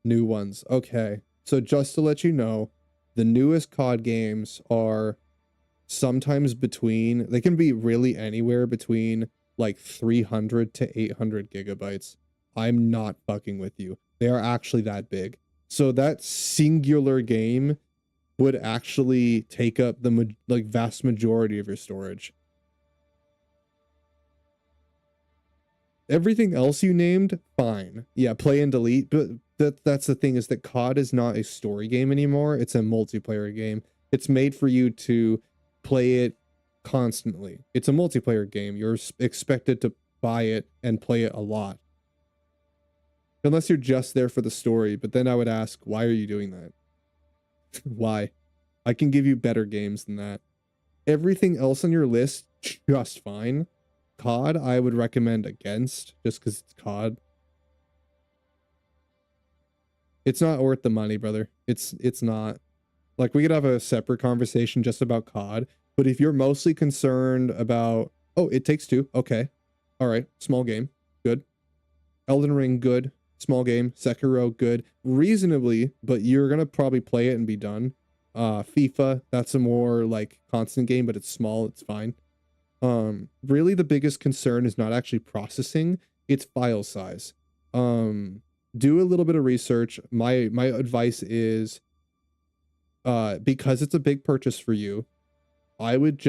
New ones. Okay. So just to let you know, the newest COD games are sometimes they can be really anywhere between like 300 to 800 gigabytes. I'm not fucking with you. They are actually that big. So that singular game would actually take up the vast majority of your storage. Everything else you named, fine. Yeah, play and delete, but that's the thing, is that COD is not a story game anymore. It's a multiplayer game. It's made for you to play it constantly. It's a multiplayer game. You're expected to buy it and play it a lot. Unless you're just there for the story, but then I would ask, why are you doing that? Why? I can give you better games than that. Everything else on your list, just fine. COD, I would recommend against, just because it's COD. It's not worth the money, brother. It's not. Like, we could have a separate conversation just about COD, but if you're mostly concerned about, oh, It Takes Two, okay. All right, small game, good. Elden Ring, good. Small game. Sekiro, good. Reasonably, but you're gonna probably play it and be done. FIFA, that's a more like constant game, but it's small, it's fine. Really the biggest concern is not actually processing, it's file size. Do a little bit of research. My advice is, because it's a big purchase for you, I would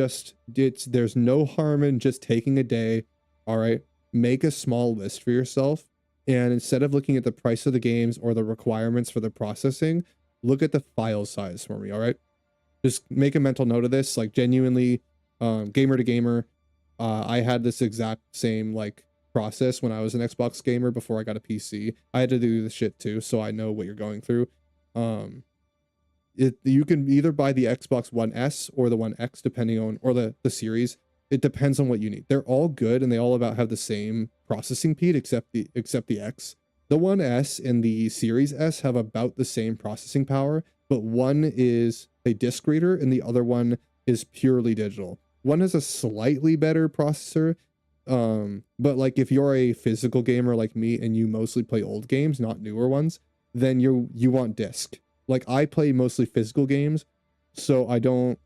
there's no harm in just taking a day. All right, make a small list for yourself, and instead of looking at the price of the games or the requirements for the processing, look at the file size for me. All right, just make a mental note of this, like genuinely. Gamer to gamer, I had this exact same like process when I was an Xbox gamer before I got a PC. I had to do this shit too, so I know what you're going through. You can either buy the Xbox One S or the One X, depending on, or the series. It depends on what you need. They're all good and they all have the same processing speed except the X. The One S and the Series S have about the same processing power, but one is a disc reader and the other one is purely digital. One has a slightly better processor, but like if you're a physical gamer like me and you mostly play old games, not newer ones, then you want disc. Like I play mostly physical games, so I don't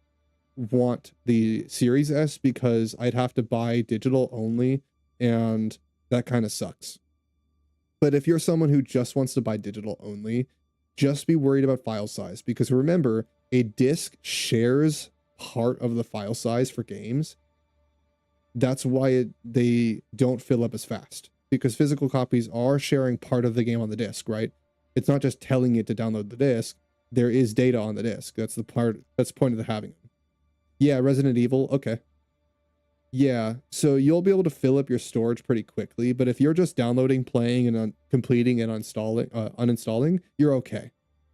want the Series S because I'd have to buy digital only, and that kind of sucks. But if you're someone who just wants to buy digital only, just be worried about file size, because remember, a disc shares part of the file size for games. That's why they don't fill up as fast, because physical copies are sharing part of the game on the disc, right? It's not just telling it to download the disc. There is data on the disc. That's the point of the having it. Yeah, Resident Evil, okay. Yeah, so you'll be able to fill up your storage pretty quickly, but if you're just downloading, playing, and completing and uninstalling, you're okay.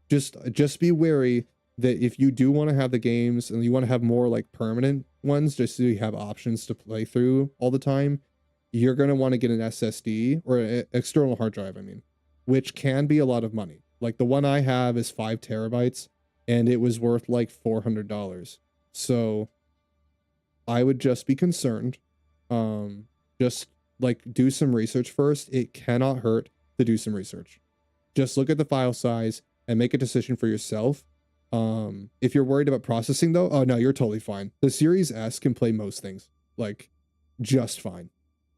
Just be wary that if you do want to have the games and you want to have more like permanent ones, just so you have options to play through all the time, you're going to want to get an SSD or an external hard drive, I mean, which can be a lot of money. Like the one I have is 5 terabytes and it was worth like $400. So I would just be concerned. Just like do some research first. It cannot hurt to do some research. Just look at the file size and make a decision for yourself. If you're worried about processing though, oh no, you're totally fine. The Series S can play most things, like just fine.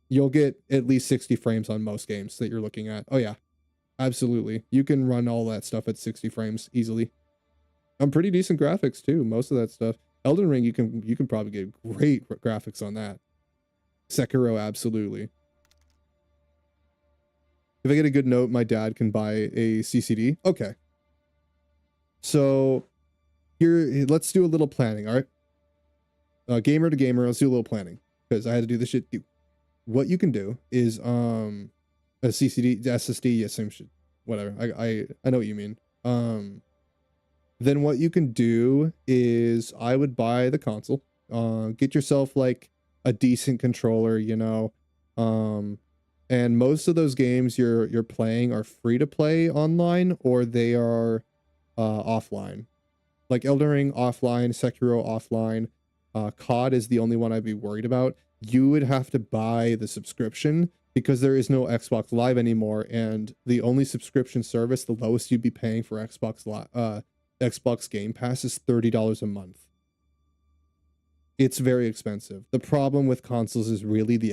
You'll get at least 60 frames on most games that you're looking at. Oh yeah, absolutely. You can run all that stuff at 60 frames easily. Pretty decent graphics too, most of that stuff. Elden Ring, you can probably get great graphics on that. Sekiro, absolutely. If I get a good note, my dad can buy a CCD. Okay. So here, let's do a little planning, all right? Gamer to gamer, let's do a little planning because I had to do this shit too. What you can do is a CCD, SSD, yeah, same shit. Whatever. I know what you mean. Then what you can do is I would buy the console. Get yourself like a decent controller, you know. And most of those games you're playing are free to play online or they are offline. Like Elden Ring offline, Sekiro offline. COD is the only one I'd be worried about. You would have to buy the subscription because there is no Xbox Live anymore, and the only subscription service, the lowest you'd be paying for Xbox Game Pass is $30 a month. It's very expensive. The problem with consoles is really the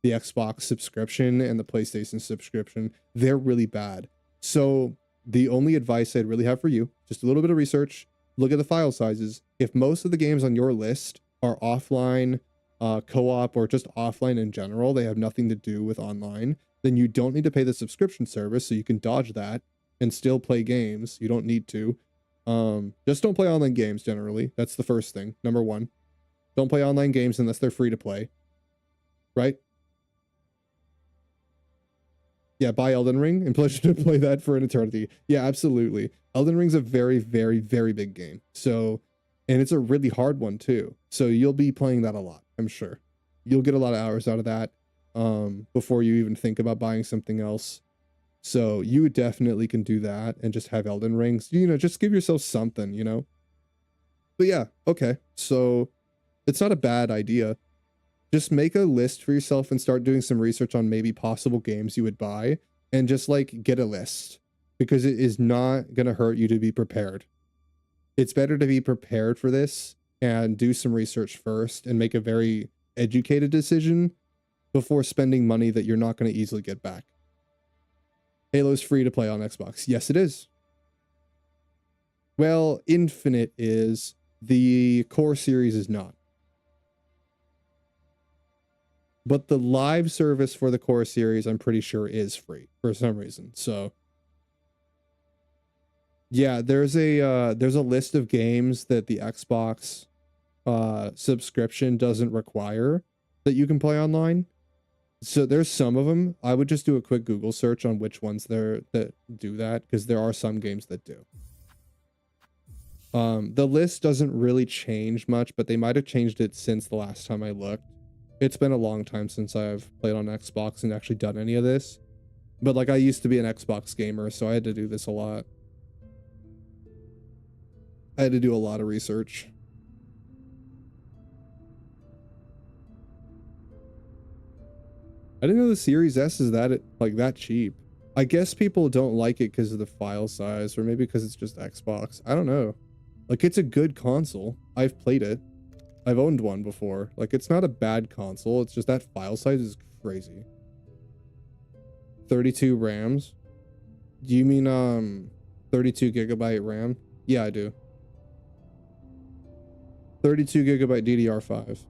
Xbox subscription and the PlayStation subscription. They're really bad. So the only advice I'd really have for you, just a little bit of research, look at the file sizes. If most of the games on your list are offline, co-op, or just offline in general, they have nothing to do with online, then you don't need to pay the subscription service, so you can dodge that and still play games. You don't need to. Just don't play online games generally. That's the first thing. Number one. Don't play online games unless they're free to play. Right? Yeah, buy Elden Ring and play that for an eternity. Yeah, absolutely. Elden Ring's a very, very, very big game. So, and it's a really hard one too. So you'll be playing that a lot, I'm sure. You'll get a lot of hours out of that before you even think about buying something else. So you definitely can do that and just have Elden Rings, you know, just give yourself something, you know. But yeah, okay. So it's not a bad idea. Just make a list for yourself and start doing some research on maybe possible games you would buy and just like get a list because it is not going to hurt you to be prepared. It's better to be prepared for this and do some research first and make a very educated decision before spending money that you're not going to easily get back. Halo's free to play on Xbox. Yes, it is. Well, Infinite is. The core series is not. But the live service for the core series, I'm pretty sure, is free for some reason. So, yeah, there's a list of games that the Xbox subscription doesn't require that you can play online. So there's some of them. I would just do a quick Google search on which ones that do that, because there are some games that do. The list doesn't really change much, but they might have changed it since the last time I looked. It's been a long time since I've played on Xbox and actually done any of this. But like I used to be an Xbox gamer, so I had to do this a lot. I had to do a lot of research. I didn't know the Series S is that cheap. I guess people don't like it because of the file size, or maybe because it's just Xbox. I don't know. Like, it's a good console. I've played it. I've owned one before. Like, it's not a bad console. It's just that file size is crazy. 32 RAMs? Do you mean 32 gigabyte RAM? Yeah, I do. 32 gigabyte DDR5.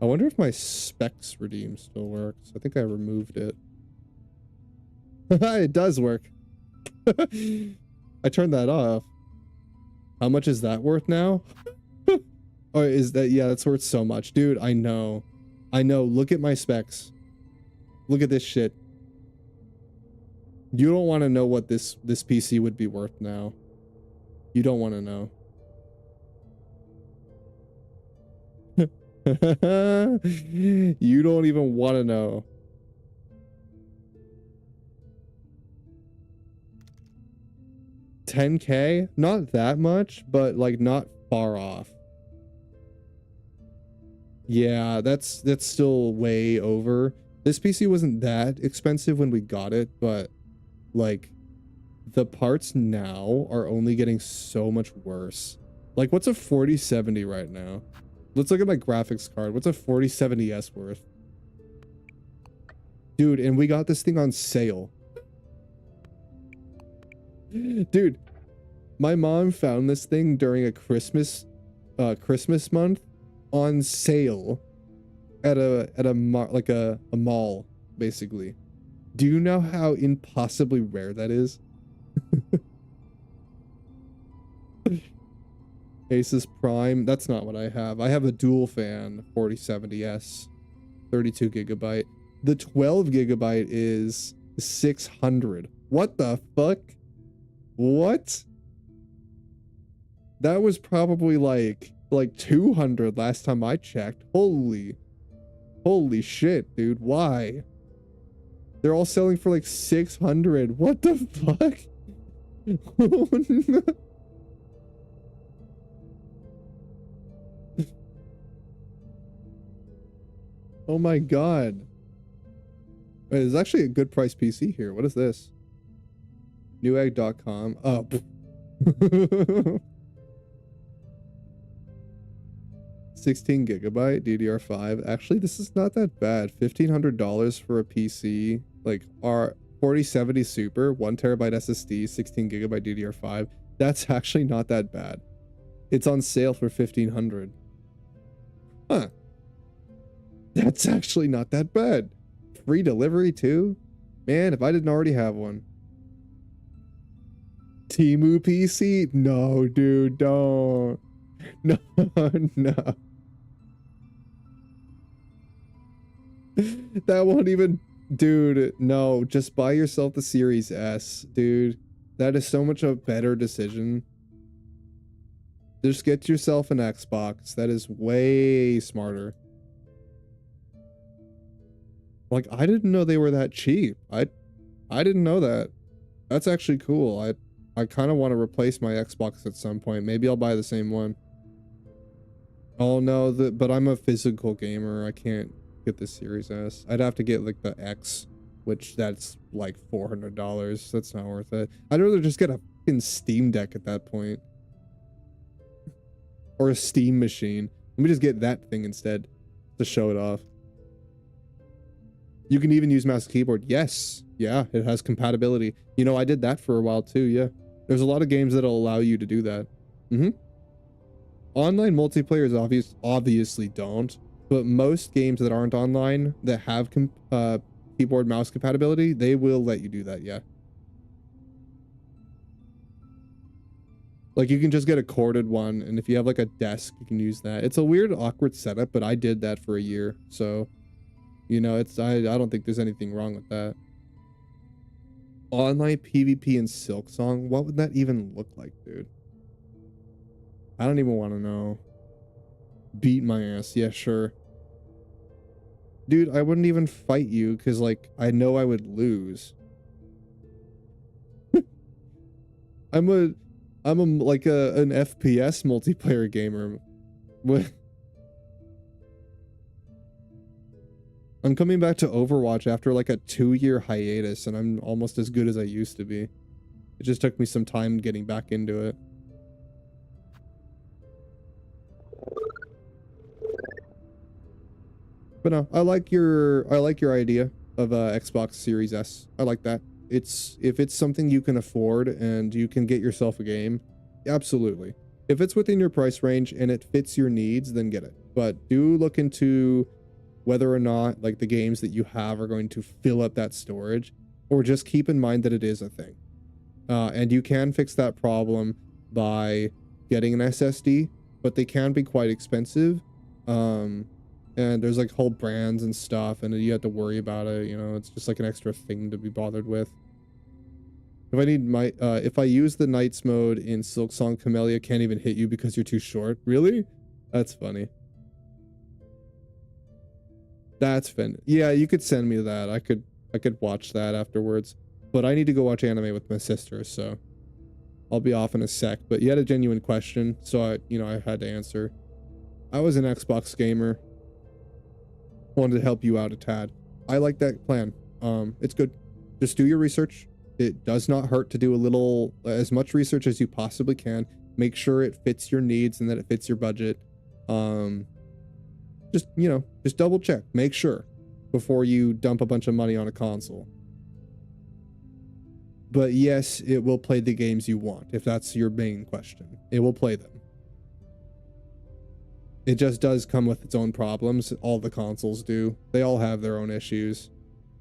I wonder if my specs redeem still works. I think I removed it. It does work. I turned that off. How much is that worth now? Oh, is that, yeah, that's worth so much. Dude, I know. Look at my specs. Look at this shit. You don't want to know what this PC would be worth now. You don't want to know. You don't even want to know. $10K? Not that much, but like not far off. Yeah, that's still way over. This PC wasn't that expensive when we got it, but like the parts now are only getting so much worse. Like what's a 4070 right now? Let's look at my graphics card. What's a 4070S worth? Dude, and we got this thing on sale. Dude, my mom found this thing during a Christmas month on sale at a mall, basically. Do you know how impossibly rare that is? Asus Prime, that's not what I have. I have a dual fan 4070S, 32 gigabyte. The 12 gigabyte is 600. What the fuck? What? That was probably like 200 last time I checked. Holy shit, dude. Why? They're all selling for like 600. What the fuck? Oh, no. Oh my god. Wait, there's actually a good price PC here. What is this? Newegg.com. Oh. 16 gigabyte DDR5. Actually, this is not that bad. $1,500 for a PC. Like our 4070 Super, 1 terabyte SSD, 16 gigabyte DDR5. That's actually not that bad. It's on sale for $1,500. Huh. That's actually not that bad. Free delivery too? Man, if I didn't already have one. Temu PC? No, dude, don't. No, no. That won't even... Dude, no. Just buy yourself the Series S, dude. That is so much a better decision. Just get yourself an Xbox. That is way smarter. Like, I didn't know they were that cheap. I didn't know that. That's actually cool. I kind of want to replace my Xbox at some point. Maybe I'll buy the same one. Oh no, but I'm a physical gamer. I can't get the Series S. I'd have to get like the X, which that's like $400. That's not worth it. I'd rather just get a fucking Steam Deck at that point. Or a Steam machine. Let me just get that thing instead to show it off. You can even use mouse and keyboard. Yes. Yeah, it has compatibility. You know, I did that for a while too. Yeah. There's a lot of games that'll allow you to do that. Online multiplayer is obviously don't, but most games that aren't online that have keyboard mouse compatibility, they will let you do that. Yeah. Like you can just get a corded one, and if you have like a desk, you can use that. It's a weird, awkward setup, but I did that for a year, so you know, I don't think there's anything wrong with that. Online PvP in Silksong, what would that even look like, dude? I don't even want to know. Beat my ass, yeah, sure. Dude, I wouldn't even fight you because like I know I would lose. I'm like an FPS multiplayer gamer. I'm coming back to Overwatch after like a 2-year hiatus, and I'm almost as good as I used to be. It just took me some time getting back into it. But no, I like your idea of Xbox Series S. I like that. If it's something you can afford and you can get yourself a game, absolutely. If it's within your price range and it fits your needs, then get it. But do look into whether or not like the games that you have are going to fill up that storage, or just keep in mind that it is a thing. And you can fix that problem by getting an SSD, but they can be quite expensive. And there's like whole brands and stuff, and you have to worry about it. You know, it's just like an extra thing to be bothered with. If I use the Knights mode in Silksong, Camellia can't even hit you because you're too short. Really? That's funny. That's fun. Yeah, you could send me that. I could watch that afterwards. But I need to go watch anime with my sister, so I'll be off in a sec. But you had a genuine question, so I had to answer. I was an Xbox gamer. Wanted to help you out a tad. I like that plan. It's good. Just do your research. It does not hurt to do as much research as you possibly can. Make sure it fits your needs and that it fits your budget. Just double check. Make sure before you dump a bunch of money on a console. But yes, it will play the games you want, if that's your main question. It will play them. It just does come with its own problems. All the consoles do. They all have their own issues.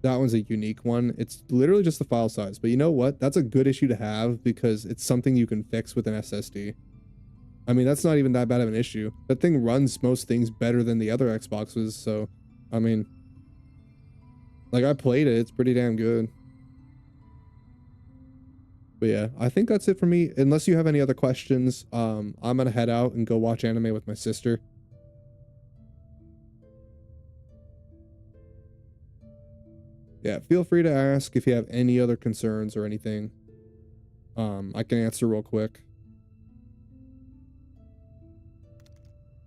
That one's a unique one. It's literally just the file size. But you know what? That's a good issue to have because it's something you can fix with an SSD. I mean, that's not even that bad of an issue. That thing runs most things better than the other Xboxes. So, I mean, like, I played it. It's pretty damn good. But yeah, I think that's it for me. Unless you have any other questions, I'm gonna head out and go watch anime with my sister. Yeah, feel free to ask if you have any other concerns or anything. I can answer real quick.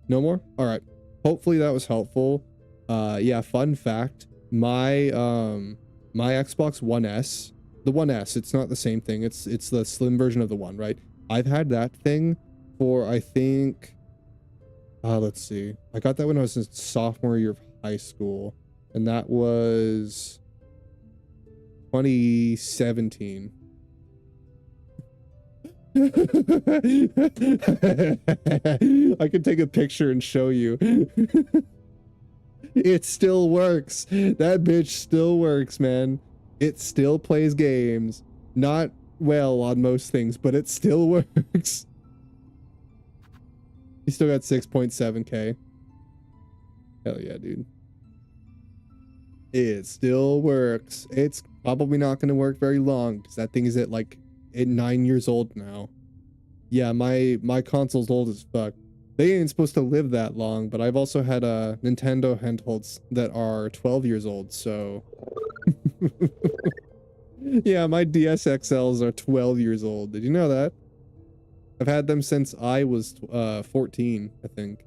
No more? All right. Hopefully that was helpful. Yeah, fun fact. My Xbox One S, the One S, it's not the same thing. It's the slim version of the One, right? I've had that thing for, I think, let's see. I got that when I was in sophomore year of high school, and that was 2017. I could take a picture and show you. It still works. That bitch still works, man. It still plays games. Not well on most things, but it still works. You still got 6.7K. Hell yeah, dude. It still works. It's probably not going to work very long because that thing is at 9 years old now. Yeah, my console's old as fuck. They ain't supposed to live that long, but I've also had Nintendo handhelds that are 12 years old, so... Yeah, my DS XLs are 12 years old. Did you know that? I've had them since I was 14, I think.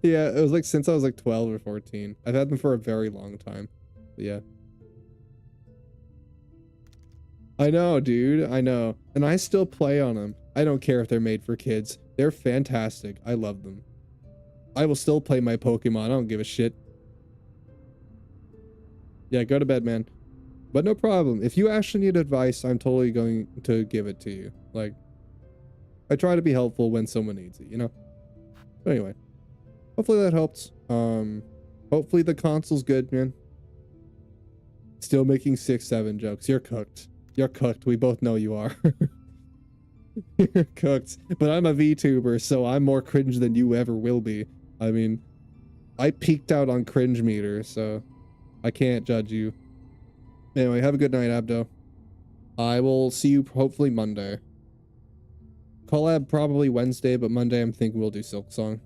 Yeah, it was since I was 12 or 14. I've had them for a very long time. But yeah. I know, dude. I know. And I still play on them. I don't care if they're made for kids. They're fantastic. I love them. I will still play my Pokemon. I don't give a shit. Yeah, go to bed, man. But no problem. If you actually need advice, I'm totally going to give it to you. I try to be helpful when someone needs it, you know? But anyway. Hopefully that helps. Hopefully the console's good, man. Still making 6-7 jokes. You're cooked. You're cooked. We both know you are. You're cooked. But I'm a VTuber, so I'm more cringe than you ever will be. I mean, I peaked out on cringe meter, so I can't judge you. Anyway, have a good night, Abdo. I will see you hopefully Monday. Collab probably Wednesday, but Monday I'm thinking we'll do Silksong.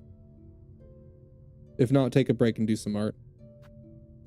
If not, take a break and do some art.